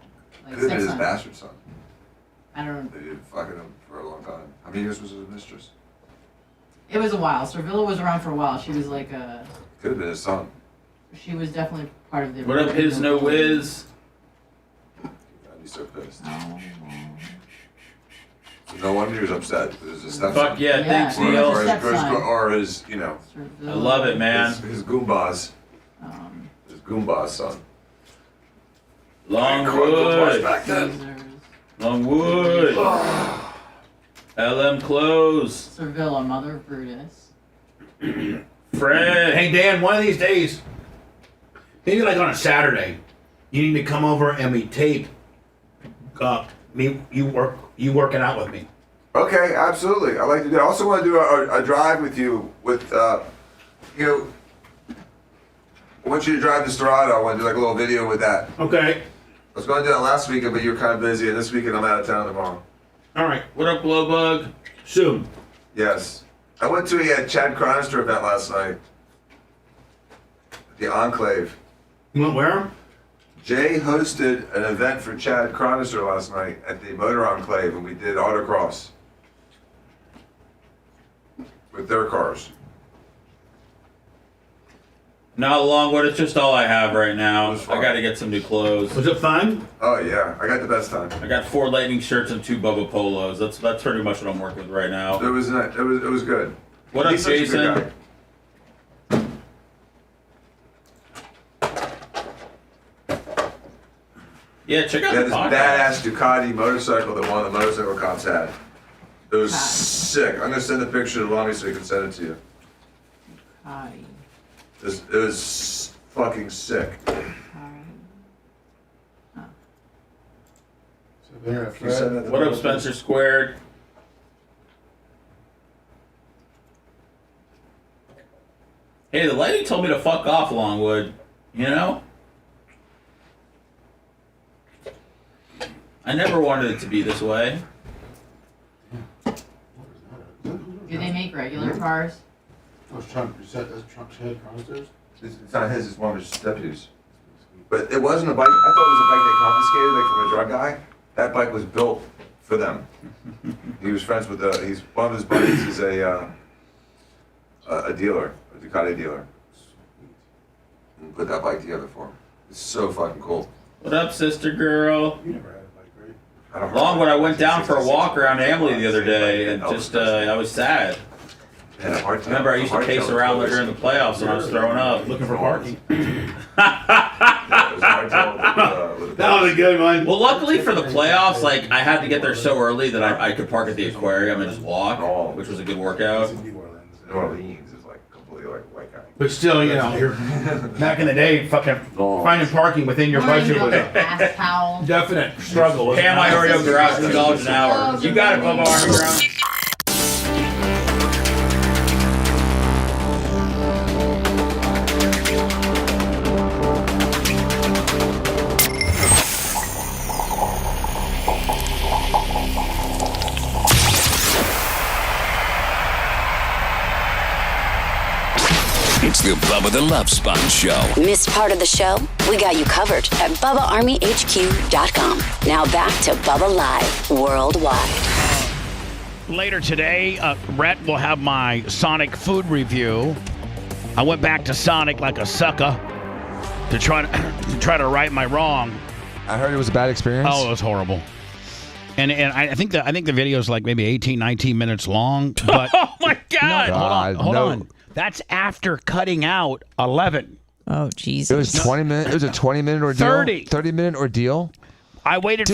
have sex been his son. bastard son. I don't know. They did fucking him for a long time. How many years was his mistress? It was a while. Servilla was around for a while. She was like a. Could have been his son. She was definitely part of the. What up, His No Wiz? I'd be so pissed. No wonder he was upset. It was his stepson. Fuck yeah, thanks, Or- Neil. Or his, you know. I love it, man. His Goombas. His Goombas son. Longwood. Back then. Longwood. LM Close. Servilla, mother of Brutus. Fred. Hey Dan, one of these days, maybe like on a Saturday, you need to come over and we tape you working out with me. Okay, absolutely. I like to do. I also want to do a drive with you. With you know, I want you to drive to Storado. I want to do like a little video with that. Okay. I was going to do that last weekend, but you were kind of busy, and this weekend I'm out of town tomorrow. All right. What up, Glowbug? Soon. Yes. I went to a Chad Chronister event last night. The Enclave. You went where? Jay hosted an event for Chad Chronister last night at the Motor Enclave, and we did autocross with their cars. Not Longwood, it's just all I have right now. I gotta get some new clothes. Was it fun? Oh yeah, I got the best time. I got 4 Lightning shirts and 2 Bubba Polos. That's pretty much what I'm working with right now. It was good. What up, He's such a good Jason? Yeah, check out They had the this podcast. badass Ducati motorcycle that one of the motorcycle cops had. It was sick. I'm gonna send a picture to Lonnie so he can send it to you. It was fucking sick. What up, Spencer Squared? Hey, the lady told me to fuck off, Longwood. You know? I never wanted it to be this way. Do they make regular cars? That's Trump's head downstairs. It's not his, it's one of his deputies. But it wasn't a bike. I thought it was a bike they confiscated, like from a drug guy. That bike was built for them. He was friends with he's one of his buddies is a dealer, a Ducati dealer. And put that bike together for him. It's so fucking cool. What up, sister girl? You never had a bike, right? Longwood, I went down for a walk around Emily the other day, and just I was sad. Remember, I used to pace around there during the playoffs, and I was throwing up. Looking for parking. That was a good one. Well, luckily for the playoffs, like I had to get there so early that I could park at the aquarium and just walk, which was a good workout. New Orleans is like completely like white guy. But still, you know, you're back in the day, fucking finding parking within your budget was a definite struggle. Ham I Oreo garage, $2 an hour. You got it, Bubba Army Ground. It's the Bubba the Love Sponge Show. Missed part of the show? We got you covered at BubbaArmyHQ.com. Now back to Bubba Live Worldwide. Later today, Rhett will have my Sonic food review. I went back to Sonic like a sucker to try to right my wrong. I heard it was a bad experience. Oh, it was horrible. And I think the video is like maybe 18, 19 minutes long. But oh my God! No, hold on. That's after cutting out 11. Oh Jesus! It was 20 minutes. It was a 20-minute ordeal. 30-minute ordeal. I waited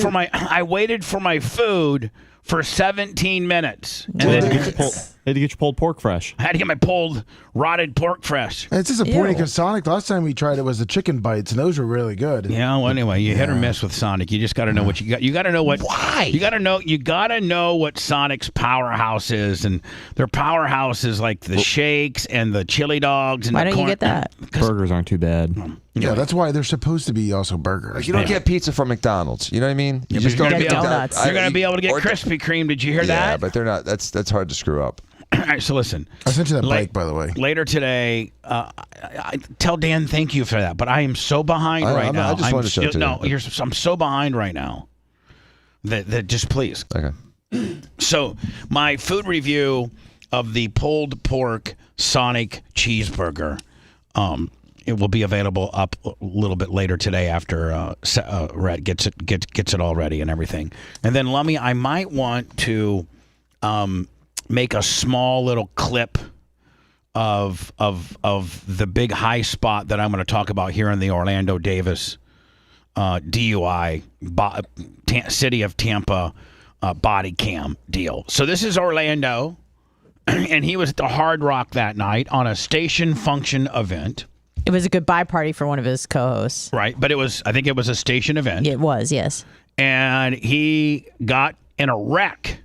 for my food for 17 minutes. And They then had to get your pulled pork fresh. I had to get my pulled rotted pork fresh. It's disappointing because Sonic, last time we tried it was the chicken bites, and those were really good. Yeah, well, anyway, you hit or miss with Sonic. You just got to know what you got. You got to know what. Why? You got to know what Sonic's powerhouse is, and their powerhouse is like the shakes and the chili dogs. And Why the don't you get that? Burgers aren't too bad. Yeah, that's why they're supposed to be also burgers. Like you don't get pizza from McDonald's. You know what I mean? You just don't get get donuts. You're going to be able to get Krispy Kreme. Did you hear that? Yeah, but they're not. That's hard to screw up. All right, so listen. I sent you that bike, by the way. Later today, I tell Dan thank you for that, but I am so behind right now. I just wanted to show it to you. I'm so behind right now that just please. Okay. So my food review of the pulled pork Sonic cheeseburger, it will be available up a little bit later today after Rhett gets it all ready and everything. And then Lummy, I might want to make a small little clip of the big high spot that I'm going to talk about here in the Orlando Davis DUI City of Tampa body cam deal. So this is Orlando, and he was at the Hard Rock that night on a station function event. It was a goodbye party for one of his co-hosts. Right, but I think it was a station event. It was, yes. And he got in a wreck.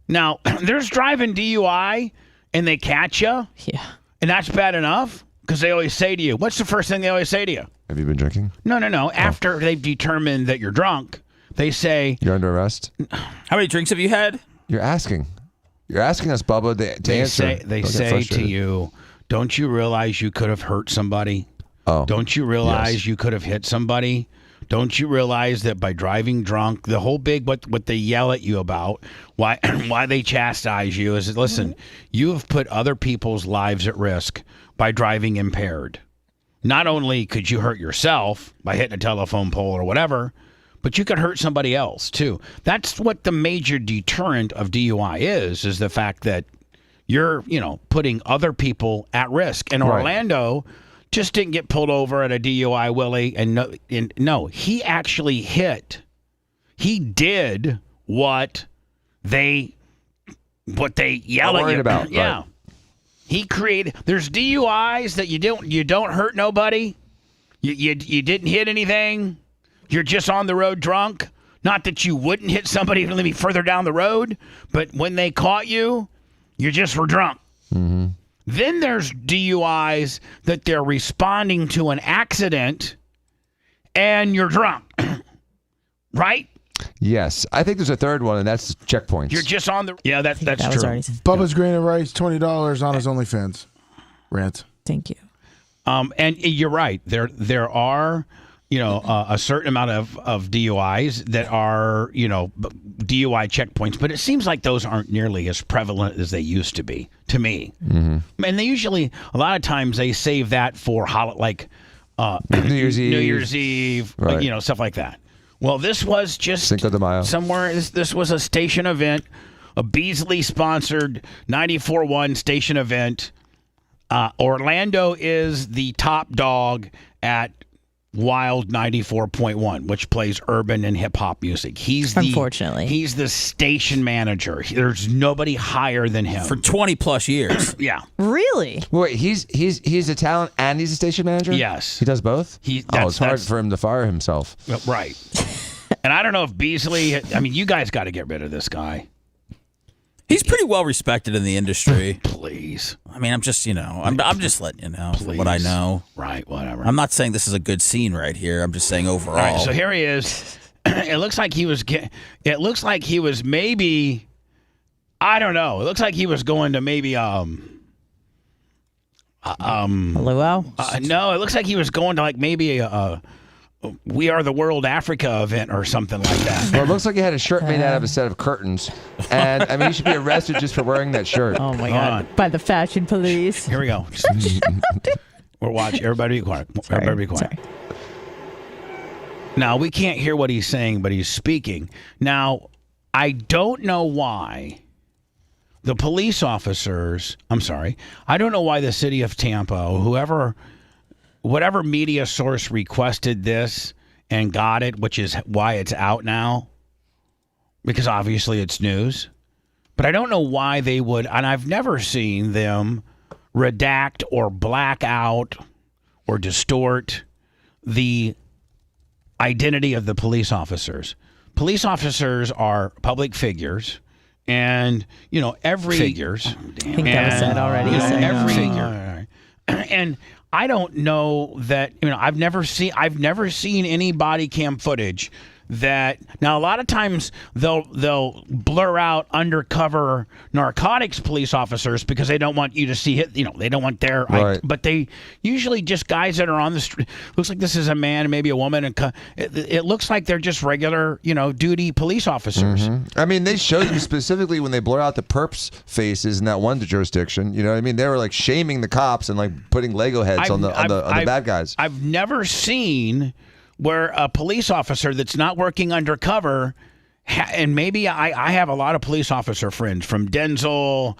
Now, there's driving DUI, and they catch you. Yeah. And that's bad enough, because they always say to you, what's the first thing they always say to you? Have you been drinking? No. After they've determined that you're drunk, they say... You're under arrest? How many drinks have you had? You're asking. You're asking us, Bubba, to answer. They say to you, don't you realize you could have hurt somebody? Oh. Don't you realize you could have hit somebody? Don't you realize that by driving drunk, the whole big what they yell at you about, why they chastise you is, listen, you have put other people's lives at risk by driving impaired. Not only could you hurt yourself by hitting a telephone pole or whatever, but you could hurt somebody else too. That's what the major deterrent of DUI is the fact that you're, putting other people at risk. And Orlando just didn't get pulled over at a DUI, Willie. And no, he actually hit. He did what they yell at you about. Yeah, right. He created. There's DUIs that you don't hurt nobody. You didn't hit anything. You're just on the road drunk. Not that you wouldn't hit somebody maybe further down the road, but when they caught you, you just were drunk. Mm-hmm. Then there's DUIs that they're responding to an accident and you're drunk. Right? Yes. I think there's a third one, and that's checkpoints. You're just on the... Yeah, that's true. Bubba's Grain of Rice, $20 on his OnlyFans. Rant. Thank you. And you're right. There are... a certain amount of DUIs that are, DUI checkpoints, but it seems like those aren't nearly as prevalent as they used to be, to me. Mm-hmm. And they usually, a lot of times, they save that for New Year's Eve, right. Stuff like that. Well, this was just Cinco de Mayo. Somewhere. This was a station event, a Beasley-sponsored 94.1 station event. Orlando is the top dog at Wild 94.1, which plays urban and hip hop music. Unfortunately, he's the station manager. There's nobody higher than him for 20 plus years. Yeah, really. Wait, he's a talent and he's a station manager. Yes, he does both. It's hard for him to fire himself. Right. And I don't know if Beasley. I mean, you guys got to get rid of this guy. He's pretty well respected in the industry. Please. I mean, I'm just, I'm just letting you know what I know. Right, whatever. I'm not saying this is a good scene right here. I'm just saying overall. All right, so here he is. It looks like he was maybe, I don't know. It looks like he was going to maybe luau? No, it looks like he was going to maybe a We Are the World Africa event or something like that. Well, it looks like he had a shirt made out of a set of curtains. And, I mean, he should be arrested just for wearing that shirt. Oh, my God. By the fashion police. Here we go. We're watching. Everybody be quiet. Everybody be quiet. Sorry. Now, we can't hear what he's saying, but he's speaking. Now, I don't know why the police officers, I don't know why the city of Tampa, whatever media source requested this and got it, which is why it's out now, because obviously it's news. But I don't know why they would, and I've never seen them redact or black out or distort the identity of the police officers. Police officers are public figures, and every figures. I think that was said already. Every figure, and I don't know that. I've never seen any body cam footage. That now a lot of times they'll blur out undercover narcotics police officers because they don't want you to see it. They don't want their. Right. But they usually just guys that are on the street. Looks like this is a man and maybe a woman, and it looks like they're just regular duty police officers. I mean, they showed them specifically when they blur out the perps faces in that one jurisdiction. You know what I mean? They were like shaming the cops and like putting Lego heads on the bad guys. I've never seen where a police officer that's not working undercover, and maybe I have a lot of police officer friends, from Denzel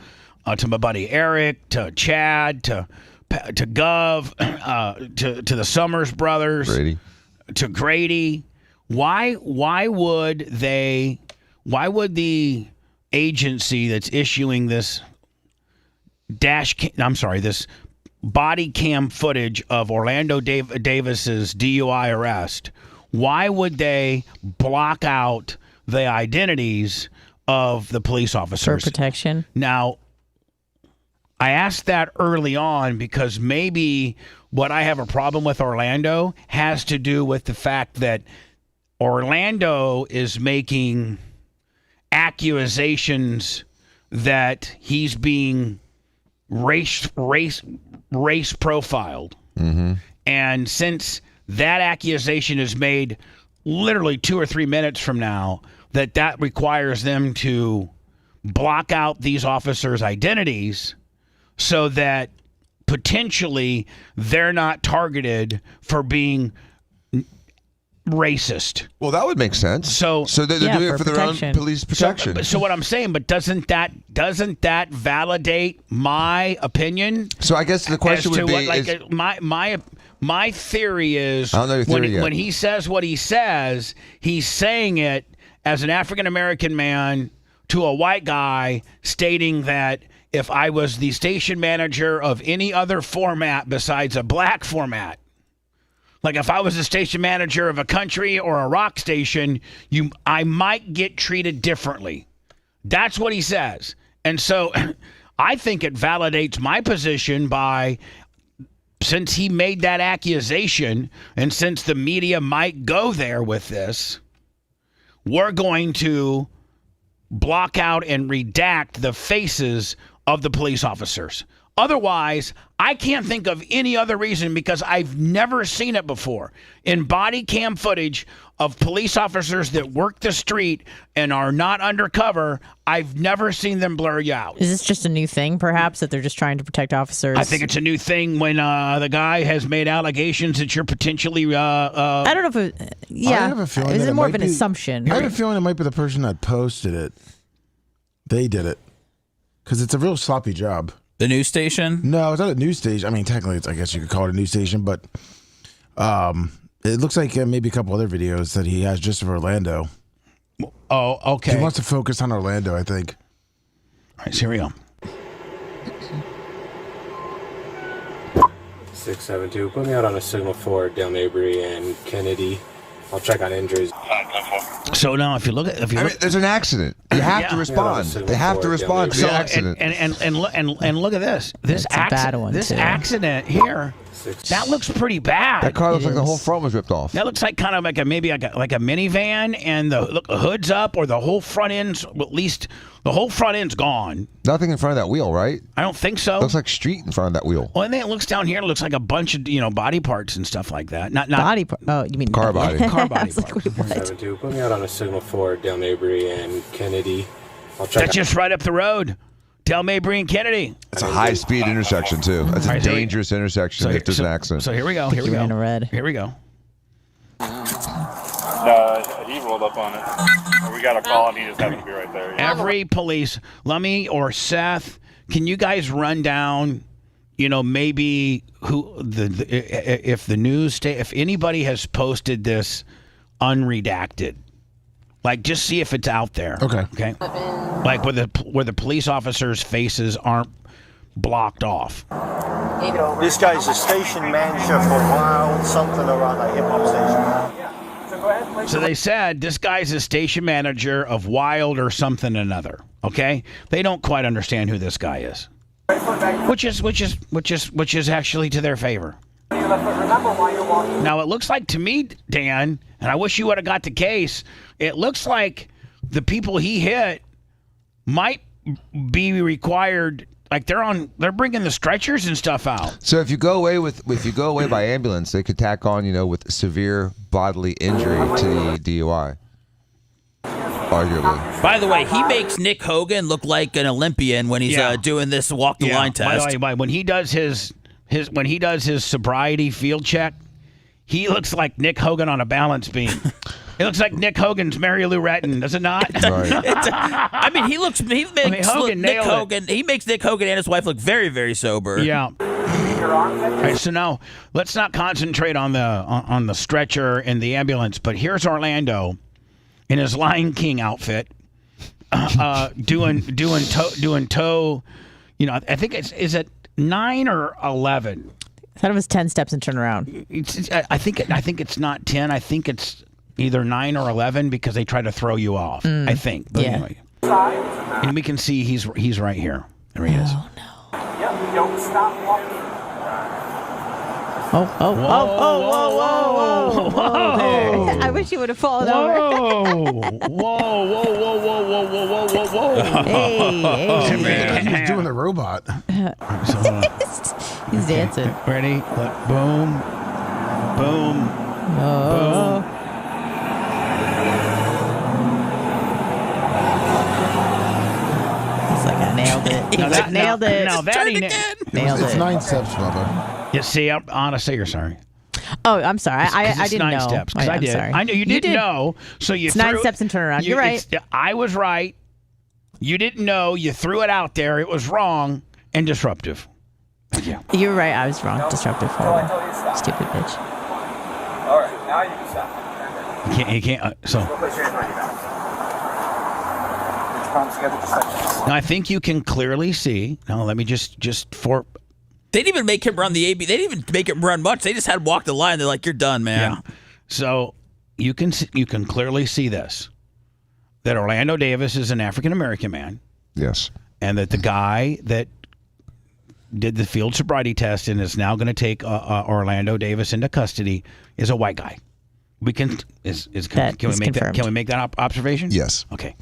to my buddy Eric to Chad to Gov to the Summers brothers, to Grady. Why would the agency that's issuing this this body cam footage of Orlando Davis's DUI arrest, why would they block out the identities of the police officers? For protection. Now, I asked that early on because maybe what I have a problem with Orlando has to do with the fact that Orlando is making accusations that he's being race profiled. And since that accusation is made literally 2 or 3 minutes from now, that requires them to block out these officers' identities so that potentially they're not targeted for being racist. Well, that would make sense. So they're doing it for their own police protection. So what I'm saying, but doesn't that validate my opinion? So I guess the question would be, my theory is, I don't know your theory yet. When he says what he says, he's saying it as an African American man to a white guy, stating that if I was the station manager of any other format besides a black format, like if I was a station manager of a country or a rock station, I might get treated differently. That's what he says. And so I think it validates my position since he made that accusation, and since the media might go there with this, we're going to block out and redact the faces of the police officers. Otherwise, I can't think of any other reason, because I've never seen it before. In body cam footage of police officers that work the street and are not undercover, I've never seen them blur you out. Is this just a new thing, perhaps, that they're just trying to protect officers? I think it's a new thing when the guy has made allegations that you're potentially... I don't know if I have a feeling is that it more might of an be- assumption? I have a feeling it might be the person that posted it. They did it. Because it's a real sloppy job. The news station? No, it's not a news station. I mean, technically, I guess you could call it a news station, but it looks like maybe a couple other videos that he has just of Orlando. Oh, okay. He wants to focus on Orlando, I think. All right, so here we go. 672. Put me out on a signal for Dale Mabry and Kennedy. I'll check on injuries. So now, if you look at, there's an accident. You have to respond. They have to respond to the accident. And look at this. This It's a bad one, This too. accident here, that looks pretty bad. That car looks like the whole front was ripped off. That looks like kind of like a minivan, and the hood's up, or the whole front end's, at least the whole front end's gone. Nothing in front of that wheel, right? I don't think so. Looks like street in front of that wheel. Well, and then it looks down here. It looks like a bunch of body parts and stuff like that. Not Body part. Oh, you mean car body. Car body I was like, parts. wait, what? 672. Put me out on a signal for Dale Mabry and Kennedy. I'll check That's just right up the road. Del Mabry and Kennedy. It's a high-speed intersection, too. That's a dangerous intersection if there's an accident. So here we go. I think Here we you go. ran a red. Here we go. rolled up on it. Or we got a call and he just happened to be right there. Yeah. Every police, Lummy or Seth, can you guys run down, maybe if the news, if anybody has posted this unredacted, like just see if it's out there. Okay. Like where the police officers' faces aren't blocked off. This guy's a station manager for Wild something around a hip hop station. So they said this guy's a station manager of Wild or something another. Okay, they don't quite understand who this guy is, which is actually to their favor. Now it looks like to me, Dan, and I wish you would have got the case. It looks like the people he hit might be required. Like they're bringing the stretchers and stuff out. So if you go away by ambulance, they could tack on, with severe bodily injury to the DUI. Arguably. By the way, he makes Nick Hogan look like an Olympian when he's doing this walk the line test. By the way, when he does his sobriety field check, he looks like Nick Hogan on a balance beam. It looks like Nick Hogan's Mary Lou Retton, does it not? Right. He makes Nick Hogan and his wife look very, very sober. Yeah. All right, so now let's not concentrate on the stretcher and the ambulance, but here's Orlando in his Lion King outfit, doing toe. I think is it 9 or 11? I thought it was 10 steps and turn around. I think it's not 10. I think it's either 9 or 11 because they try to throw you off. I think. But anyway, and we can see he's right here. There he is. Oh no. Yep. Don't stop walking. Whoa. I wish you would have fallen over. Whoa. Hey. He's doing the robot. He's dancing. Ready? Boom. Oh. It's like I nailed it. Nailed it. Now that he nailed it. It's 9 steps, Bubba. You see, I'm honestly, you're sorry. Oh, I'm sorry. I didn't 9 know. steps. Because I did. Sorry. I knew you didn't know. So you it's threw 9 steps and turn around. You're right. I was right. You didn't know. You threw it out there. It was wrong and disruptive. Yeah. You're right. I was wrong. Disruptive. Stupid bitch. All right. Now you can stop. You can't. So. Now I think you can clearly see. Now let me just for. They didn't even make him run the AB. They didn't even make him run much. They just had him walk the line. They're like, "You're done, man." Yeah. So you can clearly see this, that Orlando Davis is an African American man. Yes. And that the guy that did the field sobriety test and is now going to take Orlando Davis into custody is a white guy. We can can we make that observation? Yes. Okay.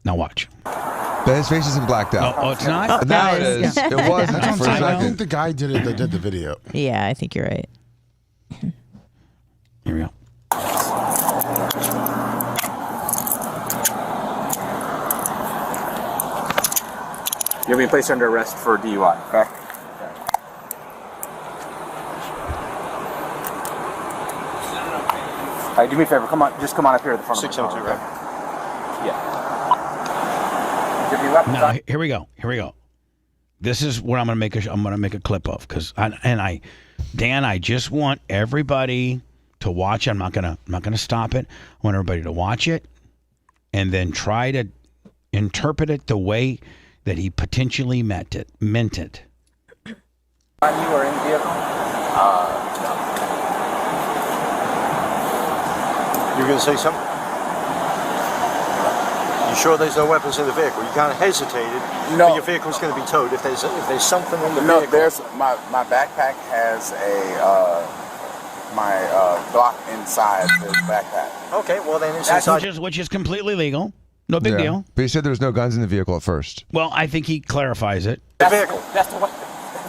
Now watch. But his face isn't blacked out. Oh, it's not? Now it is. It wasn't for a second. I think the guy did it that did the video. Yeah, I think you're right. Here we go. You'll be placed under arrest for DUI. Okay. All right, do me a favor. Come on, just come on up here to the front. 602, right? Yeah. Now here we go. This is what I'm going to make a clip of Dan, I just want everybody to watch. I'm not going to stop it. I want everybody to watch it and then try to interpret it the way that he potentially meant it. You were in the vehicle? No. You're going to say something? You sure there's no weapons in the vehicle? You kind of hesitated. No. But your vehicle's going to be towed if there's something in the No, vehicle. there's my backpack has my Glock inside the backpack. Okay, well then it's inside. Which is completely legal. No big deal. But he said there was no guns in the vehicle at first. Well, I think he clarifies it. The vehicle. That's the weapon.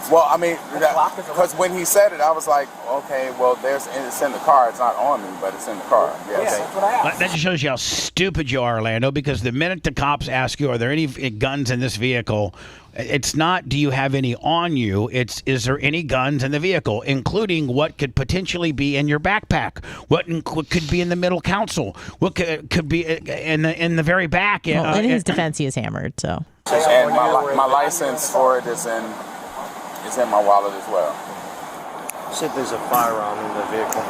Well, I mean, because when he said it, I was like, okay, well, it's in the car. It's not on me, but it's in the car. Yes. That's what I asked. That just shows you how stupid you are, Orlando, because the minute the cops ask you, are there any guns in this vehicle, it's not, do you have any on you? It's, is there any guns in the vehicle, including what could potentially be in your backpack? What could be in the middle console? What could be in the very back? Well, in his defense, he is hammered, so. And my license for it is in my wallet as well. You said there's a firearm in the vehicle,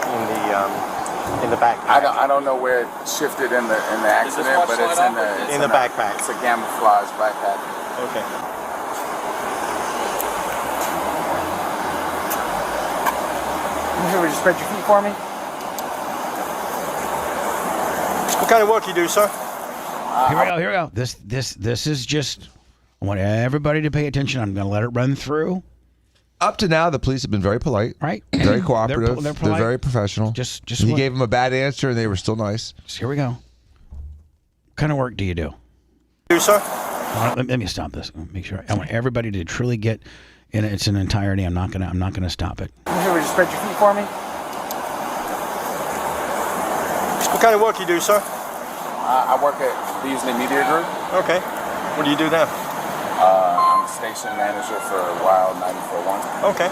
in the backpack. I don't know where it shifted in the accident, but it's in the backpack. It's a camouflage backpack. Okay. Would you spread your feet for me? What kind of work you do, sir? Here we go. This is just, I want everybody to pay attention. I'm going to let it run through. Up to now, the police have been very polite, right? Very cooperative. They're They're very professional. He gave them a bad answer, and they were still nice. Here we go. What kind of work do you do? Do, sir? Let me stop this. Make sure. I want everybody to truly get in its entirety. I'm not gonna stop it. Would you spread your feet for me? What kind of work you do, sir? I work at Beasley Media Group. Okay. What do you do now? I'm station manager for Wild 94.1. Okay.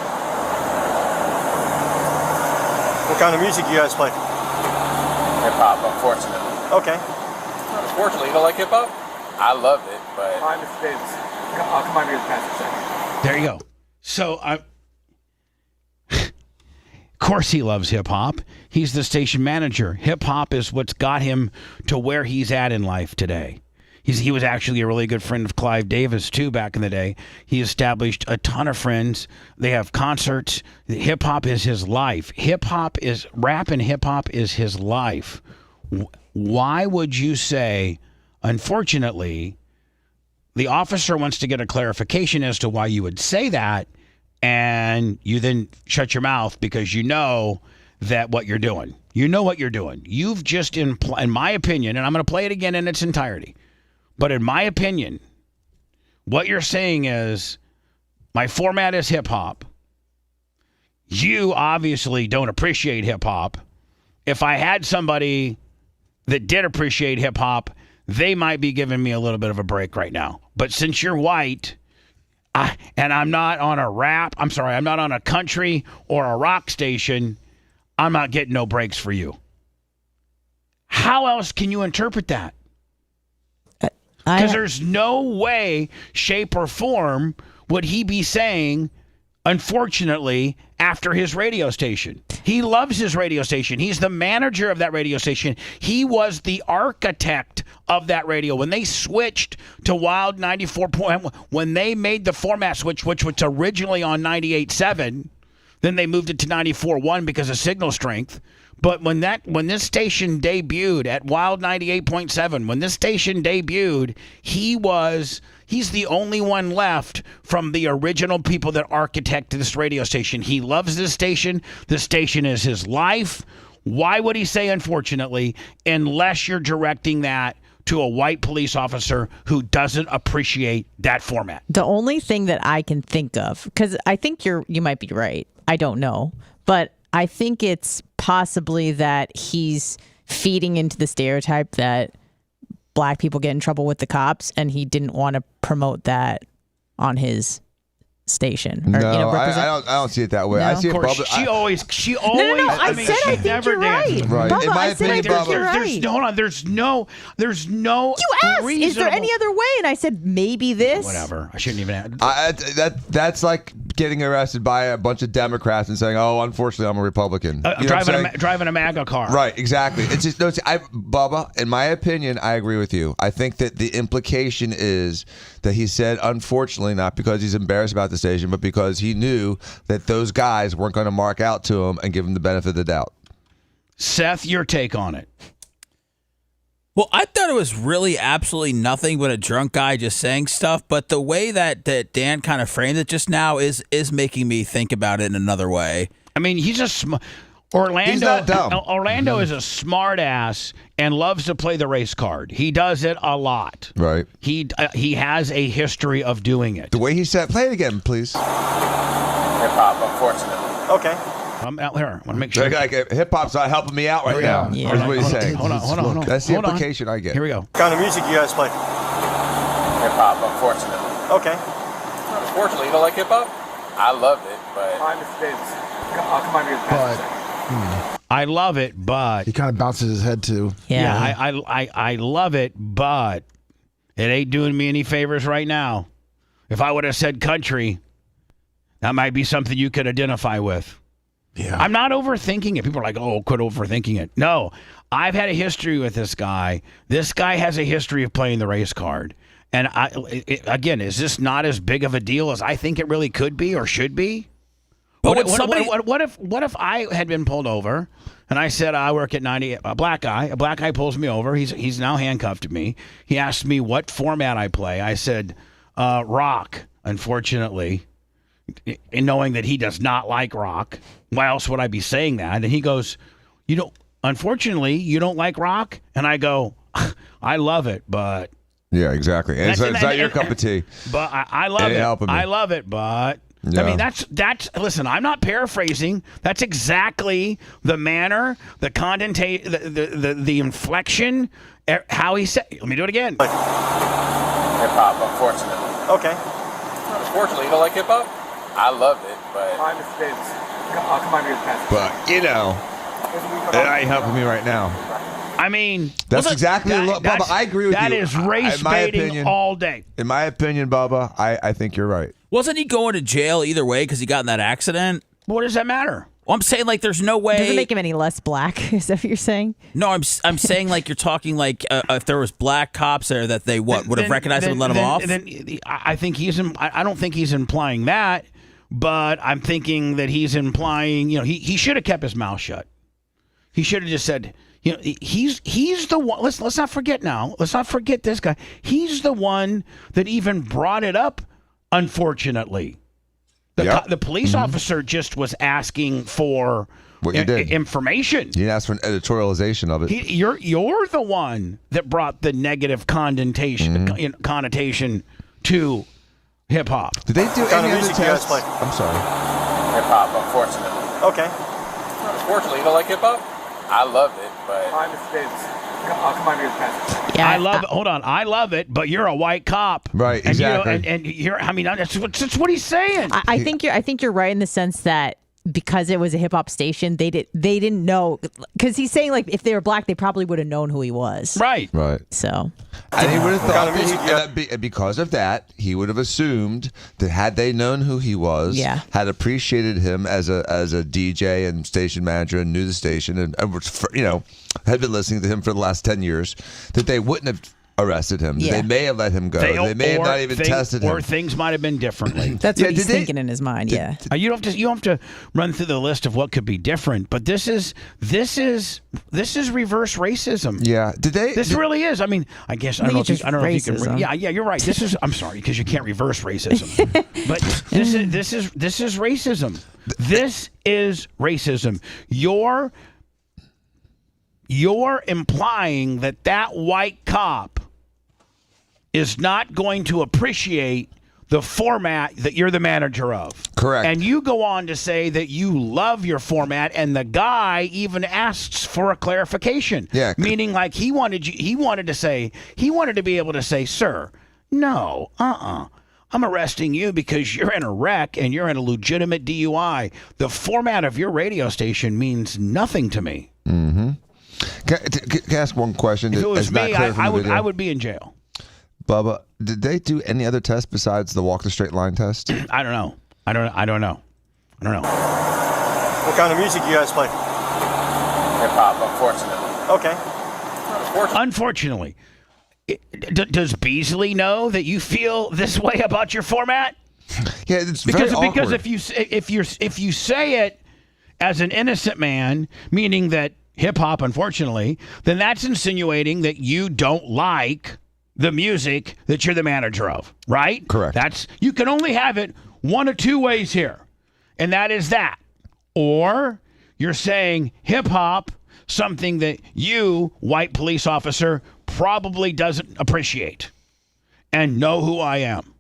What kind of music you guys play? Hip hop, unfortunately. Okay. Unfortunately, you don't like hip hop? I love it, but. Hi, Mr. Davis. I'll come on here to pass a second. There you go. So of course he loves hip hop. He's the station manager. Hip hop is what's got him to where he's at in life today. He was actually a really good friend of Clive Davis, too, back in the day. He established a ton of friends. They have concerts. Hip-hop is his life. Rap and hip-hop is his life. Why would you say, unfortunately, the officer wants to get a clarification as to why you would say that, and you then shut your mouth because you know that what you're doing. You know what you're doing. You've just, in my opinion, and I'm going to play it again in its entirety, but in my opinion, what you're saying is, my format is hip-hop. You obviously don't appreciate hip-hop. If I had somebody that did appreciate hip-hop, they might be giving me a little bit of a break right now. But since you're white, and I'm not on I'm not on a country or a rock station, I'm not getting no breaks for you. How else can you interpret that? Because there's no way, shape, or form would he be saying, unfortunately, after his radio station. He loves his radio station. He's the manager of that radio station. He was the architect of that radio. When they switched to Wild 94, when they made the format switch, which was originally on 98.7, then they moved it to 94.1 because of signal strength. But when this station debuted at Wild 98.7, when this station debuted, he's the only one left from the original people that architected this radio station. He loves this station. This station is his life. Why would he say unfortunately, unless you're directing that to a white police officer who doesn't appreciate that format? The only thing that I can think of, because I think you might be right. I don't know. But I think it's possibly that he's feeding into the stereotype that black people get in trouble with the cops, and he didn't want to promote that on his station. Or, no, I don't see it that way. No? I see Of course, it. she always. No, I said I think you're right. Right. Bubba, In my I said I opinion, think you're right. Hold on. There's no. You asked, is there any other way? And I said maybe this. Whatever. I shouldn't even ask. That's like getting arrested by a bunch of Democrats and saying, "Oh, unfortunately, I'm a Republican." Driving a MAGA car. Right. Exactly. It's just Bubba. In my opinion, I agree with you. I think that the implication is that he said, unfortunately, not because he's embarrassed about the station, but because he knew that those guys weren't going to mark out to him and give him the benefit of the doubt. Seth, your take on it. Well, I thought it was really absolutely nothing but a drunk guy just saying stuff, but the way that Dan kind of framed it just now is making me think about it in another way. I mean, he's just Orlando, He's not dumb. Orlando is a smart ass and loves to play the race card. He does it a lot. Right. He has a history of doing it. The way he said, play it again, please. Hip hop, unfortunately. Okay. I'm out here. I want to make sure. Hip hop's not helping me out right now. Yeah. That's what he's saying. Hold on. That's the Hold on. implication I get. Here we go. What kind of music you guys play? Hip hop, unfortunately. Okay. Unfortunately, you don't like hip hop? I love it, but Come on, here's But I love it, but he kind of bounces his head too. I love it, but it ain't doing me any favors right now. If I would have said country, that might be something you could identify with. Yeah. I'm not overthinking it. People are like, oh, quit overthinking it. No, I've had a history with this guy. This guy has a history of playing the race card. And again, is this not as big of a deal as I think it really could be or should be? But what if I had been pulled over and I said I work at 90? A black guy pulls me over. He's now handcuffed to me. He asked me what format I play. I said rock. Unfortunately, in knowing that he does not like rock, why else would I be saying that? And he goes, unfortunately, you don't like rock? And I go, I love it, but yeah, exactly. And it's not your cup of tea. But I love it. I love it, but. Yeah. I mean, that's. Listen, I'm not paraphrasing. That's exactly the manner, the the inflection, how he said. Let me do it again. hip hop, unfortunately. Okay. Unfortunately, you don't like hip hop? I love it, but Come on, here's But, it ain't helping me right now. I mean, that's exactly Bubba. I agree with you. That is race baiting all day. In my opinion, Bubba, I think you're right. Wasn't he going to jail either way because he got in that accident? What does that matter? Well, I'm saying like there's no way. Doesn't make him any less black. Is that what you're saying? No, I'm saying like you're talking like if there was black cops there that they would have recognized him and let him off. I think I don't think he's implying that, but I'm thinking that he's implying. He should have kept his mouth shut. He should have just said. He's the one. Let's not forget now. Let's not forget this guy. He's the one that even brought it up. Unfortunately, the police officer just was asking for information. You didn't ask for an editorialization of it. You're the one that brought the negative connotation to hip hop. Did they do any other tests? I'm sorry. hip hop, unfortunately. Okay. Unfortunately, you don't like hip hop? I love it, but Come on, here's I love it. Hold on. I love it, but you're a white cop. Right, exactly. And you're, I mean, that's what he's saying. I think you're right in the sense that because it was a hip hop station, they didn't know, because he's saying like if they were black, they probably would have known who he was. Right. So. And he would have thought that because of that, he would have assumed that had they known who he was, had appreciated him as a DJ and station manager and knew the station and had been listening to him for the last 10 years, that they wouldn't have arrested him. They may have let him go. They may have not even tested him. Or things might have been differently. That's what he's thinking in his mind. You don't have to run through the list of what could be different, but this is reverse racism. Yeah. This really is. I mean, I guess I don't know if you can. Yeah, you're right. This is. I'm sorry, because you can't reverse racism. But this is racism. This is racism. You're implying that white cop is not going to appreciate the format that you're the manager of. Correct. And you go on to say that you love your format, and the guy even asks for a clarification. Yeah. Meaning like he wanted to be able to say, sir, no, I'm arresting you because you're in a wreck and you're in a legitimate DUI. The format of your radio station means nothing to me. Mm-hmm. Can I ask one question? If it was me, I would be in jail. Bubba, did they do any other tests besides the walk the straight line test? I don't know. I don't know. What kind of music you guys play? hip hop, unfortunately. Okay. Unfortunately. Does Beasley know that you feel this way about your format? Yeah, it's very awkward. Because if you say it as an innocent man, meaning that hip hop, unfortunately, then that's insinuating that you don't like the music that you're the manager of, right? Correct. You can only have it one of two ways here, and that is that. Or you're saying hip-hop, something that you, white police officer, probably doesn't appreciate and know who I am.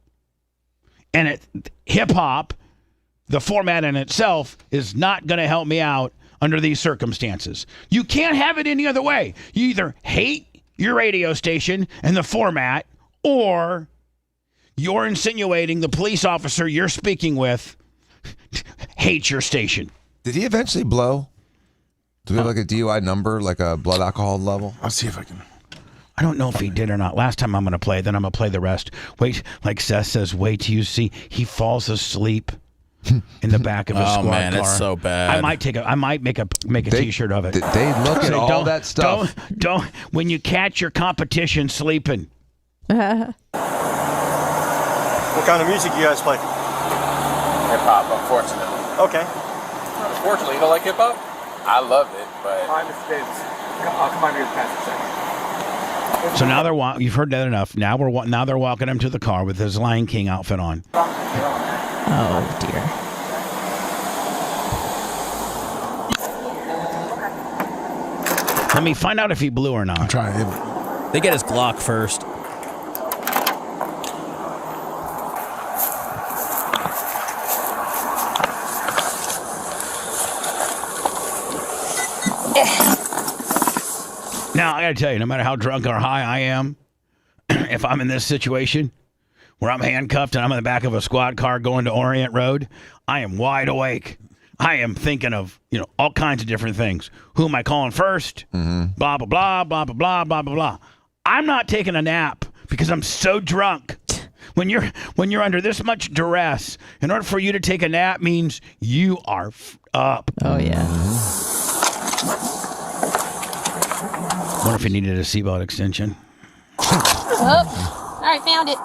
And hip-hop, the format in itself, is not going to help me out under these circumstances. You can't have it any other way. You either hate your radio station and the format, or you're insinuating the police officer you're speaking with hates your station. Did he eventually blow? Do we have like a DUI number, like a blood alcohol level? I'll see if I can. I don't know if he did or not. Last time I'm going to play, then I'm going to play the rest. Wait, like Seth says, wait till you see. He falls asleep in the back of a squad car. Oh man, it's so bad. I might make a T-shirt of it. They look at all that stuff. Don't when you catch your competition sleeping. What kind of music you guys play? Hip hop, unfortunately. Okay. Unfortunately, you don't like hip hop? I love it, but. Hi, Mr. Davis. Come on here, past a second. So now you've heard that enough. Now they're walking him to the car with his Lion King outfit on. Oh dear. Let me find out if he blew or not. I'm trying. They get his Glock first. Now, I got to tell you, no matter how drunk or high I am, if I'm in this situation where I'm handcuffed and I'm in the back of a squad car going to Orient Road, I am wide awake. I am thinking of, all kinds of different things. Who am I calling first? Blah, blah, blah, blah, blah, blah, blah, blah, blah. I'm not taking a nap because I'm so drunk. When you're under this much duress, in order for you to take a nap means you are up. Oh, yeah. Wonder if he needed a seatbelt extension. Oh, all right, found it.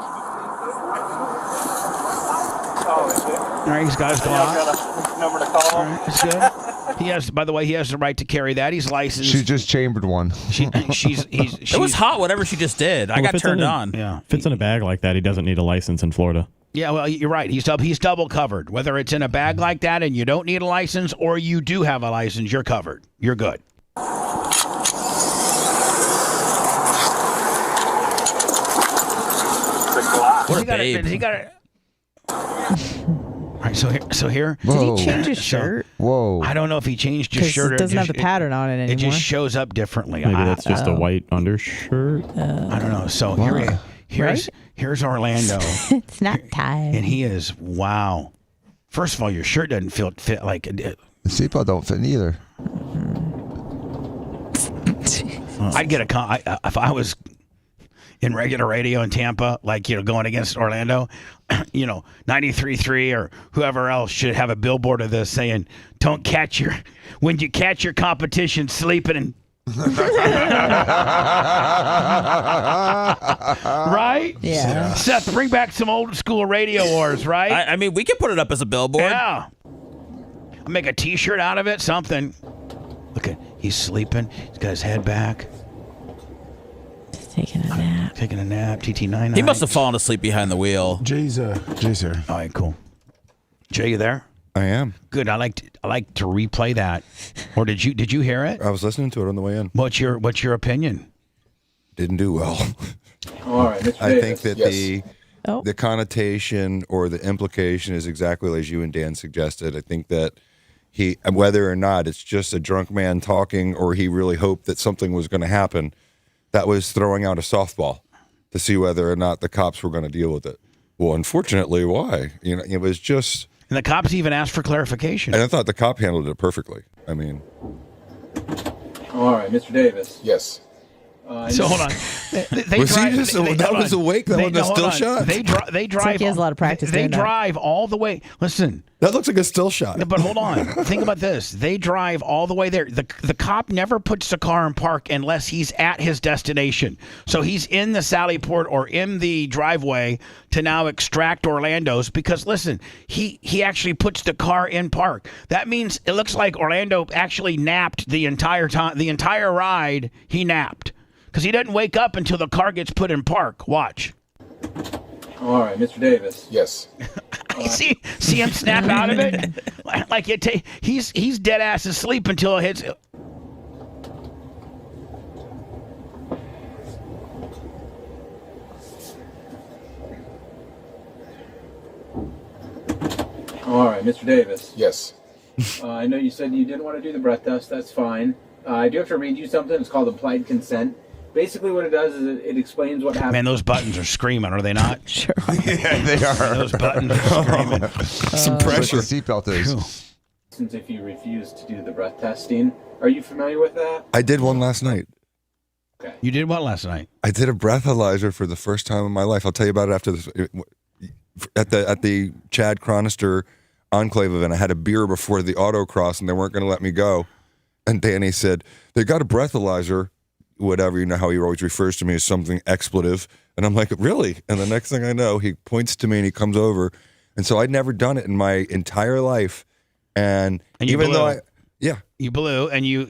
All right, he's got his Glock. Got a number to call. All right, that's good. He has, by the way, he has the right to carry that. He's licensed. She just chambered one. It was hot, whatever she just did. I got turned on. Yeah. If it's in a bag like that, he doesn't need a license in Florida. Yeah, well, you're right. He's double covered. Whether it's in a bag like that and you don't need a license, or you do have a license, you're covered. You're good. What a babe. He got it. All right, so here. Did he change his shirt? Whoa. I don't know if he changed his 'Cause shirt. it doesn't have the pattern on it anymore. It just shows up differently. Maybe that's just a white undershirt. I don't know. So here's Orlando. It's not time. And he is, wow. First of all, your shirt doesn't fit like it. The seatbelt don't fit either. I'd get if I was in regular radio in Tampa, like, going against Orlando, 93.3 or whoever else should have a billboard of this saying, when you catch your competition sleeping and right? Yeah. Seth, bring back some old school radio wars, right? I mean, we could put it up as a billboard. Yeah. Make a T-shirt out of it, something. Look at, he's sleeping. He's got his head back. Taking a nap. TT99. He must have fallen asleep behind the wheel. Jay's here. All right, cool. Jay, you there? I am. Good. I like to replay that. Or did you hear it? I was listening to it on the way in. What's your opinion? Didn't do well. All right, Mr. I think that Davis. the connotation or the implication is exactly as you and Dan suggested. I think that whether or not it's just a drunk man talking or he really hoped that something was going to happen, that was throwing out a softball to see whether or not the cops were going to deal with it. Well, unfortunately, why? It was just... And the cops even asked for clarification. And I thought the cop handled it perfectly. I mean... All right, Mr. Davis. Yes. So hold on. That was awake? That wasn't a still shot? They drive. It's like he has a lot of practice They doing that. drive all the way. Listen. That looks like a still shot. But hold on. Think about this. They drive all the way there. The cop never puts the car in park unless he's at his destination. So he's in the Sally Port or in the driveway to now extract Orlando's because, listen, he actually puts the car in park. That means it looks like Orlando actually napped the entire time. The entire ride, he napped. Because he doesn't wake up until the car gets put in park. Watch. All right, Mr. Davis. Yes. See him snap out of it? like he's dead ass asleep until it hits. All right, Mr. Davis. Yes. I know you said you didn't want to do the breath test. That's fine. I do have to read you something. It's called implied consent. Basically, what it does is it explains what happened. Man, those buttons are screaming, are they not? Sure. Yeah, they are. Those buttons are screaming. Some pressure. The seatbelt is. Since if you refuse to do the breath testing, are you familiar with that? I did one last night. Okay. You did what last night? I did a breathalyzer for the first time in my life. I'll tell you about it after this. At the Chad Chronister Enclave event, I had a beer before the autocross, and they weren't going to let me go. And Danny said, they got a breathalyzer, whatever, you know how he always refers to me as something expletive. And I'm like, really? And the next thing I know, he points to me and he comes over. And so I'd never done it in my entire life. And even though you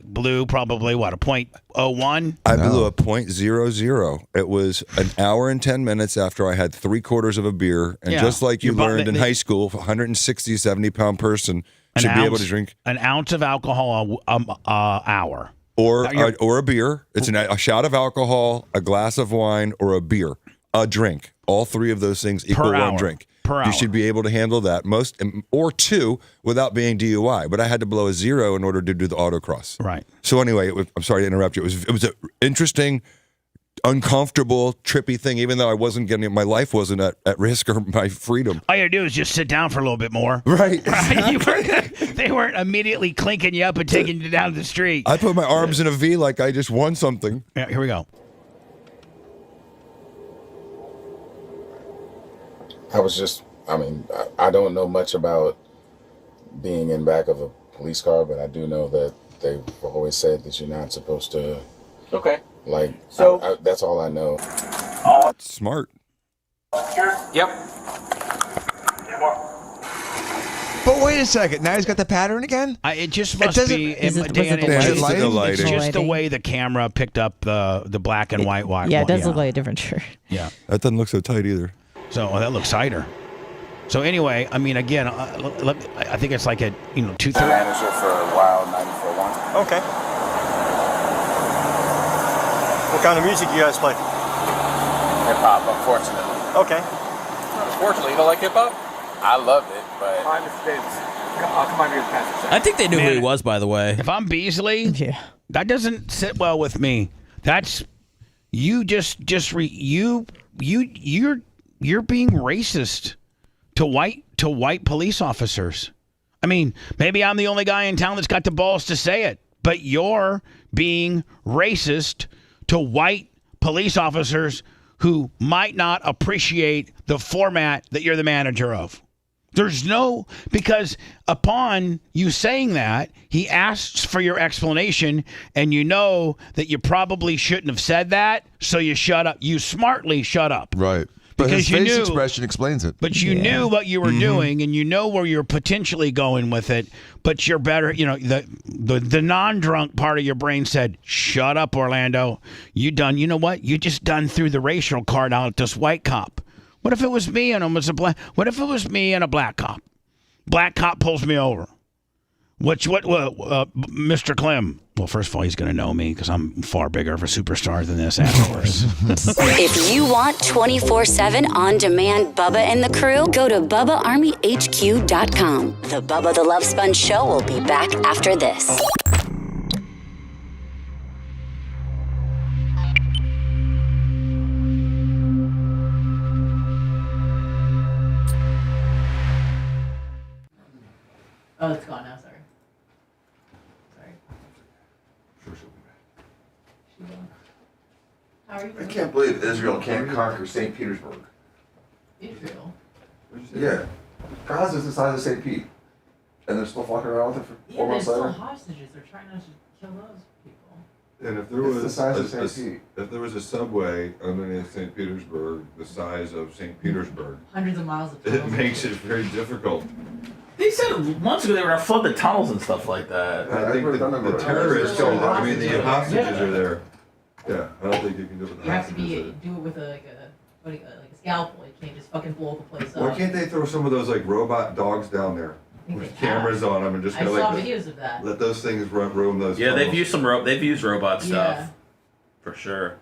blew probably what, a .01? I blew a .00. It was an hour and 10 minutes after I had 3/4 of a beer, and just like you learned in high school, 160, 70-pound person should be able to drink an ounce of alcohol an hour, or a beer. It's a shot of alcohol, a glass of wine, or a beer, a drink. All three of those things equal one drink. You should be able to handle that or two without being DUI. But I had to blow a 0 in order to do the autocross. Right. So anyway, I'm sorry to interrupt you. It was an interesting, uncomfortable, trippy thing. Even though I wasn't getting my life wasn't at risk or my freedom. All you had to do is just sit down for a little bit more. Right. They weren't immediately clinking you up and taking you down the street. I put my arms in a V like I just won something. Yeah, here we go. I don't know much about being in back of a police car, but I do know that they've always said that you're not supposed to. Okay. So that's all I know. Smart. Yep. But wait a second. Now he's got the pattern again? It just must be. Is it Dan, the lighting? It's just the way the camera picked up the black and white. Yeah, it does look like a different shirt. Yeah. That doesn't look so tight either. So that looks tighter. So anyway, I mean, again, I think it's like at 2:30. Manager for Wild 94.1. Okay. What kind of music do you guys play? Hip hop, unfortunately. Okay. Unfortunately, you don't like hip hop? I loved it, but. Hi, Mr. Davis. I'll come on here and pass I think they knew who he was, by the way. If I'm Beasley, that doesn't sit well with me. That's you're being racist to white police officers. I mean, maybe I'm the only guy in town that's got the balls to say it, but you're being racist to white police officers who might not appreciate the format that you're the manager of. Because upon you saying that, he asks for your explanation, and you know that you probably shouldn't have said that, so you shut up. You smartly shut up. Right. But Because his face you knew, expression explains it. But you knew what you were doing, and you know where you're potentially going with it. But you're better. The non-drunk part of your brain said, "Shut up, Orlando. You done. You know what? You just done threw the racial card out at this white cop. What if it was me and it was a black? What if it was me and a black cop? Black cop pulls me over. Mr. Clem? Well, first of all, he's going to know me because I'm far bigger of a superstar than this asshole. If you want 24/7 on-demand Bubba and the crew, go to BubbaArmyHQ.com. The Bubba the Love Sponge Show will be back after this. Oh, it's gone now. Sorry. How are you? I can't believe Israel can't conquer St. Petersburg. Israel? Yeah. Gaza is the size of St. Pete. And they're still fucking around with it for 4 months later? They're still hostages. They're trying not to kill those people. And if there It's the was size of St. Pete. if there was a subway underneath St. Petersburg the size of St. Petersburg, Hundreds of miles of it tunnels. makes it very difficult. They said months ago they were going to flood the tunnels and stuff like that. I think the terrorists are there. I mean, the hostages are there. Yeah, I don't think you can do it with the You have to hostages. do it with a scalpel. You can't just fucking blow the place up. Why can't they throw some of those like robot dogs down there? with cameras on them and just kind of saw videos of that. let those things roam those. Yeah, tunnels. they've used they've used robot stuff Yeah. for sure.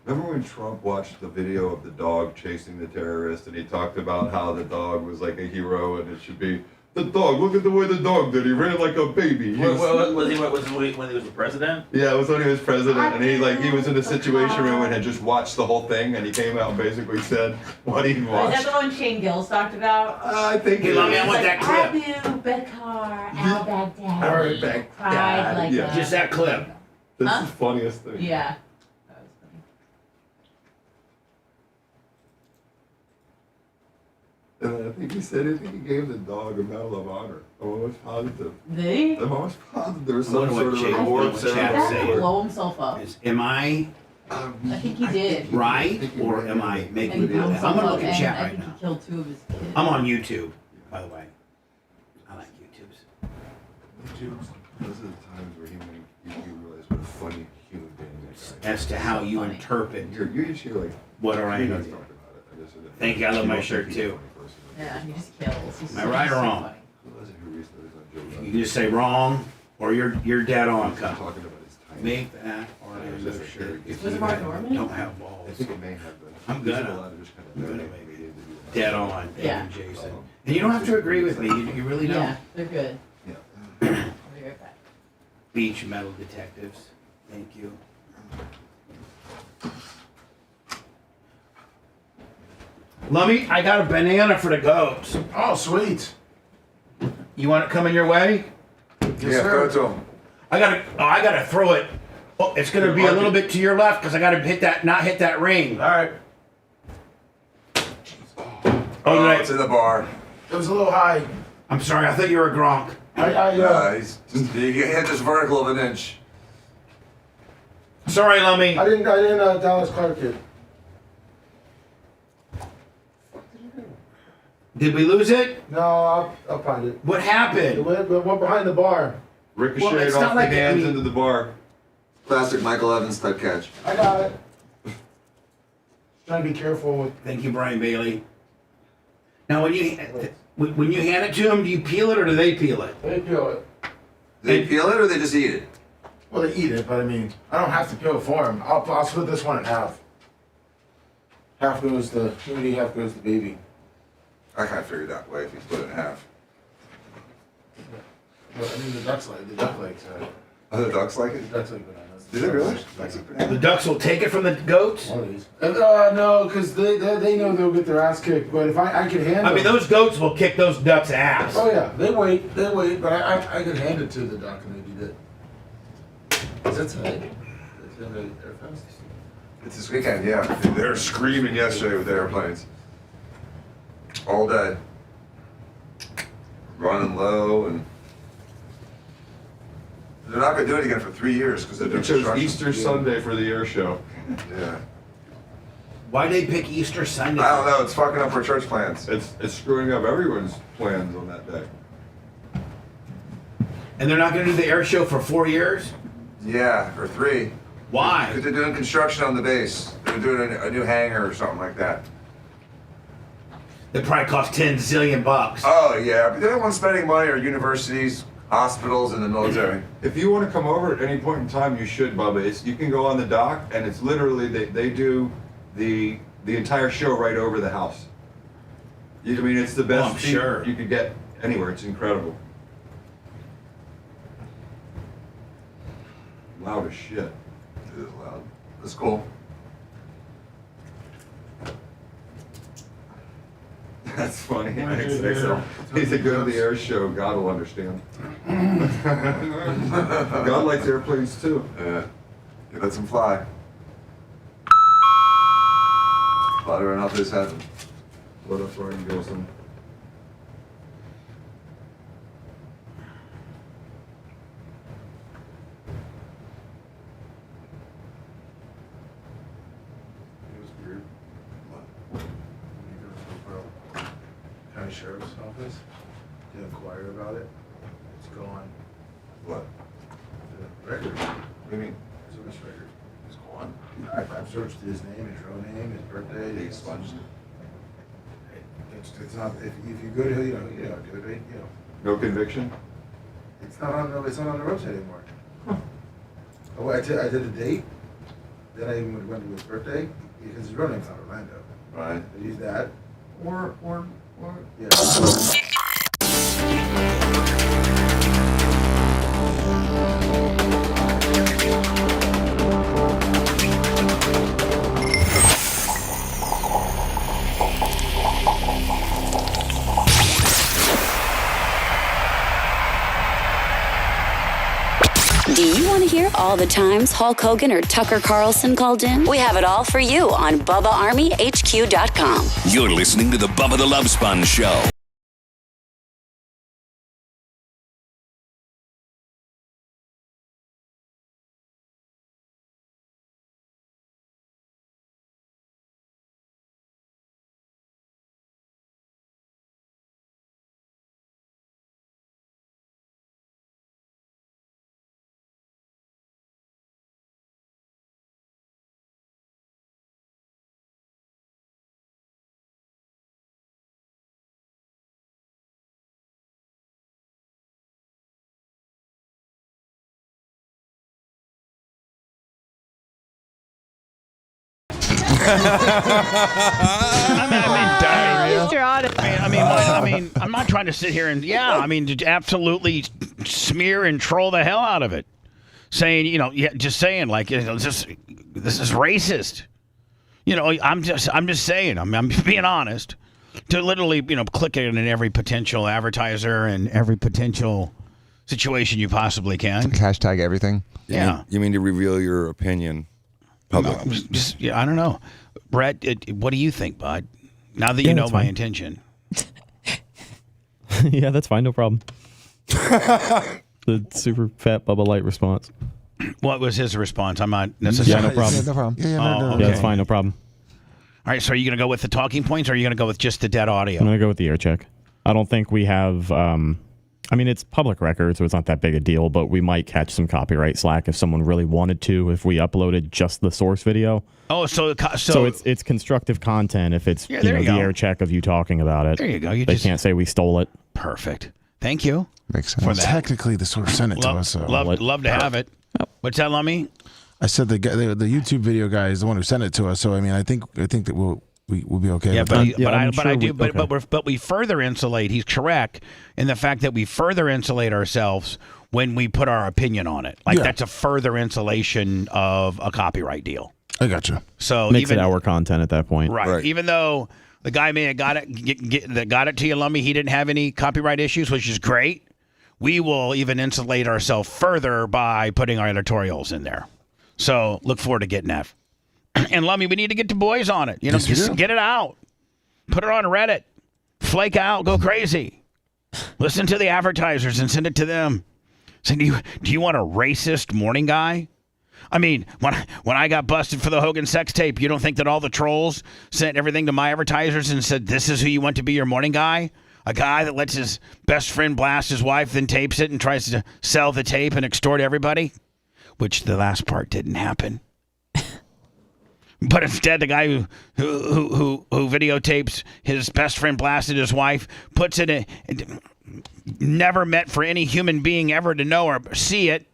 Remember when Trump watched the video of the dog chasing the terrorist, and he talked about how the dog was like a hero, and it should be the dog. Look at the way the dog did. He ran like a baby. Was he when he was the president? Yeah, it was when he was president, and he was in the Situation Room and had just watched the whole thing, and he came out and basically said what he Is that watched. the one Shane Gillis talked about? I think Hey, Lummy, I want that clip. Abu Bakar al-Baghdadi Al-Baghdadi. cried like Yeah. Just that clip. This Huh? is the funniest thing. Yeah. And I think he gave the dog a Medal of Honor. I'm almost positive. Did he? I'm almost positive there was I some wonder sort what of Jake- award what Did Chad that say. blow himself up? Am I I think he did. right or am I And making he it blew up? himself I'm gonna up, look at and chat I right think now. he killed 2 of his kids. I'm on YouTube, by the way. I like YouTubes. Those are the times where you realize what a funny human being that guy is. As to how you interpret You just hear like what are you I guys do. talk about it. I just- Thank you. I love you my don't shirt think he's a too. funny person. Yeah, he just kills. He's Am I right or so wrong? funny. Who was it who recently was on Joe You Rogan? can just say wrong or you're dead on. Talking about his time. Make that or It was I just a shirt. very- If Was it you Mark Norman? don't have I balls. think it may have been. I'm There's gonna. a lot of just kind of I'm gonna direct make media to do that. Dead on. Thank Yeah. you, Jason. And you don't have to agree with me. You really don't. Yeah, they're good. Yeah. I'll be right back. Beach metal detectives. Thank you. Lummy, I got a banana for the goats. Oh, sweet. You want it coming your way? Yeah, throw it to him. I gotta throw it. Oh, it's gonna be a little bit to your left because I gotta not hit that ring. All right. Oh, It's in the bar. It was a little high. I'm sorry. I thought you were a Gronk. He's just, you hit this vertical of an inch. Sorry, Lummy. I didn't Dallas Clark it. Did we lose it? No, I'll find it. What happened? It went behind the bar. Ricocheted Well, it's off not the like hands into the bar. Classic Michael Evans type catch. I got it. Trying to be careful with. Thank you, Brian Bailey. Now, when you hand it to them, do you peel it or do they peel it? They peel it. They peel it or they just eat it? Well, they eat it, but I mean, I don't have to peel it for them. I'll split this one in half. Half goes to Judy, half goes to baby. I kind of figured that way if you split it in half. But I mean, the duck legs. Oh, the ducks like it? The ducks like bananas. Do they really? The ducks will take it from the goats? One of these. No, because they know they'll get their ass kicked. But if I can handle I mean, those goats will kick those ducks' ass. Oh, yeah. They wait. But I can hand it to the duck and they did it. Is that today? It's this weekend, yeah. They were screaming yesterday with airplanes. All day. Running low, and they're not going to do it again for 3 years because they're doing They chose construction. Easter Sunday for the air show. Yeah. Why'd they pick Easter Sunday? I don't know. It's fucking up our church plans. It's screwing up everyone's plans on that day. And they're not going to do the air show for 4 years? Yeah, or 3. Why? Because they're doing construction on the base. They're doing a new hangar or something like that. It probably cost 10 zillion bucks. Oh, yeah. But they're the ones spending money are universities, hospitals, and the military. If you want to come over at any point in time, you should, Bubba. You can go on the dock, and it's literally they do the entire show right over the house. I mean, it's the best I'm seat sure. you could get anywhere. It's incredible. Loud as shit. It is loud. It's cool. That's funny. He said, go to the air show. God will understand. God likes airplanes too. Yeah. He lets them fly. Flutter enough his heaven. Let us Ryan Gilson. It was weird. When you go to the county sheriff's office to inquire about it, it's gone. What? The record. What do you mean? Service record. It's gone. I've searched his name, his real name, his birthday. They expunged it. They It's not. If you go to No conviction? It's not on the website anymore. Oh, I did a date. Then I even went to his birthday because his real name's not Orlando. Right. I used that. Or. Yeah. Do you want to hear all the times Hulk Hogan or Tucker Carlson called in? We have it all for you on BubbaArmyHQ.com. You're listening to the Bubba the Love Sponge Show. I mean, I'm not trying to sit here and to absolutely smear and troll the hell out of it, saying just saying like this is racist. I'm just saying. I'm being honest. To literally click it in every potential advertiser and every potential situation you possibly can. Hashtag everything. Yeah. You mean to reveal your opinion publicly? No, I don't know. Brett, what do you think, bud? Now that you know my intention. Yeah, that's fine. No problem. The super fat Bubba Light response. What was his response? I'm not necessarily. Yeah, no problem. Yeah, no problem. Okay. Yeah, that's fine. No problem. All right, so are you going to go with the talking points or are you going to go with just the dead audio? I'm going to go with the air check. I don't think we have... it's public record, so it's not that big a deal, but we might catch some copyright slack if someone really wanted to, if we uploaded just the source video. Oh, so it's constructive content if it's there the you go. air check of you talking about it. There you go. They can't say we stole it. Perfect. Thank you. Makes sense. For that. Technically, the source sent it to us. So. Love to have it. What's that, Lummy? I said the YouTube video guy is the one who sent it to us. So I think that we'll be okay. Yeah, with but that. we further insulate. He's correct in the fact that we further insulate ourselves when we put our opinion on it. That's a further insulation of a copyright deal. I got you. So makes it our content at that point, right? Even though the guy may have got it to you, Lummy, he didn't have any copyright issues, which is great. We will even insulate ourselves further by putting our editorials in there. So look forward to getting that. And Lummy, we need to get the boys on it. Just get it out. Put it on Reddit. Flake out. Go crazy. Listen to the advertisers and send it to them. Say, do you want a racist morning guy? I mean, when I got busted for the Hogan sex tape, you don't think that all the trolls sent everything to my advertisers and said, this is who you want to be your morning guy? A guy that lets his best friend blast his wife, then tapes it and tries to sell the tape and extort everybody? Which the last part didn't happen. But instead, the guy who videotapes his best friend blasted his wife, puts it in, never meant for any human being ever to know or see it,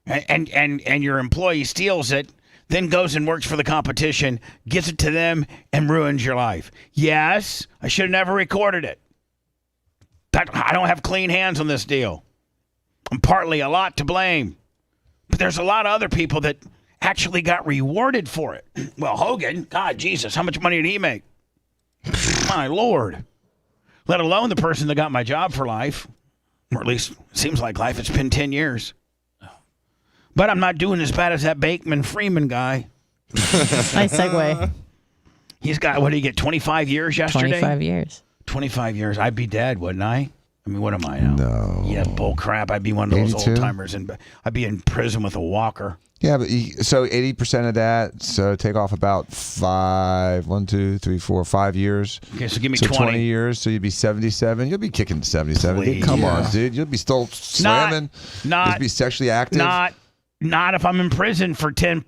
and your employee steals it, then goes and works for the competition, gives it to them, and ruins your life. Yes, I should have never recorded it. I don't have clean hands on this deal. I'm partly a lot to blame. But there's a lot of other people that actually got rewarded for it. Well, Hogan, God, Jesus, how much money did he make? My Lord. Let alone the person that got my job for life. Or at least, seems like life. It's been 10 years. But I'm not doing as bad as that Bankman-Fried guy. Nice segue. He's got, what did he get, 25 years yesterday? 25 years. 25 years. I'd be dead, wouldn't I? I mean, what am I now? No. Yeah, bull crap. I'd be one of those 82? old timers, and I'd be in prison with a walker. Yeah, but so 80% of that, so take off about 5 years. Okay, so give me so 20 years, so you'd be 77. You'll be kicking 77. Please. Come on, dude. You'll be still slamming. You'll be sexually active. Not if I'm in prison for 10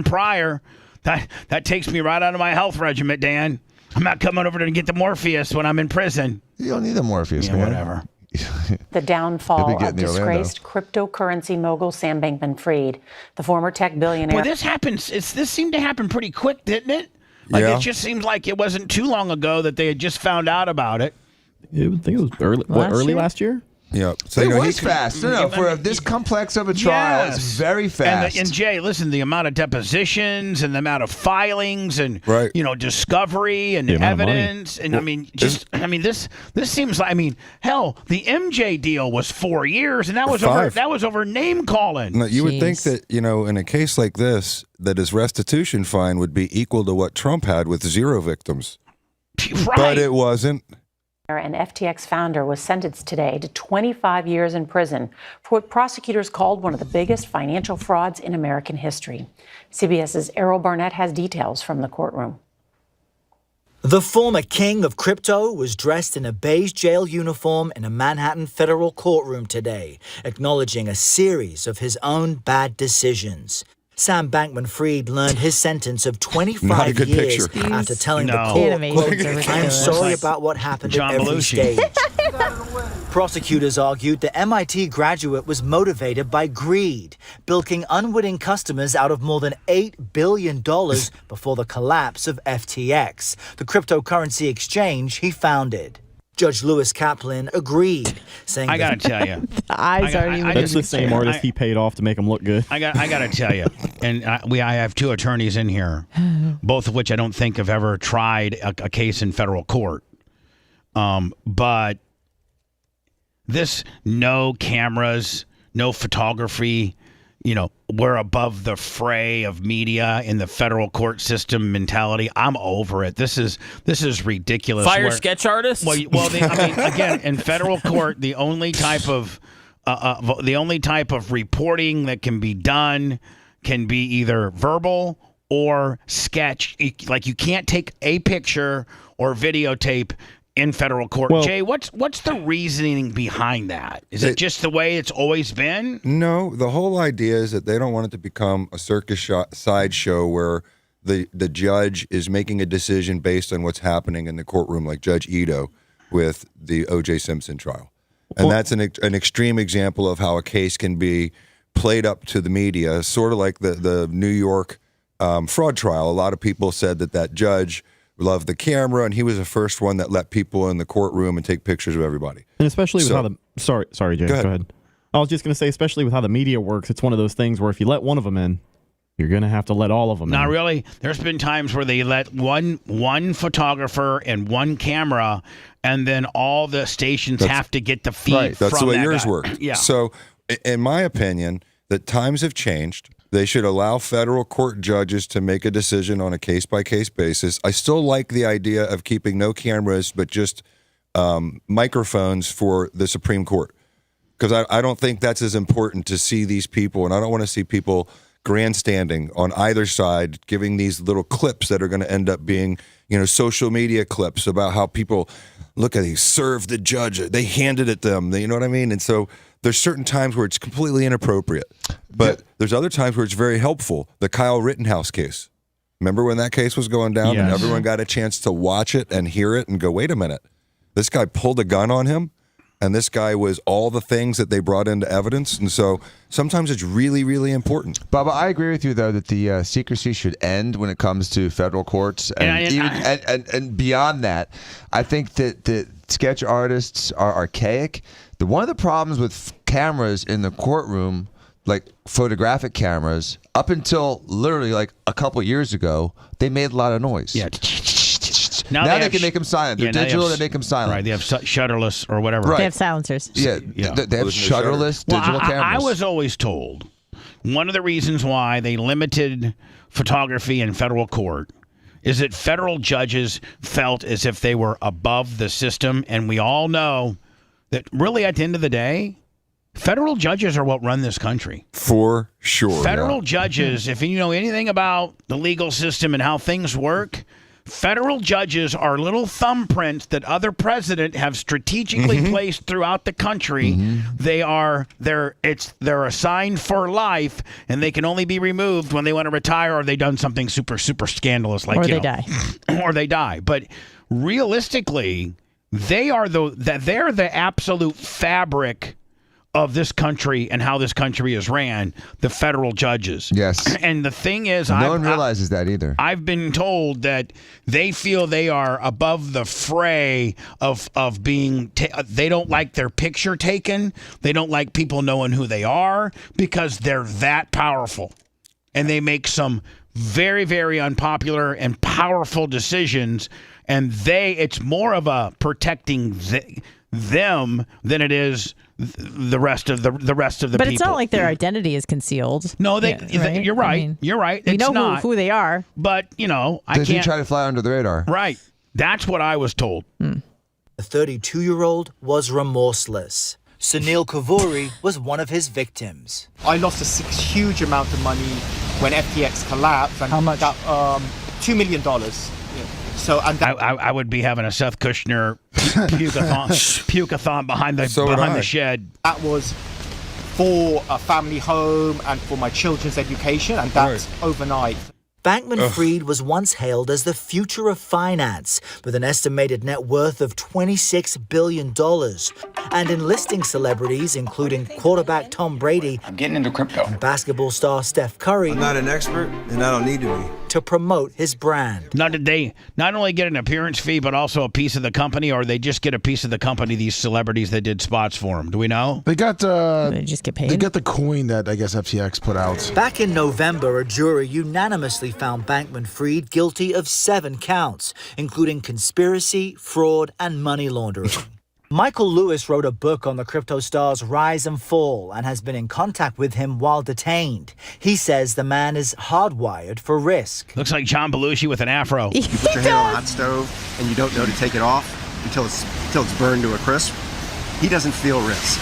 prior. That takes me right out of my health regiment, Dan. I'm not coming over to get the Morpheus when I'm in prison. You don't need the Morpheus, yeah, man. Whatever. The downfall of disgraced cryptocurrency mogul Sam Bankman-Fried, the former tech billionaire. Well, this happens. This seemed to happen pretty quick, didn't it? Like it just seems like it wasn't too long ago that they had just found out about it. I think it was early last year. Yeah, so, it was fast. No, for this complex of a trial, it's very fast. And Jay, listen, the amount of depositions and the amount of filings and discovery and evidence, and this seems like hell, the MJ deal was 4 years, and that was over name calling. No, you would think that in a case like this, that his restitution fine would be equal to what Trump had with 0 victims, but it wasn't. And FTX founder was sentenced today to 25 years in prison for what prosecutors called one of the biggest financial frauds in American history. CBS's Errol Barnett has details from the courtroom. The former king of crypto was dressed in a beige jail uniform in a Manhattan federal courtroom today, acknowledging a series of his own bad decisions. Sam Bankman-Fried learned his sentence of 25 years after telling the court, quote, "I am sorry about what happened at every stage." Prosecutors argued the MIT graduate was motivated by greed, bilking unwitting customers out of more than $8 billion before the collapse of FTX, the cryptocurrency exchange he founded. Judge Lewis Kaplan agreed, saying, I got to tell you. The eyes aren't even... That's the same artist he paid off to make him look good. I got to tell you, and I have 2 attorneys in here, both of which I don't think have ever tried a case in federal court. But this no cameras, no photography, we're above the fray of media in the federal court system mentality. I'm over it. This is ridiculous. Fire sketch artists? Again, in federal court, the only type of reporting that can be done can be either verbal or sketch. Like you can't take a picture or videotape in federal court. Well, Jay, what's the reasoning behind that? Is it just the way it's always been? No, the whole idea is that they don't want it to become a circus sideshow where the judge is making a decision based on what's happening in the courtroom, like Judge Ito with the O.J. Simpson trial. And that's an extreme example of how a case can be played up to the media, sort of like the New York fraud trial. A lot of people said that judge loved the camera, and he was the first one that let people in the courtroom and take pictures of everybody. And especially with how the sorry, Jay, go ahead. I was just going to say, especially with how the media works, it's one of those things where if you let one of them in, you're going to have to let all of them in. Not really. There's been times where they let one photographer and one camera, and then all the stations have to get the feed from That's the way that yours guy. worked. Yeah. So, in my opinion, that times have changed. They should allow federal court judges to make a decision on a case-by-case basis. I still like the idea of keeping no cameras, but just microphones for the Supreme Court. Because I don't think that's as important to see these people, and I don't want to see people grandstanding on either side, giving these little clips that are going to end up being, social media clips about how people, look at, he served the judge, they handed it to them, you know what I mean? And so there's certain times where it's completely inappropriate, but there's other times where it's very helpful. The Kyle Rittenhouse case. Remember when that case was going down and everyone got a chance to watch it and hear it and go, wait a minute, this guy pulled a gun on him, and this guy was all the things that they brought into evidence. And so sometimes it's really, really important. Bubba, I agree with you, though, that the secrecy should end when it comes to federal courts. And beyond that, I think that sketch artists are archaic. One of the problems with cameras in the courtroom, like photographic cameras, up until literally like a couple years ago, they made a lot of noise. Yeah. Now they can make them silent. They're digital, they make them silent. Right, they have shutterless or whatever. Right. They have silencers. Yeah. They have shutterless digital cameras. I was always told one of the reasons why they limited photography in federal court is that federal judges felt as if they were above the system, and we all know that really at the end of the day, federal judges are what run this country. For sure. Federal judges, if you know anything about the legal system and how things work, Federal judges are little thumbprints that other presidents have strategically placed throughout the country. They're assigned for life, and they can only be removed when they want to retire or they've done something super scandalous, like die, or they die. But realistically, they're the absolute fabric of this country and how this country is ran, the federal judges. Yes. And the thing is, no one realizes that either. I've been told that they feel they are above the fray of being, they don't like their picture taken. They don't like people knowing who they are because they're that powerful. And they make some very, very unpopular and powerful decisions. And it's more of a protecting them than it is the rest of the people. But it's not like their identity is concealed. No, you're right. I mean, you're right. We It's know not. who they are. But, I They can't try to fly under the radar. Right. That's what I was told. The 32-year-old was remorseless. Sunil Kavuri was one of his victims. I lost a huge amount of money when FTX collapsed. And how much? $2 million. So, and I would be having a Seth Kushner puke-a-thon behind the shed. That was for a family home and for my children's education, and that's overnight. Bankman-Fried was once hailed as the future of finance, with an estimated net worth of $26 billion, and enlisting celebrities including quarterback Tom Brady, I'm getting into crypto, and basketball star Steph Curry. I'm not an expert, and I don't need to be. To promote his brand. Now, did they not only get an appearance fee, but also a piece of the company, or they just get a piece of the company, these celebrities that did spots for them? Do we know? They got they just get paid? They got the coin that I guess FTX put out. Back in November, a jury unanimously found Bankman-Fried guilty of 7 counts, including conspiracy, fraud, and money laundering. Michael Lewis wrote a book on the crypto star's rise and fall and has been in contact with him while detained. He says the man is hardwired for risk. Looks like John Belushi with an afro. You put your hand on a hot stove and you don't know to take it off until it's burned to a crisp. He doesn't feel risk.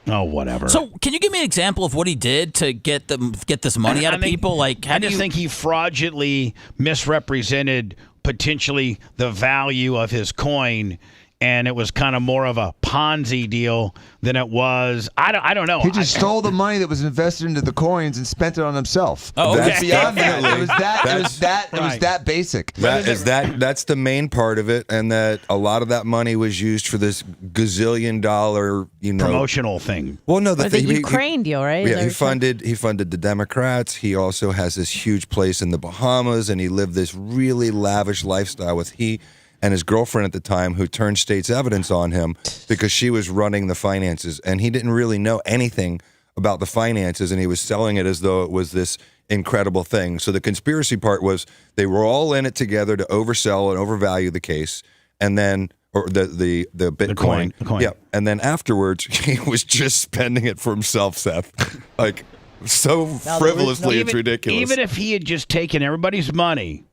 Oh, whatever. So, can you give me an example of what he did to get this money out of people? Like, I just think he fraudulently misrepresented potentially the value of his coin. And it was kind of more of a Ponzi deal than it was. I don't know. He just stole the money that was invested into the coins and spent it on himself. Oh, okay. That's beyond that. It was that basic. That's the main part of it, and that a lot of that money was used for this gazillion-dollar, promotional thing. Well, no, the Ukraine deal, right? Yeah, he funded the Democrats. He also has this huge place in the Bahamas, and he lived this really lavish lifestyle with he and his girlfriend at the time, who turned state's evidence on him because she was running the finances, and he didn't really know anything about the finances, and he was selling it as though it was this incredible thing. So the conspiracy part was they were all in it together to oversell and overvalue the case, and then or the Bitcoin. The coin. Yeah, and then afterwards he was just spending it for himself, Seth. Like so frivolously, it's ridiculous. Even if he had just taken everybody's money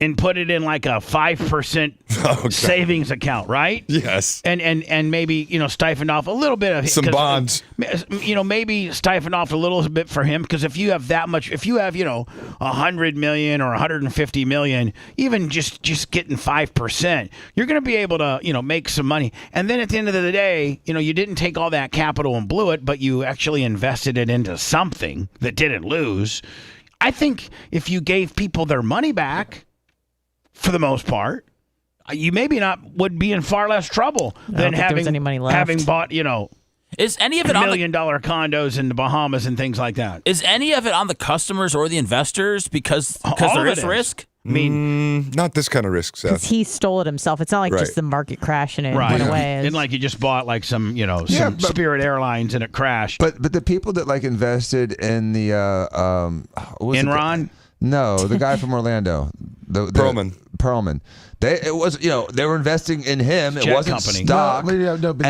and put it in like a 5% savings account, right? Yes. And maybe, siphoned off a little bit of some bonds. Maybe siphoned off a little bit for him, because if you have that much, if you have, $100 million or $150 million, even just getting 5%, you're going to be able to, make some money. And then at the end of the day, you didn't take all that capital and blew it, but you actually invested it into something that didn't lose. I think if you gave people their money back, for the most part, you maybe would be in far less trouble than having bought, is any of it $1 million condos in the Bahamas and things like that. Is any of it on the customers or the investors because there is risk? I mean, not this kind of risk, Seth. Because he stole it himself. It's not like just the market crashed and it went away. It's like you just bought like some, some Spirit Airlines and it crashed. But the people that invested in the Enron? No, the guy from Orlando, Perlman. They were investing in him. It wasn't stock. No, but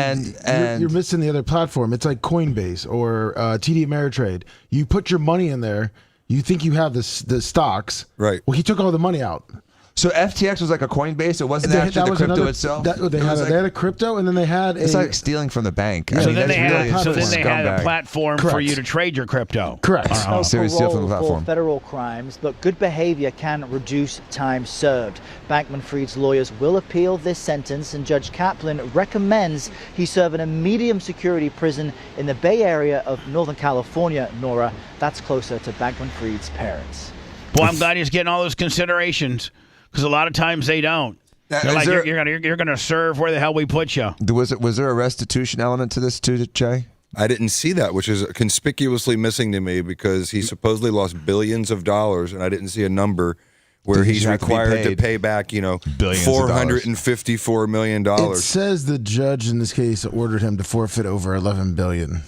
you're missing the other platform. It's like Coinbase or TD Ameritrade. You put your money in there. You think you have the stocks. Right. Well, he took all the money out. So FTX was like a Coinbase. It wasn't actually the crypto itself. They had a crypto, and then they had it's like stealing from the bank. So then they had a platform for Correct. you to trade your crypto. Correct. Oh, serious steal from the For platform. federal crimes, but good behavior can reduce time served. Bankman-Fried's lawyers will appeal this sentence, and Judge Kaplan recommends he serve in a medium security prison in the Bay Area of Northern California, Nora. That's closer to Bankman-Fried's parents. Boy, I'm glad he's getting all those considerations, because a lot of times they don't. They're like, you're gonna serve where the hell we put you. Was there a restitution element to this too, Jay? I didn't see that, which is conspicuously missing to me because he supposedly lost billions of dollars, and I didn't see a number where he's required to pay back, $454 million. It says the judge in this case ordered him to forfeit over $11 billion.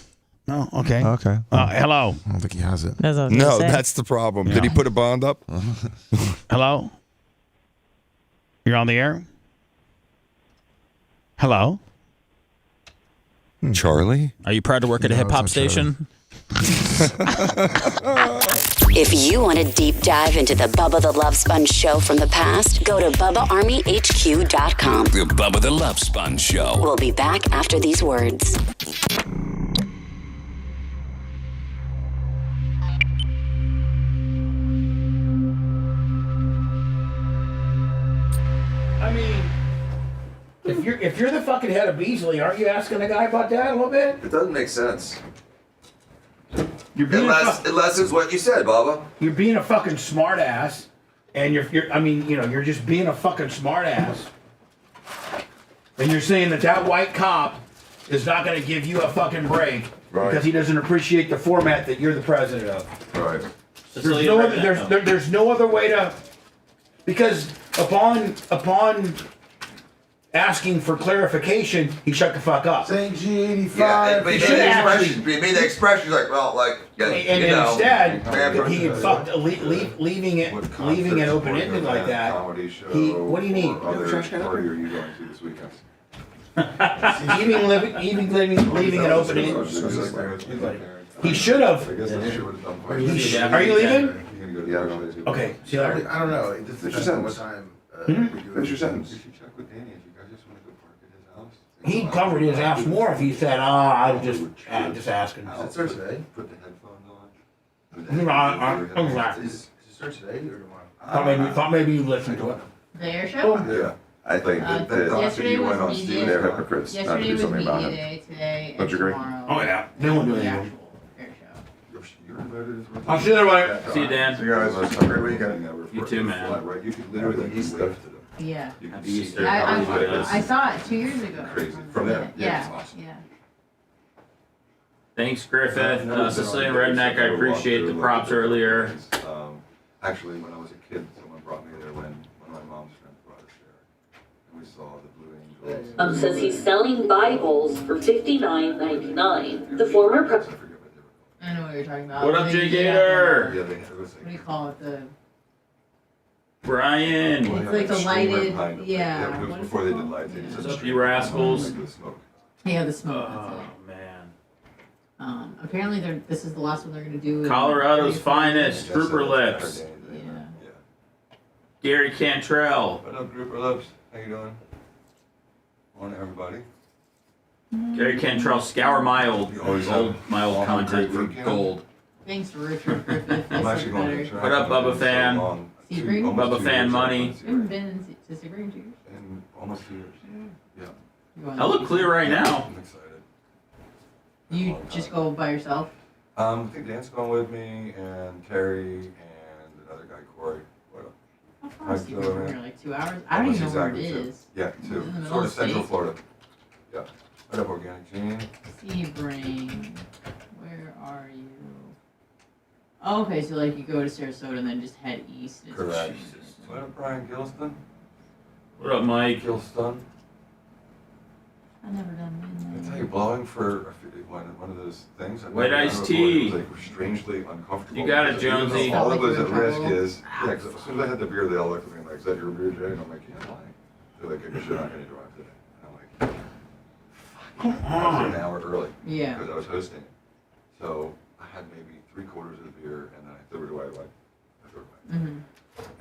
Oh, okay. Okay. Hello. I don't think he has it. No, that's the problem. Did he put a bond up? Hello? You're on the air? Hello? Charlie? Are you proud to work at a hip-hop station? If you want a deep dive into the Bubba the Love Sponge show from the past, go to BubbaArmyHQ.com. The Bubba the Love Sponge Show. We'll be back after these words. I mean, if you're the fucking head of Beasley, aren't you asking the guy about that a little bit? It doesn't make sense. Unless it's what you said, Bubba. You're being a fucking smartass, and you're just being a fucking smartass, and you're saying that white cop is not going to give you a fucking break because he doesn't appreciate the format that you're the president of. Right. There's no other way to, because upon asking for clarification, he shut the fuck up. Saying G85. Yeah, but he made the expression like, instead, he fucked leaving it open-ended like that. What do you need? Party are you going to this weekend? leaving it open-ended. He should have. Are you leaving? Okay. See you later. I don't know. It depends on what time. Finish your sentence. He covered his ass more if he said, I was just asking. Does it start today? Put the headphones on. I'm relaxed. Does it start today or tomorrow? Thought maybe you listened to it. The air show? Yeah. I think that yesterday was on media. Steve, they're hypocrites. Yesterday was media day, today, Don't you agree? tomorrow. Oh yeah, they won't do anything. You're invited as well. I'll see you there, buddy. See you, Dan. So you guys, have a great weekend. You too, man. Right? You could literally eat stuff to them. Yeah. You can Easter. I saw it 2 years ago. Crazy. From there. Yeah. It's awesome. Yeah. Thanks, Griffith. Sicilian Redneck, I appreciate the props earlier. Actually, when I was a kid, someone brought me there when one of my mom's friends brought us there. And we saw the Blue Angels. Says he's selling Bibles for $59.99. The former I know what you're talking about. What up, Jay Gator? Yeah, it was What do you call it? Brian. It's like a lighted, Yeah, it was before they did lights. What's up, you rascals? The smoke. Yeah, the smoke. Oh, man. Apparently, this is the last one they're going to do. Colorado's finest, Trooper Lips. Yeah. Gary Cantrell. What up, Grouper Lips? How you doing? Morning, everybody. Gary Cantrell, scour my old content for gold. Thanks, Richard Griffith. I'm actually going to What up, Bubba fan? Bubba fan money. You haven't been in Disgraced 2 years? In almost 2 years. Yeah. I look clear right now. I'm excited. You just go by yourself? I think Dan's going with me, and Terry, and another guy, Corey. What up? How far is it from here? Like 2 hours? I don't even know where it is. Yeah, Is it 2. in the middle Sort of of Central state? Florida. Yeah. What up, Organic Gene? Sebring. Where are you? Oh, okay, so like you go to Sarasota and then just head east. It's Correct. What up, Brian Gilston? What up, Mike? Gilston. I've never done I tell you, blowing for one of those things. White iced tea. It was like strangely uncomfortable. You got it, Jonesy. All it was at risk is, yeah, 'cause as soon as I had the beer, they all looked at me like, is that your beer, Jay? And I'm like, yeah, why? They're like, I guess you're not going to drive today. And I'm like, I was there an hour early. Yeah. Because I was hosting it. So I had maybe 3/4 of the beer, and then I threw it away. I threw it away. Mm-hmm.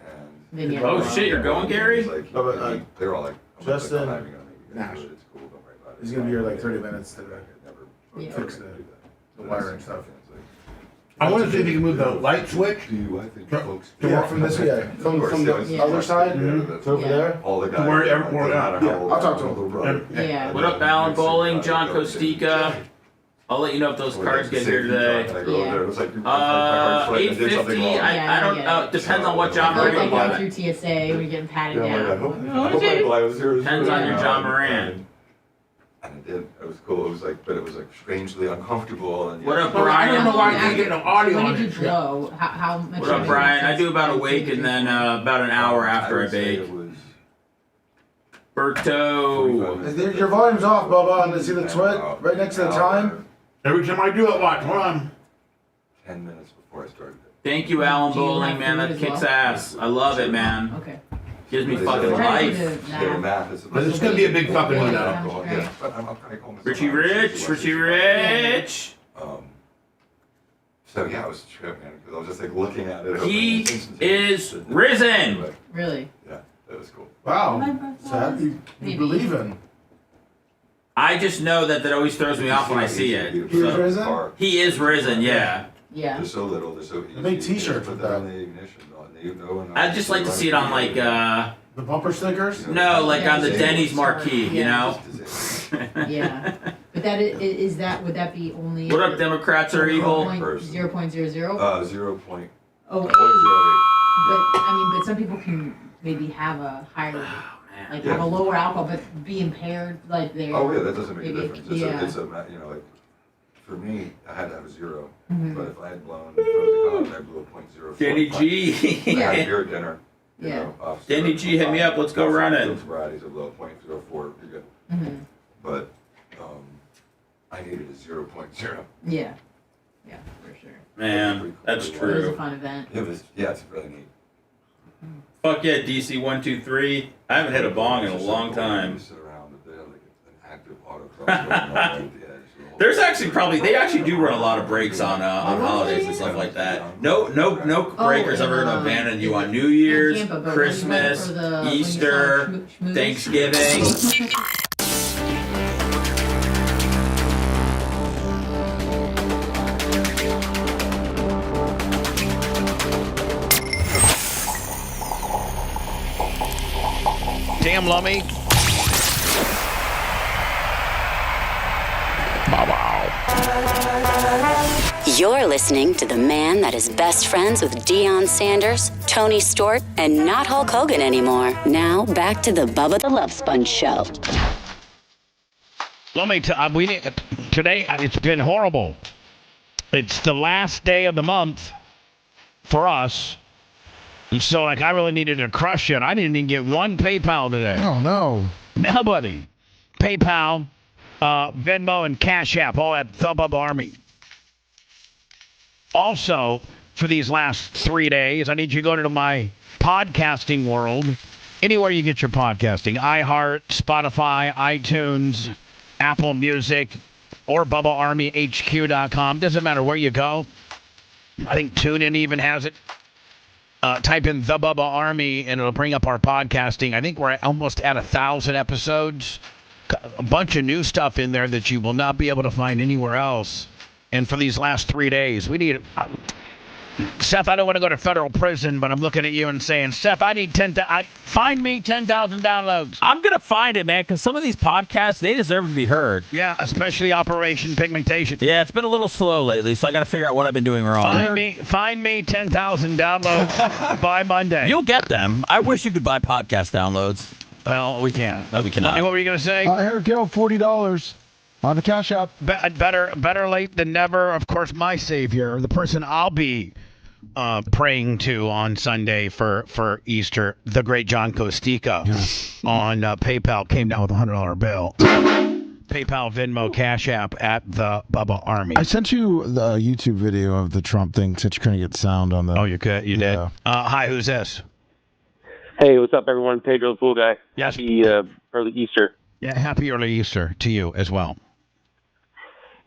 And Then you Oh shit, you're going, Gary? They're all like, Justin, Nash. It's cool, don't worry about it. He's gonna be here like 30 minutes to Yeah. fix the wiring stuff. I want to see if you can move the light switch. To work from this way, from the other side to over there. All the To guys. where no everyone, matter how old I'll talk they to are, him. Yeah. What up, Alan Bowling, John Costica? I'll let you know if those cards get here today. Yeah. 850. I don't know. Depends on what John Like Moran going got. through TSA when you're getting patted Yeah, down. I hope Depends on your John Moran. And it did. It was cool. It was like, but it was like strangely uncomfortable. And What up, I Brian? don't know why I can't get no audio When on did you it. blow? How much? What up, Brian? I do about a week and then about an hour after I bake. Berto. Your volume's off, Bubba. And see the twit right next to the time? Every time I do it, watch. Hold on. 10 minutes before I started. Thank you, Alan Do you Bowling, have man. food That as kicks well? ass. I love it, man. Okay. Gives me They fucking said life. But it's gonna be a big fucking one now. Yeah, but I'm trying to call myself Richie out. Rich, Richie Rich. So yeah, it was a trip, man, because I was just like looking at it. He is risen. Really? Yeah, that was cool. Wow. Sad. You believe in. I just know that always throws me off when I see it. He is risen? He is risen, yeah. Yeah. They're so little, they're so easy. Make t-shirts Put with that that. on the ignition. I'd just like to see it on like The bumper stickers? no, like Yeah, on the yeah. Denny's marquee, you know? Yeah. But that is that would that be only? What up, Democrats are evil? 0.00? 0. 0.08. Oh, But some people can maybe have a higher, like have a lower alcohol, but be impaired, like they. Oh yeah, that doesn't make a maybe- difference. Yeah. It's a like for me, I had to have a 0. Mhm. But if I had blown, if I was a college, I blew a .04. Danny G. I had beer at dinner. You Yeah. know, off Danny G, hit me up. Let's go running. Varieties of low .04. You're good. Mhm. But I needed a 0.0. Yeah. Yeah, for sure. Man, that's It was a true. fun event. It was, yeah, it's really neat. Fuck yeah, DC 123. I haven't hit a bong in a long time. Sit around, but they have like an active autocross going on right at the edge. There's actually they actually do run a lot of breaks on holidays and stuff like that. No breakers ever gonna abandon you on New Year's, Tampa, but Christmas, when you went for the- Easter, when you saw Schmooze. Thanksgiving. Damn Lummy. You're listening to the man that is best friends with Deion Sanders, Tony Stewart, and not Hulk Hogan anymore. Now, back to the Bubba the Love Sponge Show. Lummy, today it's been horrible. It's the last day of the month for us. And so, I really needed to crush it. I didn't even get one PayPal today. Oh, no. Nobody. PayPal, Venmo, and Cash App, all at Thumb Up Army. Also, for these last 3 days, I need you to go to my podcasting world. Anywhere you get your podcasting. iHeart, Spotify, iTunes, Apple Music, or BubbaArmyHQ.com. Doesn't matter where you go. I think TuneIn even has it. Type in The Bubba Army, and it'll bring up our podcasting. I think we're almost at 1,000 episodes. A bunch of new stuff in there that you will not be able to find anywhere else. And for these last 3 days, we need... Seth, I don't want to go to federal prison, but I'm looking at you and saying, Seth, I need find me 10,000 downloads. I'm going to find it, man, because some of these podcasts, they deserve to be heard. Yeah, especially Operation Pigmentation. Yeah, it's been a little slow lately, so I got to figure out what I've been doing wrong. Find me 10,000 downloads by Monday. You'll get them. I wish you could buy podcast downloads. Well, we can't. No, we cannot. Hey, what were you going to say? Here we go, $40 on the Cash App. Better late than never. Of course, my savior, the person I'll be praying to on Sunday for Easter, the great John Costica, on PayPal came down with a $100 bill. PayPal, Venmo, Cash App at the Bubba Army. I sent you the YouTube video of the Trump thing since you couldn't get sound on the... Oh, you could? You did? Hi, who's this? Hey, what's up, everyone? Pedro the Pool Guy. Yes. Happy early Easter. Yeah, happy early Easter to you as well.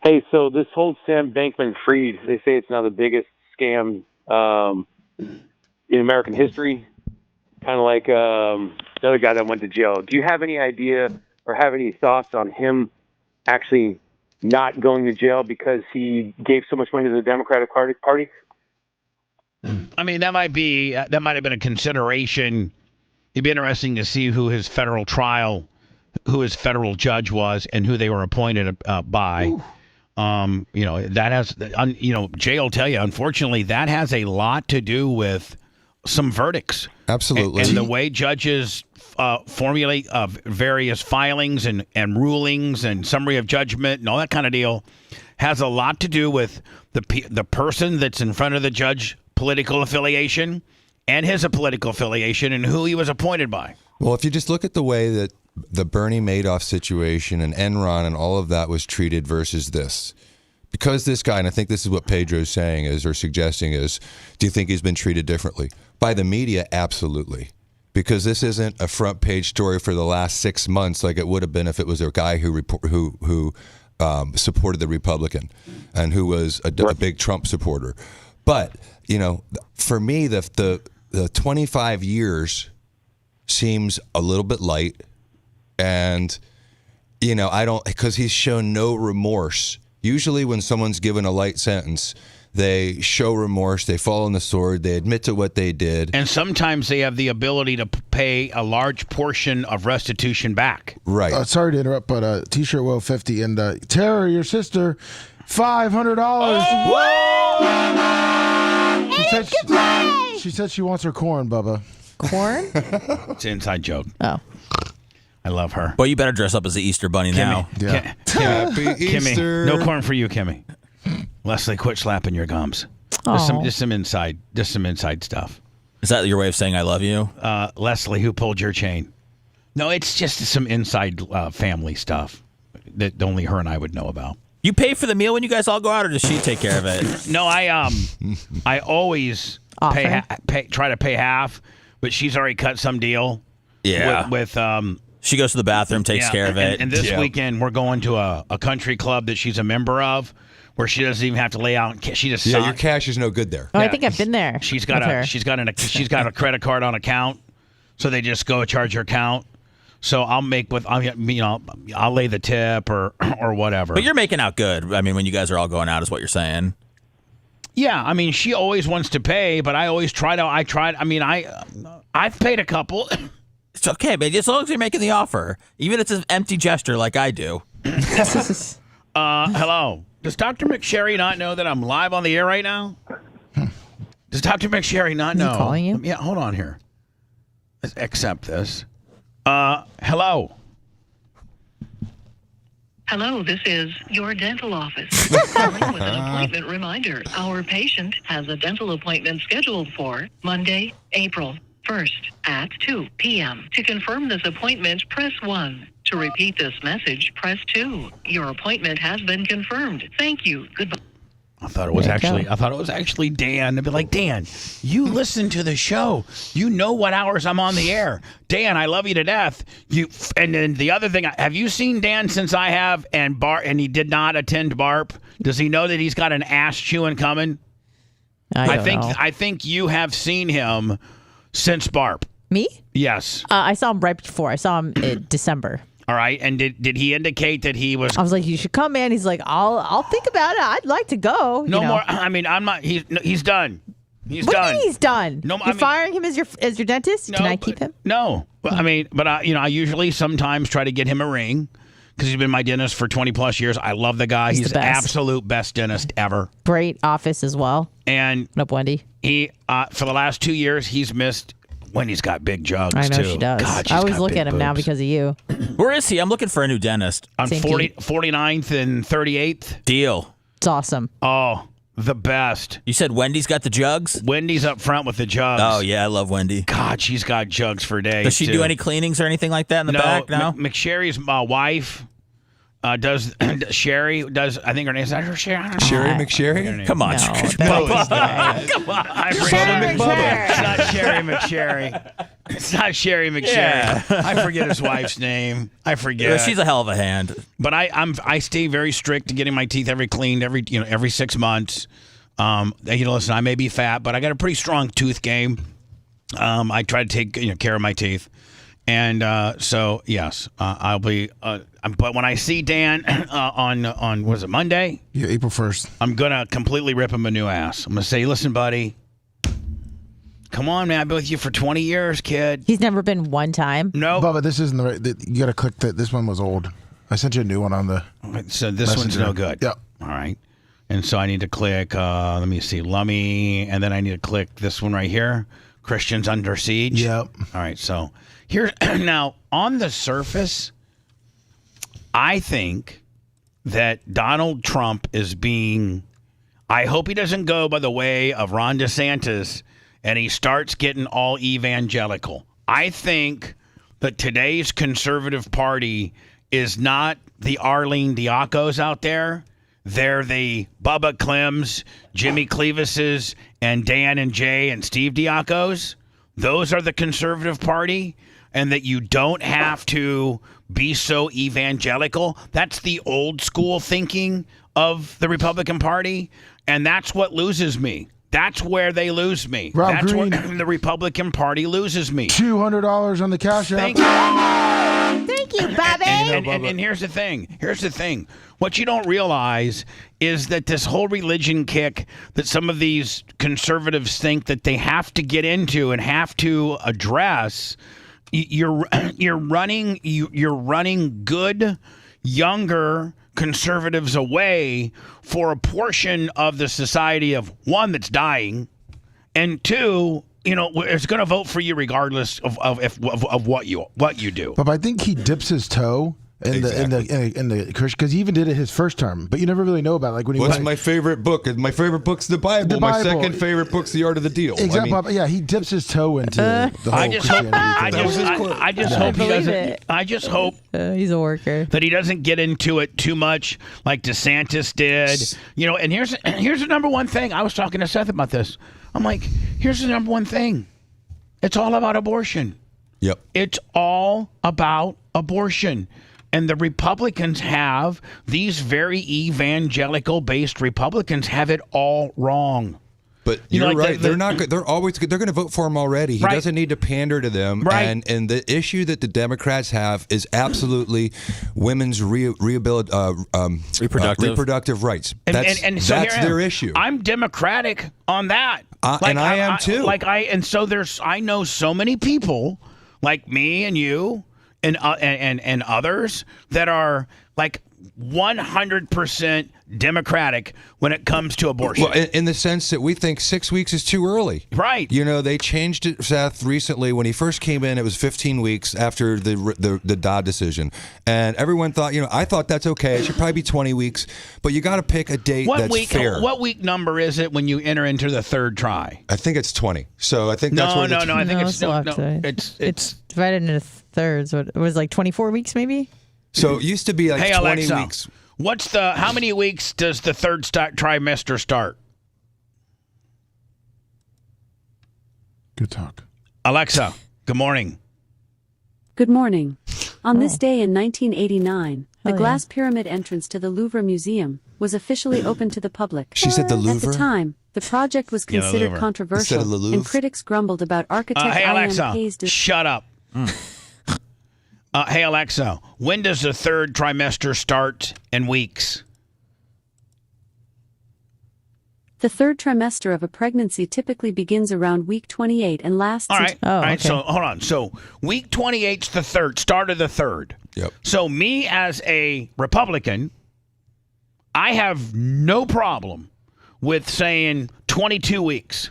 Hey, so this whole Sam Bankman-Fried, they say it's now the biggest scam in American history. kind of like the other guy that went to jail. Do you have any idea or have any thoughts on him actually not going to jail because he gave so much money to the Democratic Party? I mean, that might have been a consideration. It'd be interesting to see who his federal judge was and who they were appointed by. That has, Jay will tell you, unfortunately, that has a lot to do with some verdicts. Absolutely. And the way judges formulate various filings and rulings and summary of judgment and all that kind of deal has a lot to do with the person that's in front of the judge, political affiliation, and his political affiliation, and who he was appointed by. Well, if you just look at the way that the Bernie Madoff situation and Enron and all of that was treated versus this, because this guy, and I think this is what Pedro's saying is, or suggesting is, do you think he's been treated differently? By the media, absolutely. Because this isn't a front page story for the last 6 months like it would have been if it was a guy who supported the Republican and who was a big Trump supporter. But, for me, the 25 years seems a little bit light. And, I don't, because he's shown no remorse. Usually when someone's given a light sentence, they show remorse, they fall on the sword, they admit to what they did. And sometimes they have the ability to pay a large portion of restitution back. Right. Sorry to interrupt, but T-shirt Will 50 and Tara, your sister, $500. Oh! She said she wants her corn, Bubba. Corn? It's an inside joke. Oh. I love her. Well, you better dress up as the Easter Bunny now. Yeah. Kimmy, Easter. no corn for you, Kimmy. Leslie, quit slapping your gums. Just some inside stuff. Is that your way of saying I love you? Leslie, who pulled your chain? No, it's just some inside family stuff that only her and I would know about. You pay for the meal when you guys all go out, or does she take care of it? No, I always try to pay half, but she's already cut some deal. Yeah. With she goes to the bathroom, takes care of it. And this weekend we're going to a country club that she's a member of, where she doesn't even have to lay out. She just your cash is no good there. Oh, I think I've been there. She's got a credit card on account, so they just go charge her account. So I'll lay the tip or whatever. But you're making out good. I mean, when you guys are all going out, is what you're saying. Yeah, I mean, she always wants to pay, but I always try to. I've paid a couple. It's okay, but as long as you're making the offer, even if it's an empty gesture like I do. Hello. Does Dr. McSherry not know that I'm live on the air right now? Does Dr. McSherry not know? Is he calling you? Yeah, hold on here. Let's accept this. Hello. Hello, this is your dental office. Calling with an appointment reminder. Our patient has a dental appointment scheduled for Monday, April 1st at 2 p.m. To confirm this appointment, press 1. To repeat this message, press 2. Your appointment has been confirmed. Thank you. Goodbye. I thought it was actually Dan. I'd be like, Dan, you listen to the show. You know what hours I'm on the air. Dan, I love you to death. And then the other thing, have you seen Dan since I have and he did not attend BARP? Does he know that he's got an ass chewing coming? I think you have seen him since BARP. Me? Yes. I saw him right before. I saw him in December. All right, and did he indicate that he was? I was like, you should come in. He's like, I'll think about it. I'd like to go. No more. I mean, I'm not. He's done. He's what done. do you mean he's done? No, You're firing him as your dentist? No, Can I keep him? No, I usually sometimes try to get him a ring because he's been my dentist for 20 plus years. I love the guy. He's the absolute best dentist ever. Great office as well. And what up, Wendy? He for the last 2 years he's missed. Wendy's got big jugs, I know too. she does. God, I always look at him now because of you. Where is he? I'm looking for a new dentist. On 49th and 38th. Deal. It's awesome. Oh, the best. You said Wendy's got the jugs? Wendy's up front with the jugs. Oh, yeah, I love Wendy. God, she's got jugs for days. Does she do any cleanings or anything like that in the back? No. McSherry's wife does. Sherry does. I think her name is Sherry. Sherry McSherry. Come on, Come on. Sherry McSherry. It's not Sherry McSherry. It's not Sherry McSherry. Yeah. I forget his wife's name. I forget. Yeah, she's a hell of a hand. But I stay very strict to getting my teeth cleaned every 6 months. Listen, I may be fat, but I got a pretty strong tooth game. I try to take care of my teeth. And so, yes, I'll be. But when I see Dan on was it Monday? Yeah, April 1st. I'm gonna completely rip him a new ass. I'm gonna say, listen, buddy, come on, man. I've been with you for 20 years, kid. He's never been one time. No, Bubba, this isn't the right. You got to click that. This one was old. I sent you a new one on the. So this messenger. one's no good. Yep. All right. And so I need to click. Let me see, Lummy, and then I need to click this one right here. Christians under siege. Yep. All right. So here now on the surface, I think that Donald Trump is being. I hope he doesn't go by the way of Ron DeSantis and he starts getting all evangelical. I think that today's conservative party is not the Arlene Diacos out there. They're the Bubba Clems, Jimmy Clevises, and Dan and Jay and Steve Diacos. Those are the conservative party, and that you don't have to be so evangelical. That's the old school thinking of the Republican Party, and that's what loses me. That's where they lose me. Rob That's Green. where the Republican Party loses me. $200 on the Cash App. Thank you. Thank you, Bobby. And here's the thing. Here's the thing. What you don't realize is that this whole religion kick that some of these conservatives think that they have to get into and have to address, you're running good, younger conservatives away for a portion of the society of one that's dying, and two, it's going to vote for you regardless of what you do. But I think he dips his toe in the Christian, because he even did it his first term, but you never really know about it. Like when he What's my favorite book? My favorite book's the Bible. The My Bible. second favorite book's The Art of the Deal. Exactly. I mean, Yeah, he dips his toe into the whole I just hope. Christianity I just hope he doesn't. I just hope he's a worker, that he doesn't get into it too much, like DeSantis did. And here's the number one thing. I was talking to Seth about this. I'm like, here's the number one thing. It's all about abortion. Yep. It's all about abortion. And the Republicans have, these very evangelical-based Republicans have it all wrong. But you're like right. They're not good. They're always good. They're going to vote for him already. He Right. doesn't need to pander to them. Right. And the issue that the Democrats have is absolutely women's reproductive rights. So That's here I am. their issue. I'm Democratic on that. And I am too. I know so many people like me and you and others that are like 100% Democratic when it comes to abortion. Well, in the sense that we think 6 weeks is too early. Right. They changed it, Seth, recently. When he first came in, it was 15 weeks after the Dodd decision. And everyone thought, I thought that's okay. It should probably be 20 weeks. But you got to pick a date that's fair. What week number is it when you enter into the third try? I think it's 20. So I think that's where No. I think it's divided into thirds. What it was like 24 weeks, maybe. So it used to be like hey, 20 Alexa, weeks. How many weeks does the third trimester start? Good talk. Alexa, good morning. Good morning. On this day in 1989, the glass pyramid entrance to the Louvre Museum was officially open to the public. She said the At Louvre? the time, the project was Yeah, the considered Louvre. controversial, Instead of the Louvre? and critics grumbled about architect Hey, Alexa, IMK's shut up. Hey, Alexa, when does the third trimester start in weeks? The third trimester of a pregnancy typically begins around week 28 and lasts. All right. So hold on. So week 28's the third, start of the third. Yep. So me as a Republican, I have no problem with saying 22 weeks.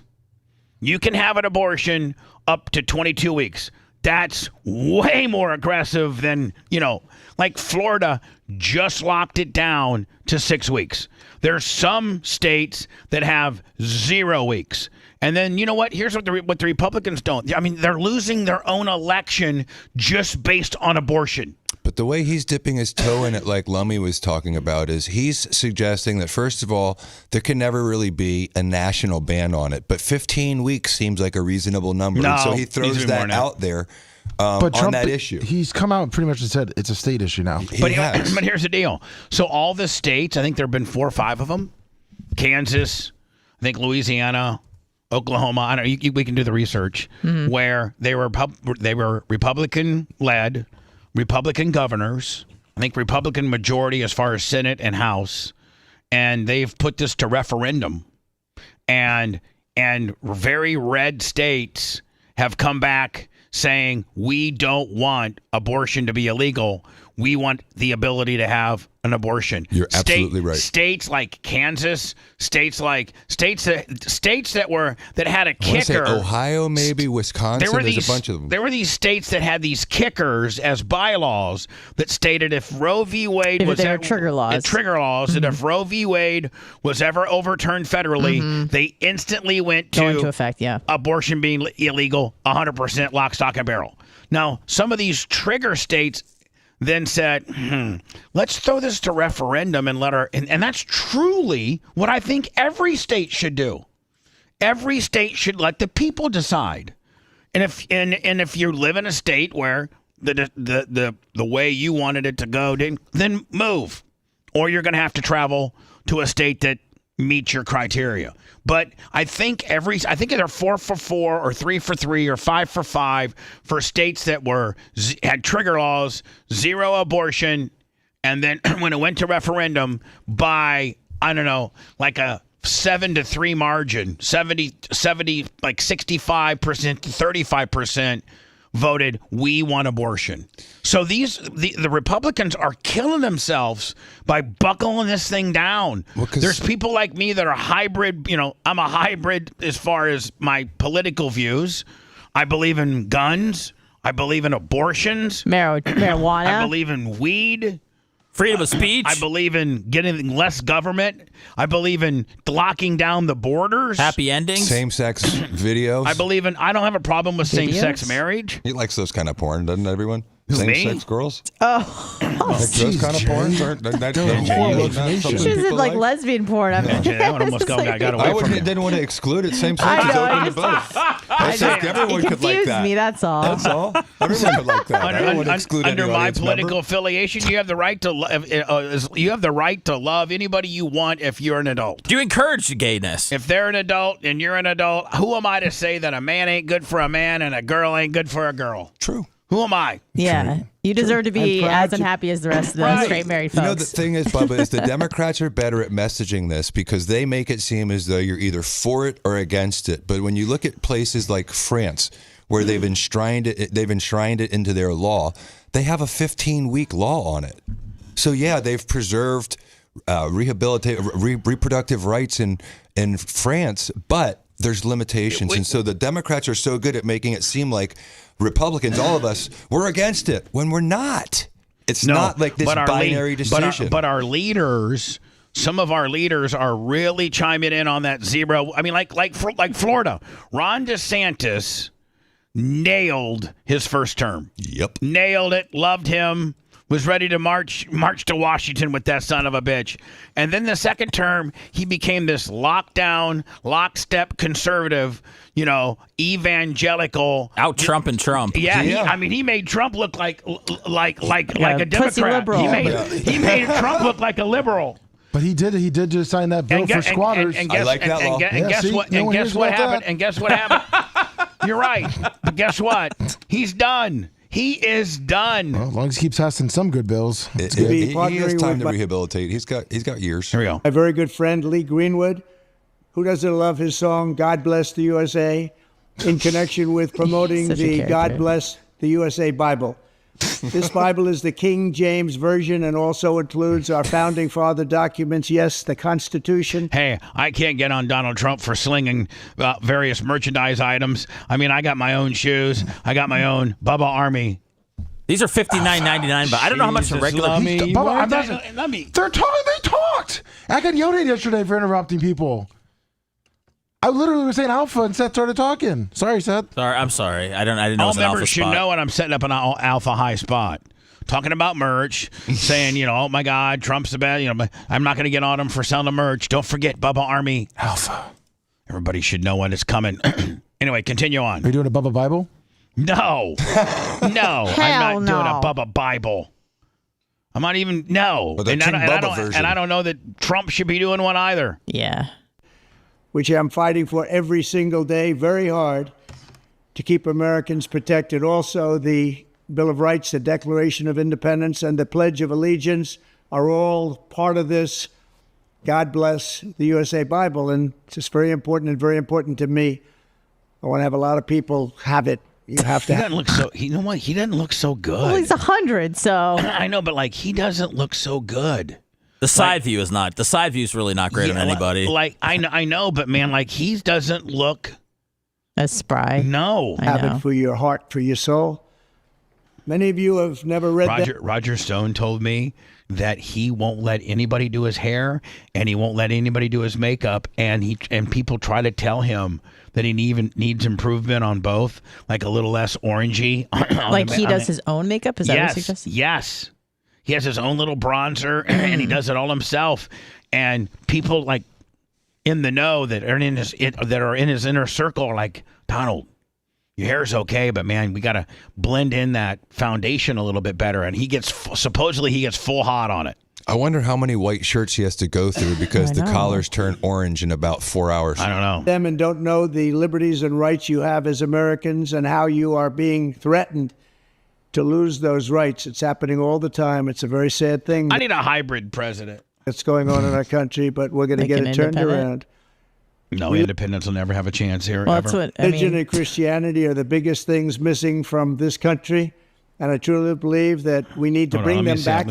You can have an abortion up to 22 weeks. That's way more aggressive than, like Florida just locked it down to 6 weeks. There's some states that have 0 weeks. And then, you know what? Here's what the Republicans don't. I mean, they're losing their own election just based on abortion. But the way he's dipping his toe in it, like Lummy was talking about, is he's suggesting that, first of all, there can never really be a national ban on it. But 15 weeks seems like a reasonable number. No, and so he needs throws to be more that now. out there But on Trump, that issue. He's come out and pretty much and said it's a state issue now. But here's the deal. So all the states, I think there have been 4 or 5 of them. Kansas, I think Louisiana, Oklahoma. I don't. We can do the research where they were Republican led, Republican governors. I think Republican majority as far as Senate and House, and they've put this to referendum, and very red states have come back saying we don't want abortion to be illegal. We want the ability to have an abortion. You're absolutely right. States like Kansas, states that had a kicker. Say Ohio, maybe Wisconsin. There's a bunch of them. There were these states that had these kickers as bylaws that stated if Roe v. Wade was trigger laws, and if Roe v. Wade was ever overturned federally, they instantly went Go into effect. Yeah, abortion being illegal, 100% lock, stock, and barrel. Now, some of these trigger states then said, let's throw this to referendum and let our and that's truly what I think every state should do. Every state should let the people decide. And if you live in a state where the way you wanted it to go, then move. Or you're going to have to travel to a state that meets your criteria. But I think they're 4 for 4 or 3 for 3 or 5 for 5 for states that had trigger laws, 0 abortion, and then when it went to referendum by, I don't know, like a 7-3 margin, 70 like 65% to 35% voted we want abortion. So the Republicans are killing themselves by buckling this thing down. There's people like me that are hybrid. I'm a hybrid as far as my political views. I believe in guns. I believe in abortions. Marijuana. I believe in weed. Freedom of speech. I believe in getting less government. I believe in locking down the borders. Happy endings. Same-sex videos. I don't have a problem with same-sex marriage. He likes those kind of porn, doesn't everyone? Who, Same-sex me? girls? Oh, Like those kind of porn? she said like lesbian porn. I mean, that one almost got away from you. Didn't want to exclude it. Same-sex is open to both. I think everyone could like that. Me, that's all. That's all. Everyone could like that. I don't want to exclude any Under my audience political member. affiliation, you have the right to love anybody you want if you're an adult. Do you encourage gayness? If they're an adult and you're an adult, who am I to say that a man ain't good for a man and a girl ain't good for a girl? True. Who am I? Yeah, you deserve to be as unhappy as the rest of the straight married folks. You know, the thing is, Bubba, is the Democrats are better at messaging this because they make it seem as though you're either for it or against it. But when you look at places like France, where they've enshrined it into their law, they have a 15-week law on it. So yeah, they've preserved reproductive rights in France, but there's limitations. And so the Democrats are so good at making it seem like Republicans, all of us, we're against it when we're not. It's not like this binary decision. But our leaders, some of our leaders are really chiming in on that 0. I mean, like Florida. Ron DeSantis nailed his first term. Yep. Nailed it. Loved him. Was ready to march to Washington with that son of a bitch. And then the second term, he became this lockstep conservative, evangelical. Out-Trumping Trump. Yeah. He made Trump look like a Democrat. Liberal. He made Trump look like a liberal. But he did just sign that bill for squatters. I like that law. And guess what happened? And guess what happened? You're right. But guess what? He's done. He is done. Well, as long as he keeps passing some good bills. He has time to rehabilitate. He's got years. Here we go. My very good friend Lee Greenwood, who doesn't love his song "God Bless the USA" in connection with promoting the "God Bless the USA" Bible. This Bible is the King James Version and also includes our founding father documents. Yes, the Constitution. Hey, I can't get on Donald Trump for slinging various merchandise items. I mean, I got my own shoes. I got my own Bubba Army. These are $59.99, but I don't know how much the regular. They talked. I got yelled at yesterday for interrupting people. I literally was saying alpha and Seth started talking. Sorry, Seth. I'm sorry. I didn't know it was an alpha members should spot. know when I'm setting up an alpha high spot. Talking about merch, saying, oh my God, Trump's the bad. I'm not going to get on him for selling the merch. Don't forget Bubba Army Alpha. Everybody should know when it's coming. Anyway, continue on. Are you doing a Bubba Bible? No. I'm not doing a Bubba Bible. I'm not even, no. Well, and I don't know that Trump should be doing one either. Yeah. which I'm fighting for every single day, very hard, to keep Americans protected. Also, the Bill of Rights, the Declaration of Independence, and the Pledge of Allegiance are all part of this God Bless the USA Bible, and it's just very important and very important to me. I want to have a lot of people have it. You have to. He doesn't look so. You know what? He doesn't look so good. Well, he's 100, so I know, but like he doesn't look so good. The side view is not. The side view is really not great on anybody. Like I know, but man, like he doesn't look as spry. No, have it for your heart, for your soul. Many of you have never read Roger Stone told me that he won't let anybody do his hair and he won't let anybody do his makeup, and people try to tell him that he even needs improvement on both, like a little less orangey. Like he does his own makeup? Is that what you're suggesting? Yes. He has his own little bronzer and he does it all himself. And people like in the know that are in his inner circle are like, Donald, your hair's okay, but man, we got to blend in that foundation a little bit better. And supposedly he gets full hot on it. I wonder how many white shirts he has to go through because the collars turn orange in about 4 hours. I don't know. Them and don't know the liberties and rights you have as Americans and how you are being threatened to lose those rights. It's happening all the time. It's a very sad thing. I need a hybrid president. That's going on in our country, but we're going to get it turned around. No, independents will never have a chance here. Well, ever. that's what I mean. Religion and Christianity are the biggest things missing from this country. And I truly believe that we need to bring them back.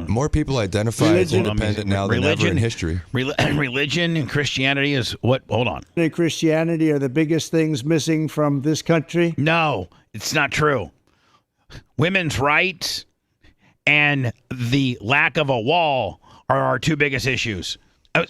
More people identify as independent now than ever in history. Religion and Christianity is what? Hold on. Religion and Christianity are the biggest things missing from this country. No, it's not true. Women's rights and the lack of a wall are our two biggest issues.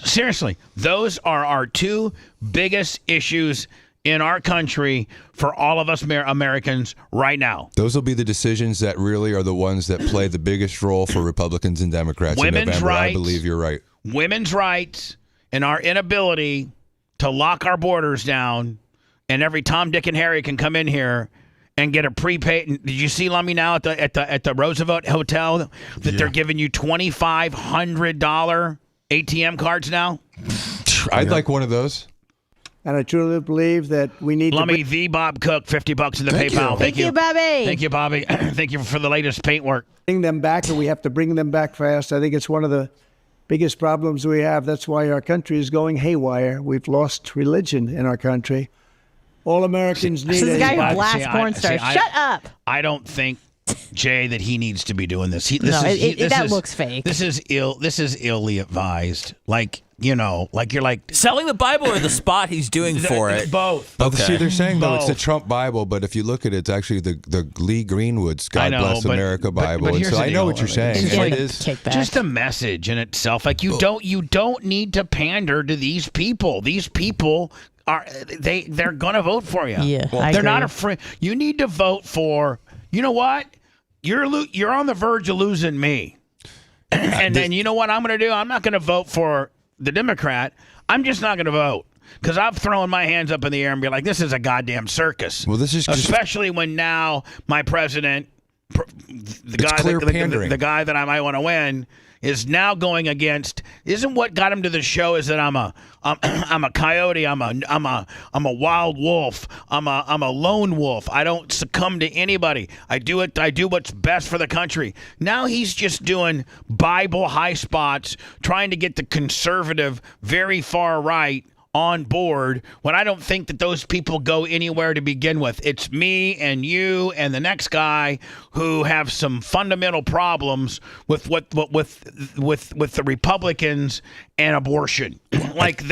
Seriously, those are our two biggest issues in our country for all of us Americans right now. Those will be the decisions that really are the ones that play the biggest role for Republicans and Democrats in November. Rights, I believe you're right. Women's rights and our inability to lock our borders down, and every Tom, Dick, and Harry can come in here and get a prepaid. Did you see Lummy now at the Roosevelt Hotel that they're giving you $2,500 ATM cards now? I'd like one of those. And I truly believe that we need Lummy the Bob Cook, $50 in the PayPal. Thank you, Bobby. Thank you, Bobby. Thank you for the latest paintwork. Bring them back, and we have to bring them back fast. I think it's one of the biggest problems we have. That's why our country is going haywire. We've lost religion in our country. All Americans need this is the guy who blasts porn stars. Shut up. I don't think, Jay, that he needs to be doing this. That looks fake. This is illy advised. Like, you know, like you're like selling the Bible or the spot he's doing for it. Both. Okay. See, they're saying though Both. it's the Trump Bible, but if you look at it, it's actually the Lee Greenwood's God Bless America Bible. But and so I know what you're saying. It's And like it is just a message in itself. Like you don't need to pander to these people. These people are they're gonna vote for you. Yeah, they're not afraid. You need to vote for. You know what? You're on the verge of losing me. And then you know what I'm going to do? I'm not going to vote for the Democrat. I'm just not going to vote because I'm throwing my hands up in the air and be like, this is a goddamn circus. Well, this is especially when now my president, the guy that I might want to win, is now going against. Isn't what got him to the show is that I'm a coyote. I'm a wild wolf. I'm a lone wolf. I don't succumb to anybody. I do what's best for the country. Now he's just doing Bible high spots, trying to get the conservative, very far right on board when I don't think that those people go anywhere to begin with. It's me and you and the next guy who have some fundamental problems with the Republicans and abortion. Like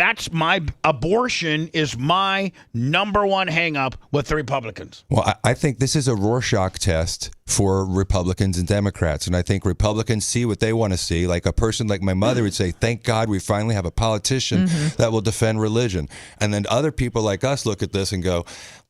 abortion is my number one hang up with the Republicans. Well, I think this is a Rorschach test for Republicans and Democrats. And I think Republicans see what they want to see. Like a person like my mother would say, thank God we finally have a politician that will defend religion. And then other people like us look at this and go,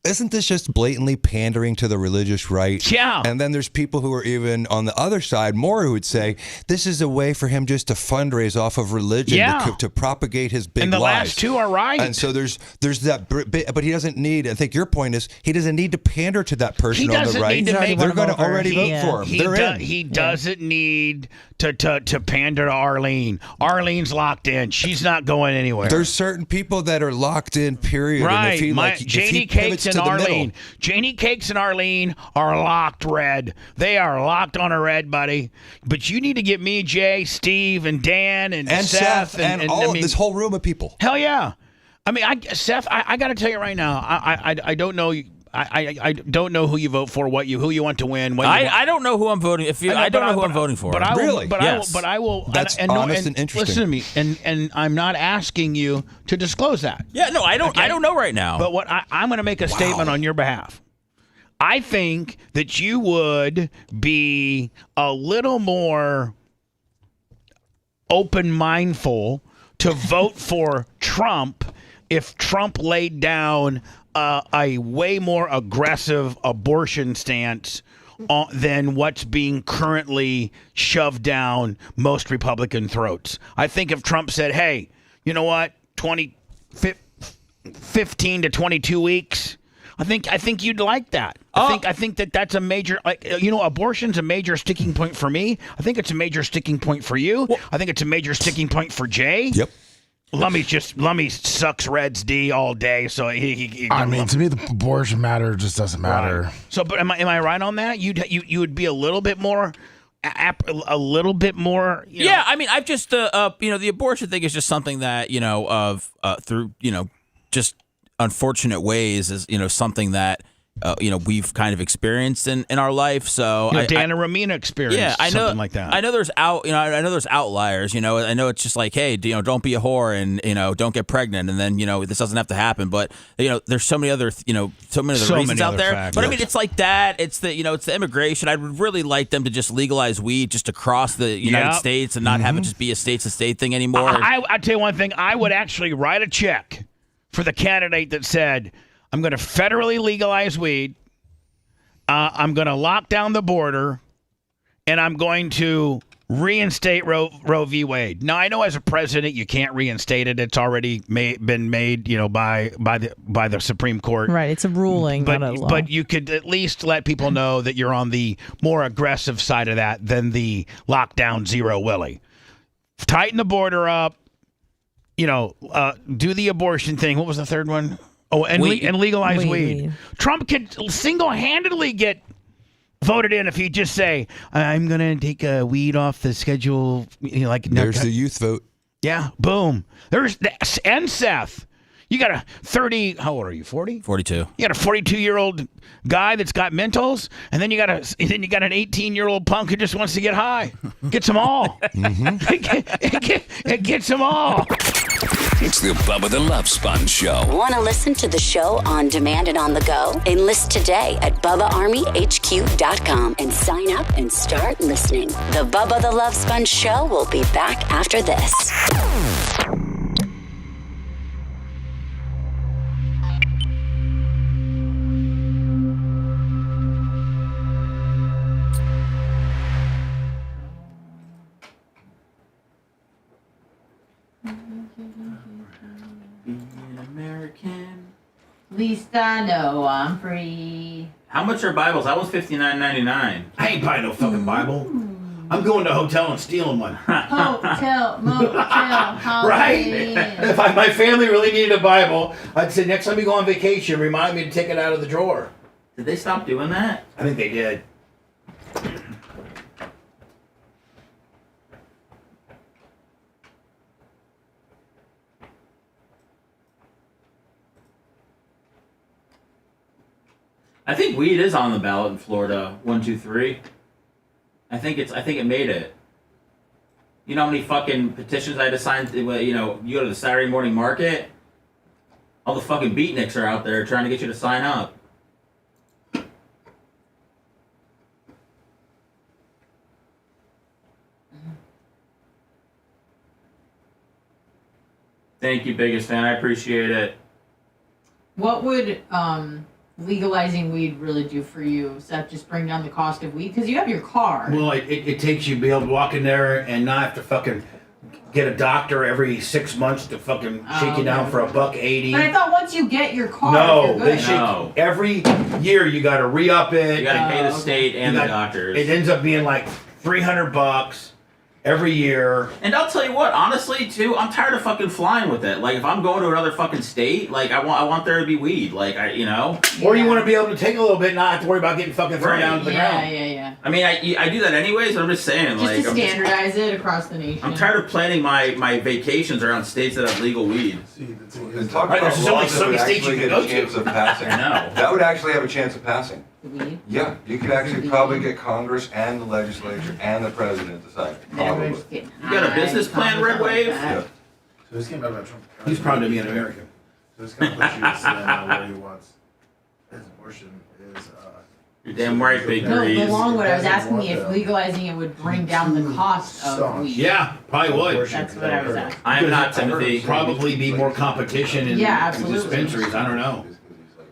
isn't this just blatantly pandering to the religious right? Yeah. And then there's people who are even on the other side more who would say this is a way for him just to fundraise off of religion to propagate his big lies. And the last two are right. And so there's that bit, but he doesn't need. I think your point is he doesn't need to pander to that person on the right. They're going to already vote for him. He doesn't need to pander to Arlene. Arlene's locked in. She's not going anywhere. There's certain people that are locked in. Period. Right. And if he, Janie Cakes and Arlene. Janie Cakes and Arlene are locked red. They are locked on a red, buddy. But you need to get me, Jay, Steve, and Dan, and Seth, and all this whole room of people. Hell yeah. I mean, Seth, I got to tell you right now, I don't know. I don't know who you vote for, who you want to win. I don't know who I'm voting. I don't know who I'm voting for. But I will, really? But I will. That's honest and interesting. Listen to me, and I'm not asking you to disclose that. Yeah, no, I don't. Okay? I don't know right now. But what I'm going to make a statement on your behalf. I think that you would be a little more open-mindful to vote for Trump if Trump laid down a way more aggressive abortion stance than what's being currently shoved down most Republican throats. I think if Trump said, hey, you know what, 15 to 22 weeks, I think you'd like that. I think that's a major, abortion's a major sticking point for me. I think it's a major sticking point for you. I think it's a major sticking point for Jay. Yep. Lummy sucks Reds D all day, so he I mean, to me, the abortion matter just doesn't matter. Right. So, but am I right on that? You would be a little bit more. Yeah, I mean, I've just the abortion thing is just something that through just unfortunate ways is something that we've kind of experienced in our life. So Dan and Romina experienced something like that. I know there's I know there's outliers. I know it's just like, hey, don't be a whore and don't get pregnant, and then this doesn't have to happen. But there's so many other reasons out there. Factors. But I mean, it's like that. It's the it's the immigration. I would really like them to just legalize weed just across the United States and not have it just be a state to state thing anymore. I tell you one thing. I would actually write a check for the candidate that said, I'm going to federally legalize weed. I'm going to lock down the border, and I'm going to reinstate Roe v. Wade. Now, I know as a president you can't reinstate it; it's already been made, by the Supreme Court. Right, it's a ruling, not a law. But you could at least let people know that you're on the more aggressive side of that than the lockdown Zero Willie. Tighten the border up. Do the abortion thing. What was the third one? Oh, and legalize weed. Trump could single-handedly get voted in if he'd just say, I'm going to take weed off the schedule. There's the youth vote. Yeah, boom. And Seth. You got a 30, how old are you, 40? 42. You got a 42-year-old guy that's got mentals, and then you got an 18-year-old punk who just wants to get high. Gets them all. It gets them all. It's the Bubba the Love Sponge Show. Want to listen to the show on demand and on the go? Enlist today at BubbaArmyHQ.com and sign up and start listening. The Bubba the Love Sponge Show will be back after this. American. Least I know I'm free. How much are Bibles? That was $59.99. I ain't buying no fucking Bible. I'm going to a hotel and stealing one. Hotel, motel, Right? If my family really needed a Bible, I'd say next time you go on vacation, remind me to take it out of the drawer. Did they stop doing that? I think they did. I think weed is on the ballot in Florida. 1, 2, 3. I think it made it. You know how many fucking petitions I had to sign? You go to the Saturday morning market. All the fucking beatniks are out there trying to get you to sign up. Thank you, biggest fan. I appreciate it. What would legalizing weed really do for you? Seth, just bring down the cost of weed? Because you have your car. Well, it takes you to be able to walk in there and not have to fucking get a doctor every 6 months to fucking shake you down for $1.80. But I thought once you get your car, No, you're good. they shake every year. You got to re-up it. You got to pay the state and the doctors. It ends up being like $300 every year. And I'll tell you what, honestly, too, I'm tired of fucking flying with it. Like, if I'm going to another fucking state, like, I want there to be weed. Like, Or you want to be able to take a little bit and not have to worry about getting fucking thrown down to the ground. Yeah. I mean, I do that anyways, but I'm just saying, Just like... to standardize it across the nation. I'm tired of planning my vacations around states that have legal weed. And talk Right, about there's only laws that so would many states actually you can get go a chance to. of passing. I know. That would actually have a chance of passing. Weed? Yeah, you could actually probably get Congress and the legislature and the president to sign it. Probably. You got a business plan, Red Wave? Yeah. So this came out about Trump. He's proud to be an American. So this kind of puts you to stand where he wants his abortion is. You're damn right, Big No, Grease. but Longwood, I was asking you if legalizing it would bring down the cost of weed. Yeah, probably would. That's what I was asking. I'm not Timothy. Probably be more competition in Yeah, the absolutely. dispensaries. I don't know.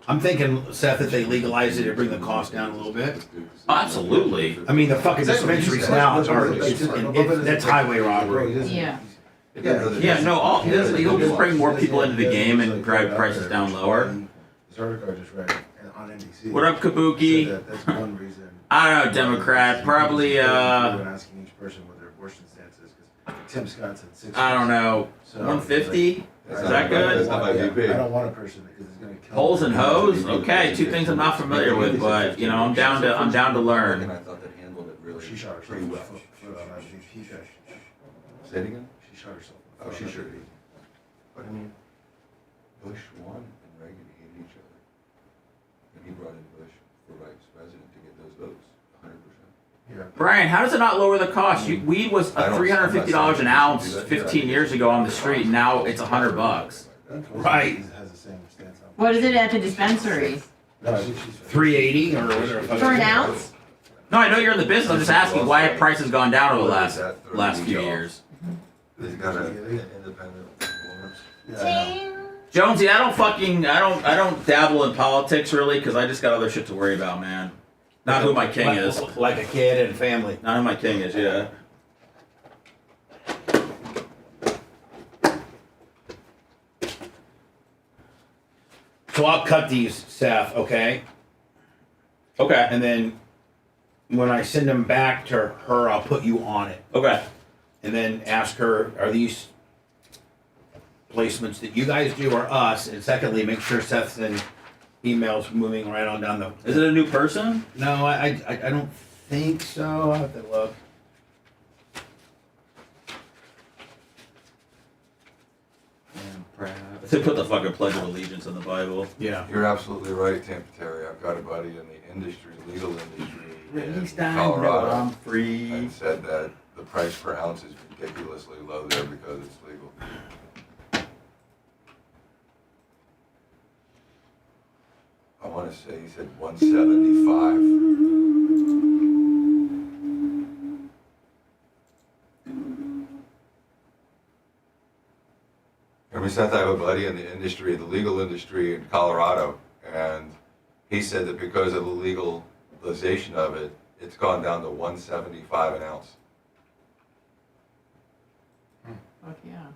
I'm thinking, Seth, if they legalize it, it'd bring the cost down a little bit. Absolutely. I mean, the fucking dispensaries now that's highway robbery. Yeah. Yeah, no, it'll just bring more people into the game and drive prices down lower. This article I just read on NBC. What up, Kabuki? That's one reason. I don't know, Democrat. Probably, asking each person what their abortion stance is, because Tim Scott said 6. I don't know, 150? Is that good? Not my VP. I don't want a person because it's going to kill. Holes and hose? Okay, two things I'm not familiar with, but I'm down to learn. I thought that handled it really She shot herself pretty well. Say it again? She shot herself. Oh, she sure did. But I mean, Bush won and Reagan hated each other. And he brought in Bush for vice president to get those votes, 100%. Yeah. Brian, how does it not lower the cost? Weed was $350 an ounce 15 years ago on the street. Now it's $100. Right. Has the same stance on. What is it at the dispensary? No, I think she's 380 or whatever. For an ounce? No, I know you're in the business. I'm just asking why have prices gone down over the last few years. He's got an independent woman. Jonesy, I don't dabble in politics really because I just got other shit to worry about, man. Not who my king is. Like a kid and family. Not who my king is, yeah. So I'll cut these, Seth, okay? Okay. And then when I send them back to her, I'll put you on it. Okay. And then ask her, are these placements that you guys do or us? And secondly, make sure Seth's in emails moving right on down the... Is it a new person? No, I don't think so. I'll have to look. They put the fucking Pledge of Allegiance in the Bible. Yeah. You're absolutely right, Tampa Terry. I've got a buddy in the industry, legal industry Release in time, Colorado. I'm free. And said that the price per ounce is ridiculously low there because it's legal. I want to say he said 175. I Seth, I have a buddy in the industry, the legal industry in Colorado, and he said that because of the legalization of it, it's gone down to $175 an ounce. Fuck yeah.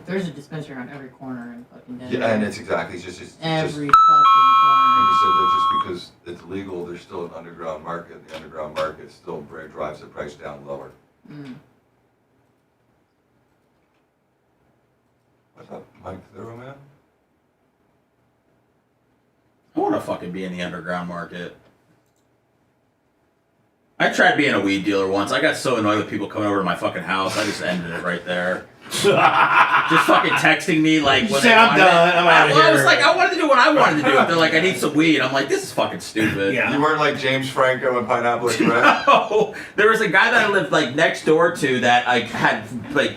There's a dispensary on every corner in fucking Denver. Yeah, and it's exactly it's just every just, fucking corner. And he said that just because it's legal, there's still an underground market. The underground market still drives the price down lower. Mm. What's up, Mike Thorough, man? I want to fucking be in the underground market. I tried being a weed dealer once. I got so annoyed with people coming over to my fucking house. I just ended it right there. Just fucking texting me like, when say, I'm done. I'm out of here. I was like, I wanted to do what I wanted to do. They're like, I need some weed. I'm like, this is fucking stupid. Yeah. You weren't like James Franco and Pineapple Express? No. There was a guy that I lived like next door to that I had like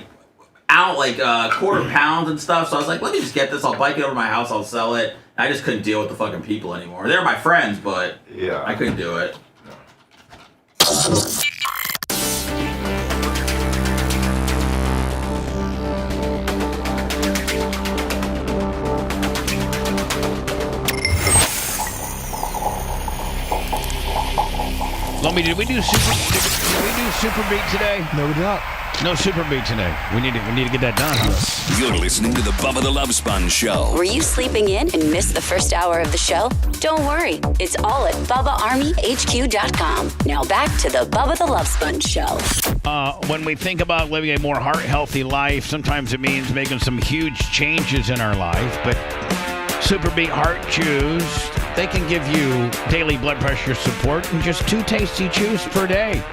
out like quarter pounds and stuff. So I was like, let me just get this. I'll bike it over to my house. I'll sell it. I just couldn't deal with the fucking people anymore. They're my friends, but yeah, I couldn't do it. Homie, did we do super beat today? No, we did not. No super beat today. We need to get that done. Huh? You're listening to the Bubba the Love Sponge Show. Were you sleeping in and missed the first hour of the show? Don't worry. It's all at BubbaArmyHQ.com. Now back to the Bubba the Love Sponge Show. When we think about living a more heart-healthy life, sometimes it means making some huge changes in our life. But Super Beat Heart Chews, they can give you daily blood pressure support in just 2 tasty chews per day.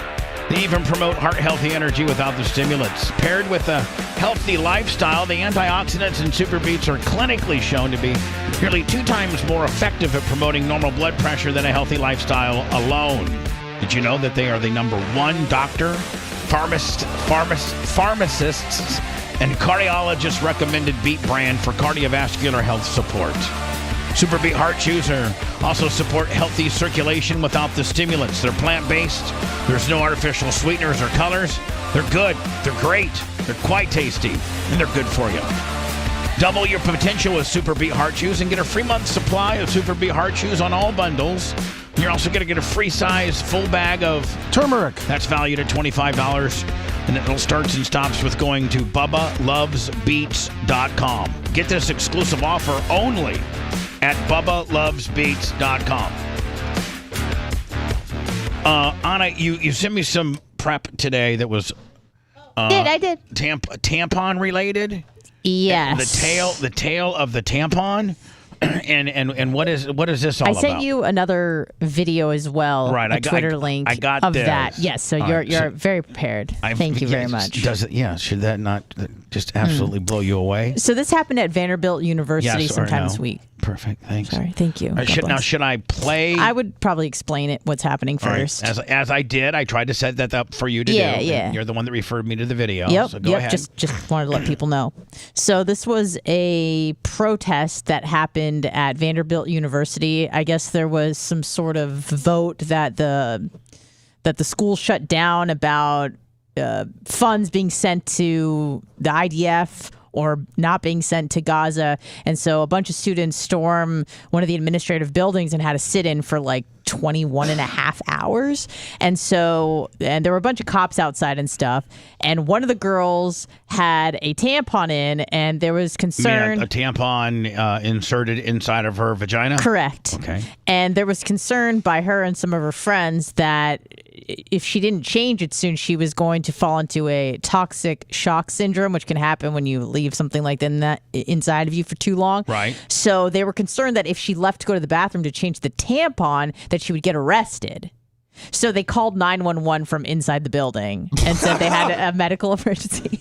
They even promote heart-healthy energy without the stimulants. Paired with a healthy lifestyle, the antioxidants in Super Beats are clinically shown to be nearly 2 times more effective at promoting normal blood pressure than a healthy lifestyle alone. Did you know that they are the #1 doctor, pharmacists, and cardiologists recommended beet brand for cardiovascular health support? Super Beat Heart Chews also support healthy circulation without the stimulants. They're plant-based. There's no artificial sweeteners or colors. They're good. They're great. They're quite tasty. And they're good for you. Double your potential with Super Beat Heart Chews and get a free month supply of Super Beat Heart Chews on all bundles. And you're also going to get a free size full bag of turmeric. That's valued at $25. And it starts and stops with going to BubbaLovesBeats.com. Get this exclusive offer only at BubbaLovesBeats.com. Anna, you sent me some prep today that was I did. Tampon related. Yes. The tail of the tampon. And what is this all about? I sent you another video as well. Right, a Twitter link I got of this. that. Yes, so you're very prepared. Thank you very much. Does it? Yeah. Should that not just absolutely blow you away? So this happened at Vanderbilt University sometime this week. Perfect. Thanks. Sorry. Thank you. Should I play? I would probably explain what's happening first. Right. As I did, I tried to set that up for you to do. Yeah. You're the one that referred me to the video. Yep. So go ahead. Just wanted to let people know. So this was a protest that happened at Vanderbilt University. I guess there was some sort of vote that the school shut down about funds being sent to the IDF or not being sent to Gaza. And so a bunch of students stormed one of the administrative buildings and had to sit in for like 21 and a half hours. And there were a bunch of cops outside and stuff. And one of the girls had a tampon in, and there was concern. You mean a tampon inserted inside of her vagina? Correct. Okay. And there was concern by her and some of her friends that if she didn't change it soon, she was going to fall into a toxic shock syndrome, which can happen when you leave something like that inside of you for too long. Right. So they were concerned that if she left to go to the bathroom to change the tampon, that she would get arrested. So they called 911 from inside the building and said they had a medical emergency.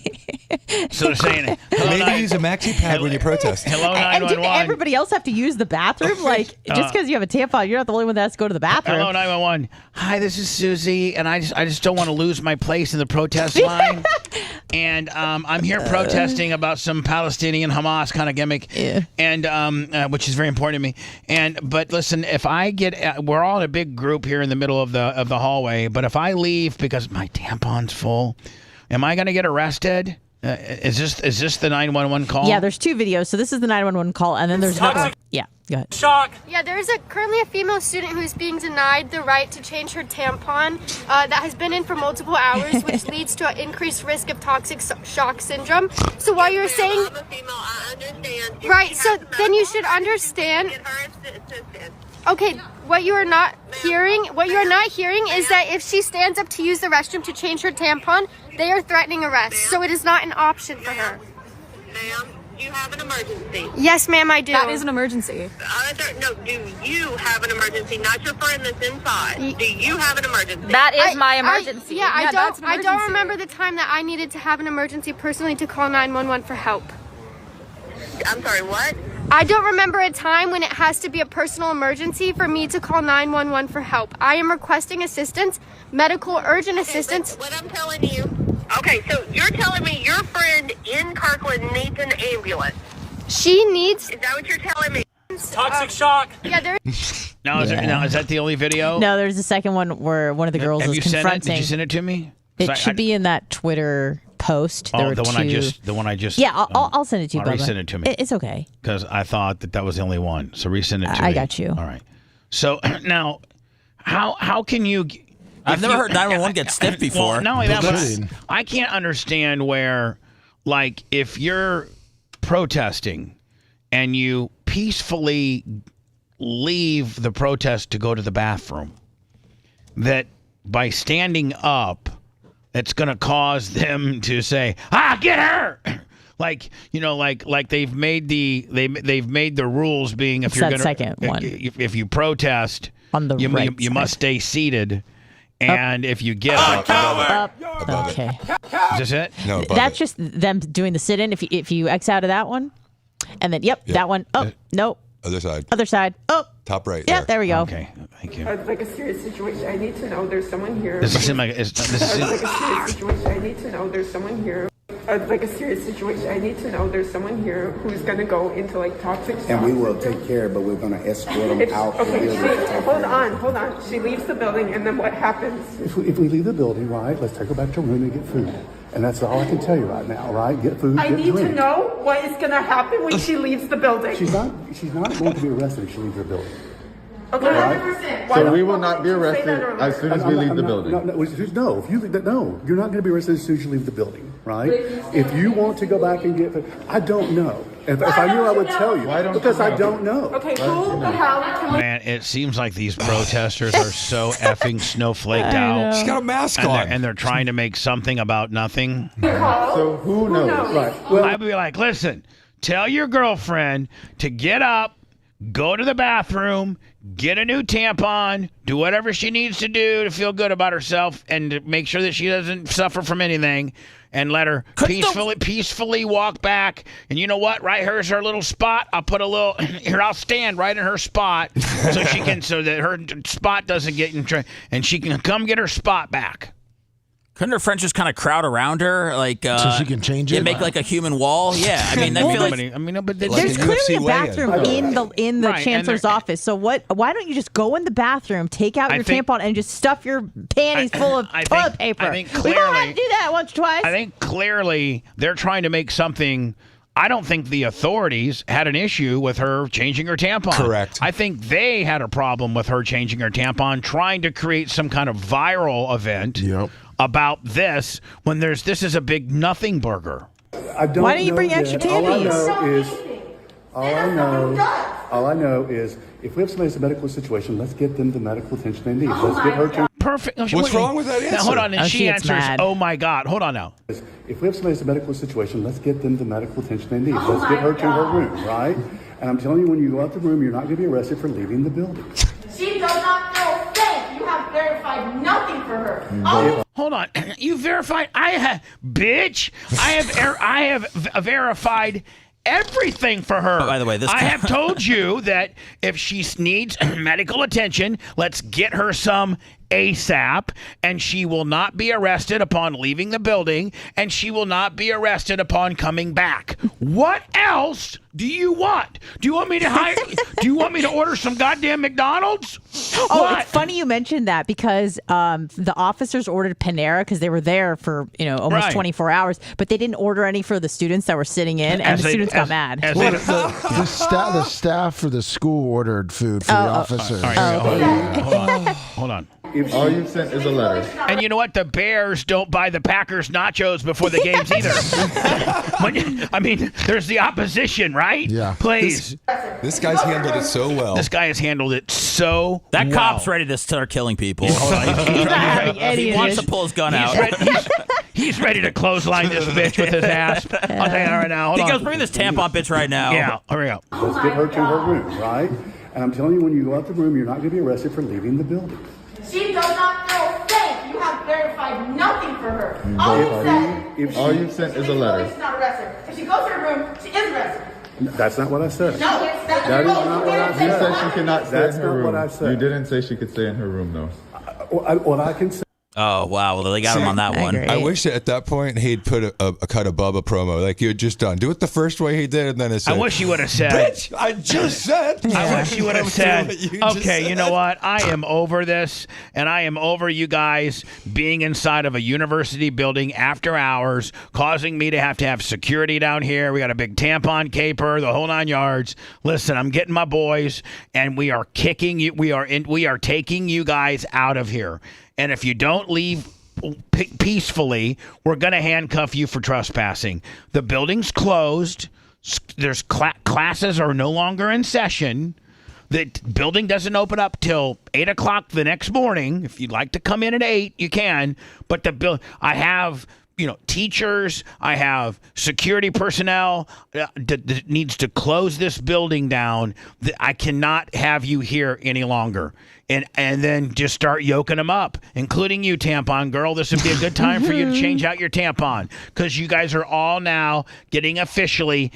So they're saying, maybe use a maxi pad when you protest. Hello, And 911. did everybody else have to use the bathroom? Like, just because you have a tampon, you're not the only one that has to go to the bathroom. Hello, 911. Hi, this is Susie, and I just don't want to lose my place in the protest line. And I'm here protesting about some Palestinian Hamas kind of gimmick, and which is very important to me. But listen, if I get, we're all in a big group here in the middle of the hallway. But if I leave because my tampon's full, am I going to get arrested? Is this the 911 call? Yeah, there's 2 videos. So this is the 911 call, and then there's another one. Yeah, go ahead. Shock. Yeah, there is currently a female student who is being denied the right to change her tampon that has been in for multiple hours, which leads to an increased risk of toxic shock syndrome. So while you're saying, I'm a female, I understand. right? So then you should understand. Okay, what you are not hearing is that if she stands up to use the restroom to change her tampon, they are threatening arrest. So it is not an option for her. Ma'am, do you have an emergency? Yes, ma'am, I do. That is an emergency. No, do you have an emergency? Not your friend that's inside. Do you have an emergency? That is my emergency. I don't remember the time that I needed to have an emergency personally to call 911 for help. I'm sorry, what? I don't remember a time when it has to be a personal emergency for me to call 911 for help. I am requesting assistance, medical urgent assistance. What I'm telling you. Okay, so you're telling me your friend in Kirkland needs an ambulance. She needs. Is that what you're telling me? Toxic shock. Yeah, there. Now is that the only video? No, there's a second one where one of the girls Have is you sent it? confronting. Did you send it to me? It should be in that Twitter post. There were the one I just. Yeah, I'll send it to you, Bubba. Resend it to me. It's okay. Because I thought that was the only one. So resend it to me. I got you. All right. So now, how can you? I've never heard 911 get stiff before. Well, not only that, but I can't understand where, like, if you're protesting and you peacefully leave the protest to go to the bathroom, that by standing up, it's going to cause them to say, get her. Like, like they've made the rules being if you're going to if you protest on the you must stay seated, and if you get up. Okay. Is this it? No, that's just them doing the sit-in. If you X out of that one, and then that one. Oh, nope. Other side. Other side. Oh. Top right. Yeah, there we go. Okay, thank you. It's like a serious situation. I need to know there's someone here. This is like It's like a serious situation. I need to know there's someone here. It's like a serious situation. I need to know there's someone here who's going to go into like toxic stuff. And we will take care, but we're going to escort them out. Okay, hold on. She leaves the building, and then what happens? If we leave the building, right, let's take her back to her room and get food. And that's all I can tell you right now, right? Get food, I get need drink. to know what is going to happen when she leaves the building. She's not going to be arrested if she leaves her building. Okay, 100%. So we will not be arrested as soon as we leave the building. No, you're not going to be arrested as soon as you leave the building, right? If you want to go back and get food, I don't know. If I knew, I would tell you. Because I don't know. Okay, who the hell can we... Man, it seems like these protesters are so effing snowflaked out. She's got a mask on. And they're trying to make something about nothing. So who knows? Right. Well, I'd be like, listen, tell your girlfriend to get up, go to the bathroom, get a new tampon, do whatever she needs to do to feel good about herself and to make sure that she doesn't suffer from anything, and let her peacefully walk back. And you know what? Right here's her little spot. I'll put a little here. I'll stand right in her spot so that her spot doesn't get in and she can come get her spot back. Couldn't her friends just kind of crowd around her, like so she can change it? Yeah, make like a human wall. Yeah, I mean, I feel like but there's clearly a bathroom in the Right, chancellor's office. So why don't you just go in the bathroom, take out your tampon, and just stuff your panties full of toilet paper? I think we don't have to do that once or twice. I think clearly they're trying to make something. I don't think the authorities had an issue with her changing her tampon. Correct. I think they had a problem with her changing her tampon, trying to create some kind of viral event about this when this is a big nothing burger. I don't Why don't you know bring yet. extra tampies? All I know is if we have somebody in a medical situation, let's get them the medical attention they need. Let's get her to... Perfect. What's wrong with that answer? Now, hold on. And she gets answers, mad. oh, my God. Hold on now. If we have somebody in a medical situation, let's get them the medical attention they need. Let's get her to her room, right? And I'm telling you, when you go out the room, you're not going to be arrested for leaving the building. She does not feel safe. You have verified nothing for her. Hold on. You verified? Bitch. I have verified everything for her. Oh, by the way, I have told you that if she needs medical attention, let's get her some ASAP, and she will not be arrested upon leaving the building, and she will not be arrested upon coming back. What else do you want? Do you want me to hire? Do you want me to order some goddamn McDonald's? Oh, What? it's funny you mentioned that because the officers ordered Panera because they were there for almost Right. 24 hours, but they didn't order any for the students that were sitting in, and the students got mad. The staff for the school ordered food for the officers. All right, hold on. All you've sent is a letter. And you know what? The Bears don't buy the Packers nachos before the games either. I mean, there's the opposition, right? Yeah. Please. This guy's handled it so well. This guy has handled it so that well. cop's ready to start killing people. He wants to pull his gun out. He's ready to clothesline this bitch with his ass. I'll tell you that right now. Hold He on. goes, bring this tampon bitch right now. Yeah, hurry up. Let's get her to her room, right? And I'm telling you, when you go out the room, you're not going to be arrested for leaving the building. She does not feel safe. You have verified nothing for her. All you've sent is a letter. She's not arrested. If she goes to her room, she is arrested. That's not what I said. No, that's That is not what I You said. said she cannot stay That's in her not room. what I said. You didn't say she could stay in her room, though. What I can say. Oh, wow. Well, they got him on that one. I wish that at that point he'd put a cut of Bubba promo like you had just done. Do it the first way he did, and then it said, I wish you would have said. Bitch, I just said. I wish you would have said, okay, you know said. what? I am over this, and I am over you guys being inside of a university building after hours, causing me to have security down here. We got a big tampon caper, the whole 9 yards. Listen, I'm getting my boys, and we are kicking you. We are taking you guys out of here. And if you don't leave peacefully, we're going to handcuff you for trespassing. The building's closed. There's classes are no longer in session. The building doesn't open up till 8 o'clock the next morning. If you'd like to come in at 8, you can. But I have teachers. I have security personnel that needs to close this building down. I cannot have you here any longer. And then just start yoking them up, including you, tampon girl. This would be a good time for you to change out your tampon because you guys are all now getting officially.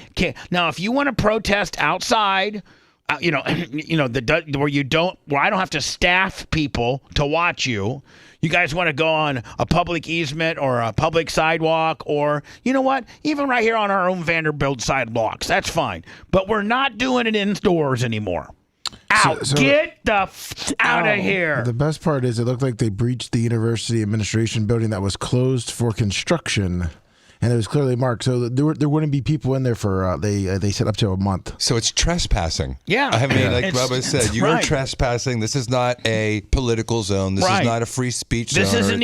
Now, if you want to protest outside, where I don't have to staff people to watch you. You guys want to go on a public easement or a public sidewalk, or you know what? Even right here on our own Vanderbilt sidewalks, that's fine. But we're not doing it indoors anymore. Out! Get the out of here! The best part is it looked like they breached the university administration building that was closed for construction, and it was clearly marked. So there wouldn't be people in there for they said up to a month. So it's trespassing. Yeah, I mean, like Bubba said, you are trespassing. This is not a political zone. This is not a free speech zone. This isn't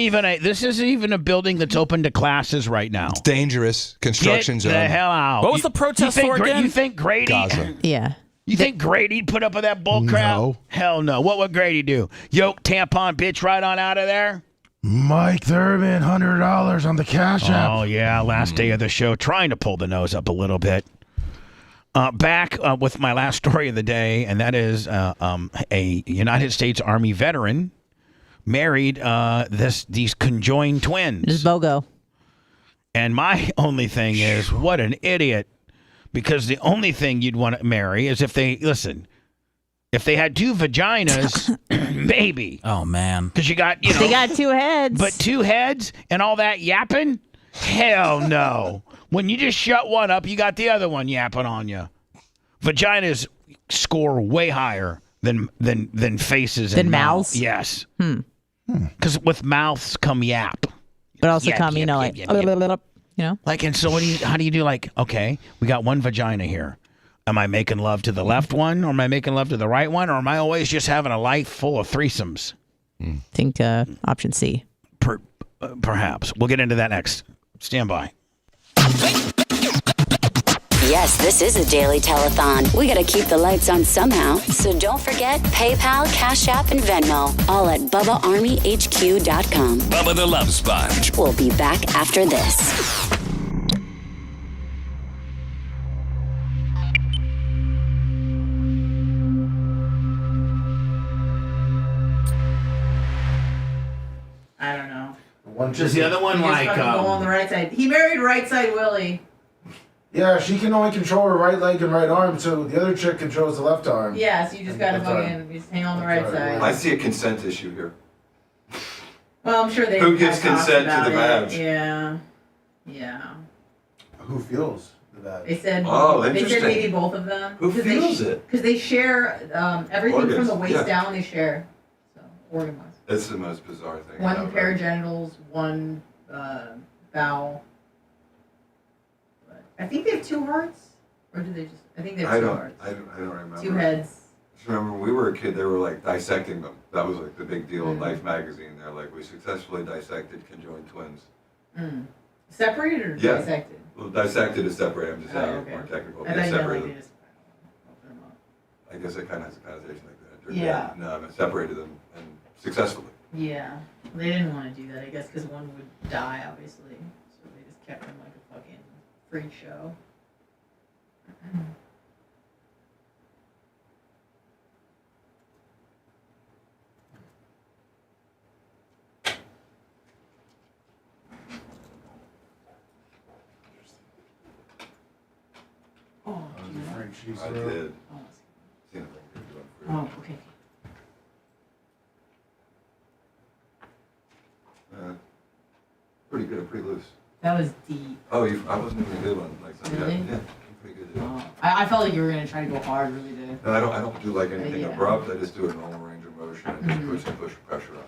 even a building that's open to classes right now. It's dangerous construction zone. Get the hell out! What was the protest for again? You think Grady? Gaza. Yeah. You think Grady'd put up with that bull crap? No. Hell no. What would Grady do? Yoke tampon bitch right on out of there? Mike Thurman, $100 on the Cash App. Oh, yeah. Last day of the show. Trying to pull the nose up a little bit. Back with my last story of the day, and that is a United States Army veteran married these conjoined twins. Just BOGO. And my only thing is, what an idiot. Because the only thing you'd want to marry is if they had two vaginas, maybe. Oh man. Because you got they got two heads. But two heads and all that yapping? Hell no. When you just shut one up, you got the other one yapping on you. Vaginas score way higher than faces and mouths. Yes. Because with mouths come yap. But also Yap, come, yap, you yap, know, yap. Like, and so how do you do, like, okay, we got one vagina here. Am I making love to the left one, or am I making love to the right one, or am I always just having a life full of threesomes? Think option C. Perhaps. We'll get into that next. Stand by. Yes, this is a daily telethon. We got to keep the lights on somehow. So don't forget PayPal, Cash App, and Venmo. All at BubbaArmyHQ.com. Bubba the Love Sponge. We'll be back after this. I don't know. Does the other one He just fucking go on the right side. He married right side Willie. Yeah, she can only control her right leg and right arm, so the other chick controls the left arm. Yeah, so you just gotta fucking just hang on the right side. I see a consent issue here. Well, I'm sure they. Who gives talked consent to about the it. badge? Yeah. Yeah. Who feels the badge? They said. Oh, They interesting. said maybe both of them. Who feels it? Because they share everything from Organs, the waist yeah. down. They share. So organ wise. It's the most bizarre thing. One I've pair of ever- genitals, one bowel. But I think they have two hearts, or do they just? I think they have two hearts. I don't remember. Two heads. Just remember when we were a kid, they were like dissecting them. That was like the big deal in Life magazine. They're like, we successfully dissected conjoined twins. Separated or Yeah. dissected? Well, dissected is separate. I'm just saying okay. more technical. I They thought you meant separated like them. they just. I guess it kind of has a connotation like that. Yeah. No, I separated them and successfully. Yeah, they didn't want to do that, I guess, because one would die, obviously. So they just kept him like a fucking freak show. Oh, do you know? I did. Seen it. Oh, okay. Pretty good, pretty loose. That was deep. Oh, I wasn't even a good one. Like some Really? Yeah, pretty good. Oh. I felt like you were gonna try to go hard, really. No, I don't do like anything Yeah. abrupt. I just do a normal range of motion and just push pressure on it.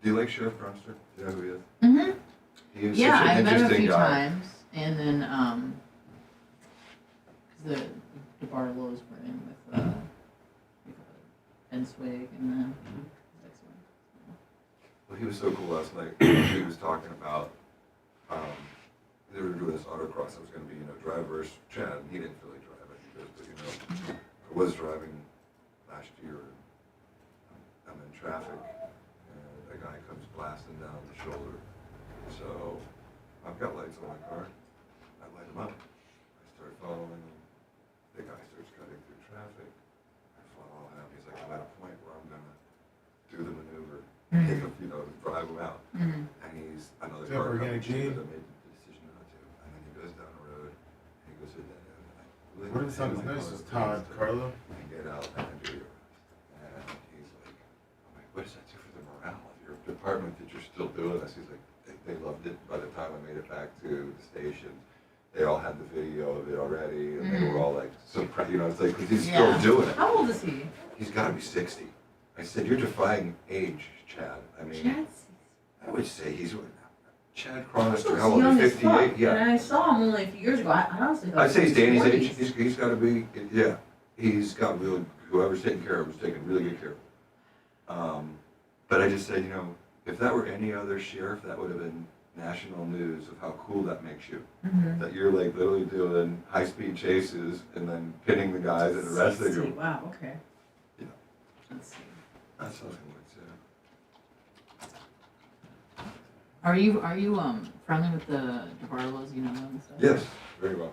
Do you like Sheriff Brewster? Do you know who he is? Mm-hmm. He was Yeah, such an I met him a interesting few guy. times, and then the Barlows were in with Ben Swig, and then Well, he was so cool last night. He was talking about they were doing this autocross. I was going to be, driver versus Chad. And he didn't really drive it. He goes, but I was driving last year. I'm in traffic, and a guy comes blasting down the shoulder. So I've got lights on my car. I light him up. I start following him. The guy starts cutting through traffic. I follow him. He's like, I'm at a point where I'm gonna do the maneuver, take him, drive him out. And he's another Is that car organic coming, gene? so I made the decision not to. And then he goes down the road. And he goes to that end. And I What if it's not as nice as Todd, Carlo? And get out and I do your arrest. And he's like, I'm like, what does that do for the morale of your department that you're still doing this? He's like, they loved it. By the time I made it back to the station, they all had the video of it already, and they were all like, so proud. It's like, because he's still doing it. How old is he? He's got to be 60. I said, you're defying age, Chad. I mean, I would say he's Chad Chronister. How old? Young He's as fuck. 58. Yeah. And I saw him only a few years ago. I honestly thought I'd say he's Danny's 40s. age. He's got to be. Yeah. He's got really. Whoever's taking care of him is taking really good care of him. But I just said, if that were any other sheriff, that would have been national news of how cool that makes you. That you're like literally doing high-speed chases and then pinning the guys and arresting them. Wow, okay. Yeah. Let's see. That's something like Are you friendly with the DeBarlos, them and stuff? Yes, very well.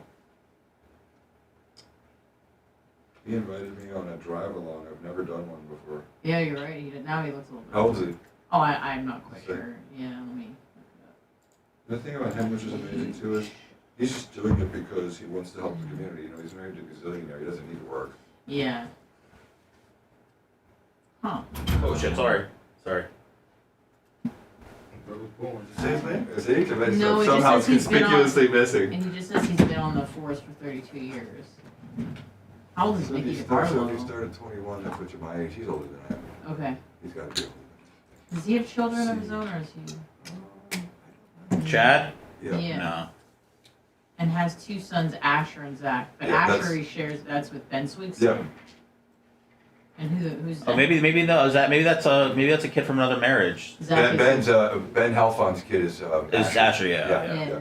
He invited me on a drive-along. I've never done one before. Yeah, you're right. Now he looks a little bit. How old is he? Oh, I'm not quite sure. Yeah, let me. The thing about him, which is amazing too, is he's just doing it because he wants to help the community. He's married to a gazillionaire. He doesn't need to work. Yeah. Huh. Oh shit! Sorry. Say his name? His age? I mean, No, it just somehow says he's been on- conspicuously missing. And he just says he's been on the force for 32 years. How old is So Nicky if he started DeBarlo? 21, that puts you my age. He's older than I am. Okay. He's got to be. Does he have children of his own, or is he? Chad? Yeah. No. And has two sons, Asher and Zach. But Yeah, Asher, that's- he shares that's with Ben Swig's Yeah. son. And who's Oh, maybe no. Maybe that's a kid from another marriage. Zach is- Ben Halfon's kid is Asher, yeah.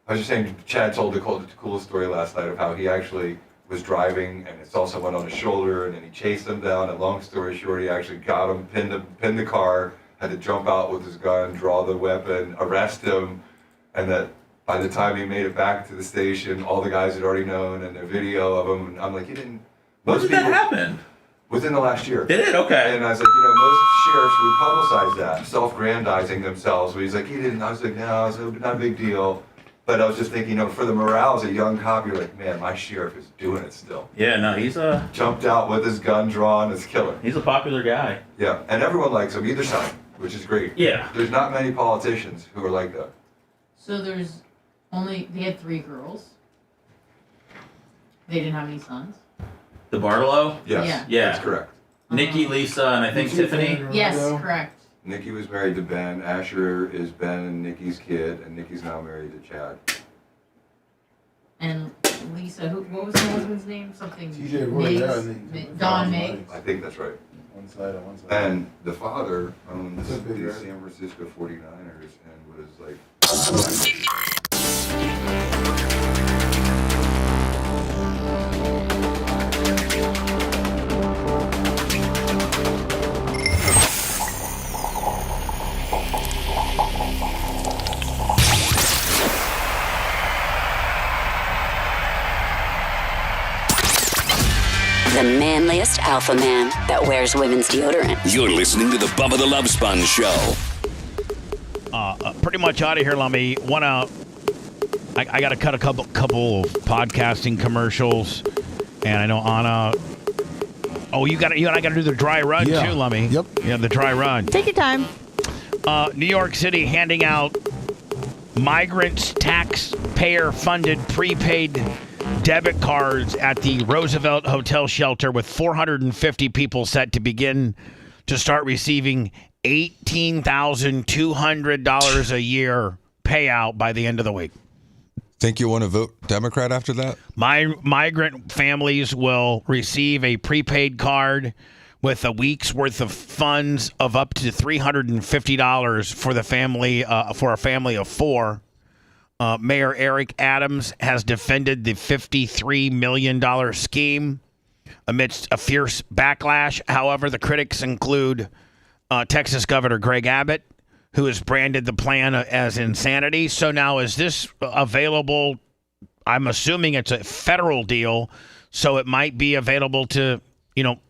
I was just saying, Chad told the coolest story last night of how he actually was driving and it saw someone on his shoulder and then he chased him down. And long story short, he actually got him, pinned the car, had to jump out with his gun, draw the weapon, arrest him, and that by the time he made it back to the station, all the guys had already known and their video of him. And I'm like, you didn't. When did that happen? Within the last year. Did it? Okay. And I was like, most sheriffs would publicize that, self-grandizing themselves. But he's like, he didn't. I was like, no, it's not a big deal. But I was just thinking, for the morale as a young cop, you're like, man, my sheriff is doing it still. Yeah, no, he's jumped out with his gun drawn, is killer. He's a popular guy. Yeah, and everyone likes him, either side, which is great. Yeah. There's not many politicians who are like that. So they had 3 girls. They didn't have any sons. The Barlow? Yes. Yeah. That's correct. Nikki, Lisa, and I think Tiffany. Yes, correct. Nikki was married to Ben. Asher is Ben and Nikki's kid, and Nikki's now married to Chad. And Lisa, what was her husband's name? Something. TJ Roy, yeah, Miggs? and then- Don Miggs. I think that's right. One side on one side. And the father owns That's the big, right? San Francisco 49ers and was like... The manliest alpha man that wears women's deodorant. You're listening to the Bubba the Love Sponge Show. Pretty much out of here, Lummy. I got to cut a couple of podcasting commercials, and I know Anna. Oh, you and I got to do the dry run too, Lummy. Yep. Yeah, the dry run. Take your time. New York City handing out migrants taxpayer-funded prepaid debit cards at the Roosevelt Hotel Shelter, with 450 people set to start receiving $18,200 a year payout by the end of the week. Think you want to vote Democrat after that? Migrant families will receive a prepaid card with a week's worth of funds of up to $350 for the family, for a family of four. Mayor Eric Adams has defended the $53 million scheme amidst a fierce backlash. However, the critics include Texas Governor Greg Abbott, who has branded the plan as insanity. So now is this available? I'm assuming it's a federal deal, so it might be available to,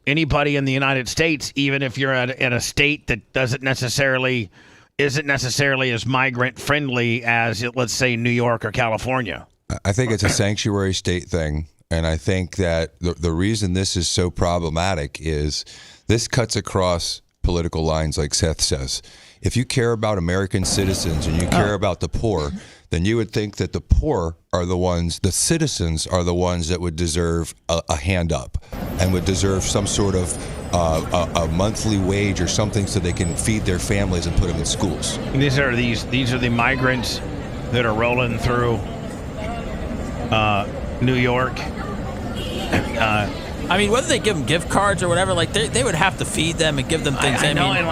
anybody in the United States, even if you're in a state that isn't necessarily as migrant friendly as, let's say, New York or California. I think it's a sanctuary state thing. And I think that the reason this is so problematic is this cuts across political lines, like Seth says. If you care about American citizens and you care about the poor, then you would think that the poor are the citizens are the ones that would deserve a hand up and would deserve some sort of a monthly wage or something so they can feed their families and put them in schools. These are the migrants that are rolling through New York. I mean, whether they give them gift cards or whatever, like they would have to feed them and give them things. I know, and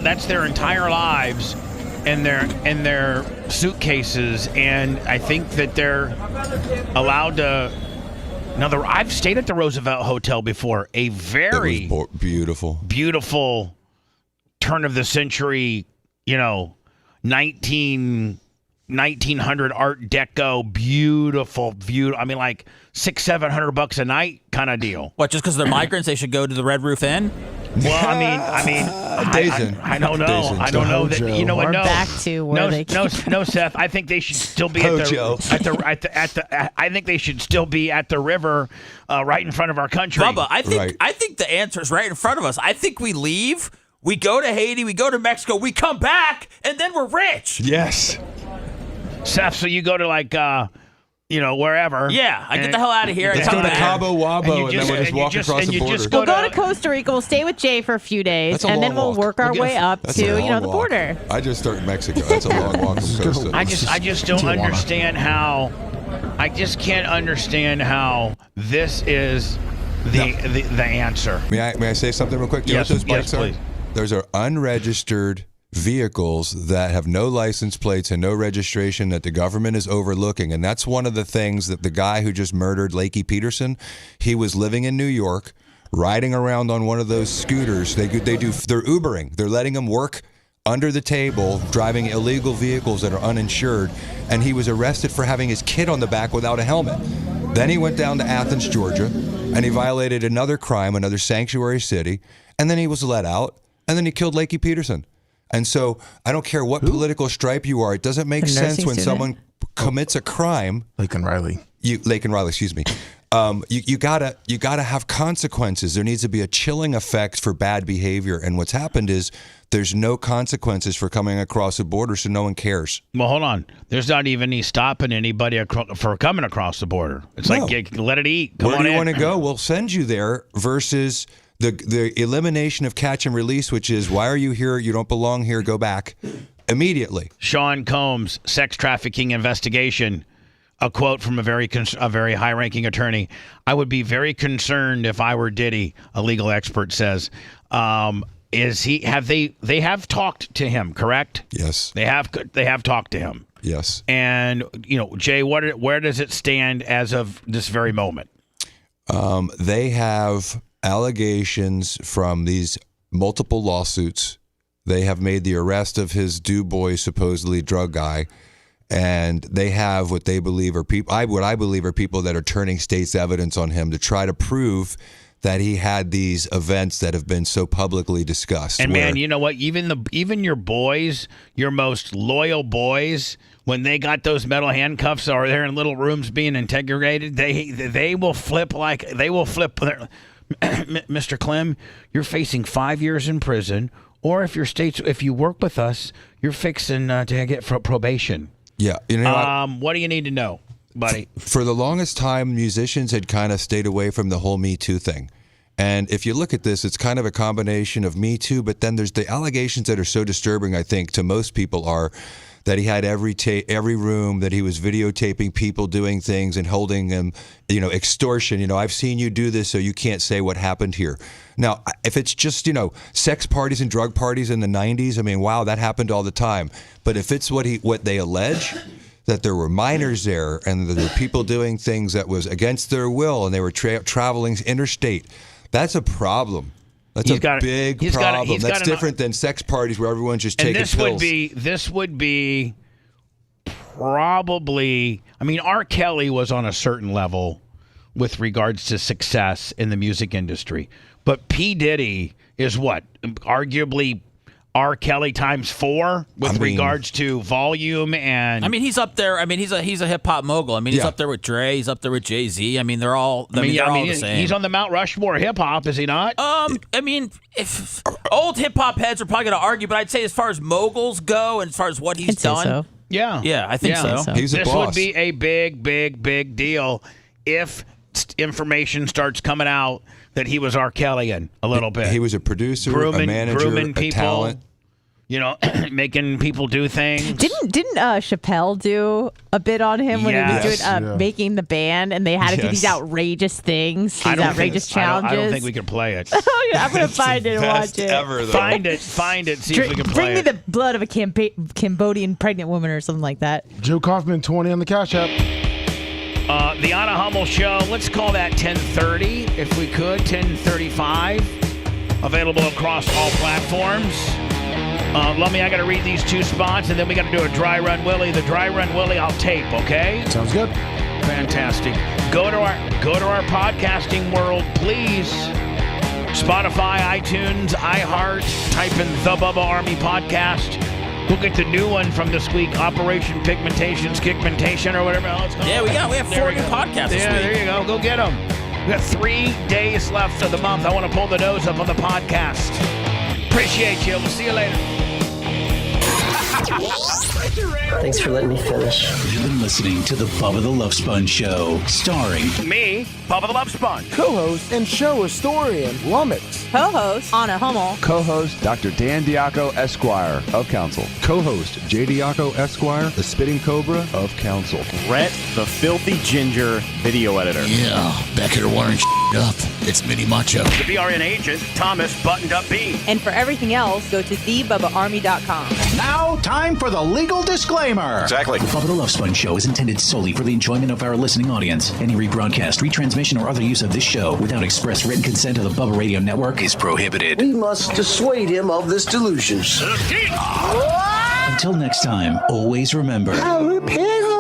that's their entire lives and their suitcases, and I think that they're allowed to. Now, I've stayed at the Roosevelt Hotel before. A very beautiful turn of the century, 1900 Art Deco, beautiful. I mean, like $600-700 a night kind of deal. What? Just because they're migrants, they should go to the Red Roof Inn? Well, I mean, I don't know. I don't know that. You know what? Or No, back to where they no, Seth. I think they should still be at the. I think they should still be at the river, right in front of our country. Bubba, I think the answer is right in front of us. I think we leave, we go to Haiti, we go to Mexico, we come back, and then we're rich. Yes. Seth, so you go to wherever. Yeah, I get the hell out of here. Let's go to Cabo Wabo, and then we'll just walk across the border. We'll go to Costa Rica. We'll stay with Jay for a few days, and then we'll work our way up to the border. I just start in Mexico. That's a long walk from Costa. I just don't understand how. I just can't understand how this is the answer. May I say something real quick? Do you know what those bikes are? Please. Those are unregistered vehicles that have no license plates and no registration that the government is overlooking. And that's one of the things that the guy who just murdered Lakey Peterson, he was living in New York, riding around on one of those scooters. They're Ubering. They're letting him work under the table, driving illegal vehicles that are uninsured. And he was arrested for having his kid on the back without a helmet. Then he went down to Athens, Georgia, and he violated another crime, another sanctuary city. And then he was let out. And then he killed Lakey Peterson. And so I don't care what political stripe you are. It doesn't make sense when someone commits a crime. Laken Riley, excuse me. You gotta have consequences. There needs to be a chilling effect for bad behavior. And what's happened is there's no consequences for coming across the border, so no one cares. Well, hold on. There's not even any stopping anybody for coming across the border. It's like let it eat. Where do you want to go? We'll send you there. Versus the elimination of catch and release, which is, why are you here? You don't belong here. Go back immediately. Sean Combs, sex trafficking investigation. A quote from a very high-ranking attorney. I would be very concerned if I were Diddy, a legal expert says. They have talked to him, correct? Yes. They have talked to him. Yes. And, Jay, where does it stand as of this very moment? They have allegations from these multiple lawsuits. They have made the arrest of his DuBois, supposedly drug guy, and they have what they believe are people. What I believe are people that are turning state's evidence on him to try to prove that he had these events that have been so publicly discussed. And man, you know what? Even your boys, your most loyal boys, when they got those metal handcuffs or they're in little rooms being interrogated, they will flip Mr. Clem, you're facing 5 years in prison, or if you work with us, you're fixing to get probation. Yeah. What do you need to know, buddy? For the longest time, musicians had kind of stayed away from the whole Me Too thing. And if you look at this, it's kind of a combination of Me Too, but then there's the allegations that are so disturbing, I think, to most people are that he had every room, that he was videotaping people doing things and holding them, extortion. I've seen you do this, so you can't say what happened here. Now, if it's just, sex parties and drug parties in the 90s, I mean, wow, that happened all the time. But if it's what they allege, that there were minors there and that there were people doing things that was against their will and they were traveling interstate, that's a problem. That's a big problem. That's different than sex parties where everyone's just taking pills. This would be probably. I mean, R. Kelly was on a certain level with regards to success in the music industry, but P. Diddy is what? Arguably R. Kelly times 4 with regards to volume and. I mean, he's up there. I mean, he's a hip hop mogul. I mean, he's up there with Dre. He's up there with Jay-Z. I mean, they're all. They're all the same. He's on the Mount Rushmore hip hop, is he not? I mean, if old hip hop heads are probably going to argue, but I'd say as far as moguls go and as far as what he's done, so. Yeah, I think so. He's a boss. This would be a big deal if information starts coming out that he was R. Kellyan a little bit. He was a producer, a manager, a talent. Making people do things. Didn't Chappelle do a bit on him when he was doing making the band, and they had to do these outrageous things, these outrageous challenges? I don't think we can play it. I'm gonna find it and watch it. Ever, though. Find it. See if we can play it. Bring me the blood of a Cambodian pregnant woman or something like that. Joe Kaufman, 20 on the Cash App. The Anna Hummel Show. Let's call that 10:30 if we could. 10:35. Available across all platforms. Lummy, I got to read these 2 spots, and then we got to do a Dry Run Willie. The Dry Run Willie, I'll tape, okay? Sounds good. Fantastic. Go to our podcasting world, please. Spotify, iTunes, iHeart. Type in the Bubba Army Podcast. We'll get the new one from this week, Operation Kickmentation, or whatever else. Yeah, we have 4 new podcasts this week. Yeah, there you go. Go get them. We got 3 days left of the month. I want to pull the nose up on the podcast. Appreciate you. We'll see you later. Thanks for letting me finish. You've been listening to the Bubba the Love Sponge Show, starring me, Bubba the Love Sponge, co-host and show historian Lummox, co-host Anna Hummel, Co-host Dr. Dan Diaco, Esquire of Council. Co-host J. Diaco, Esquire, the Spitting Cobra of Council. Brett, the Filthy Ginger video editor. Yeah, back here wiring up. It's Mini Macho. The BRN agent, Thomas Buttoned Up B. And for everything else, go to thebubbaarmy.com. Now, time for the legal disclaimer. Exactly. The Bubba the Love Sponge Show is intended solely for the enjoyment of our listening audience. Any rebroadcast, retransmission, or other use of this show without express written consent of the Bubba Radio Network is prohibited. We must dissuade him of this delusion. Until next time, always remember. Our parents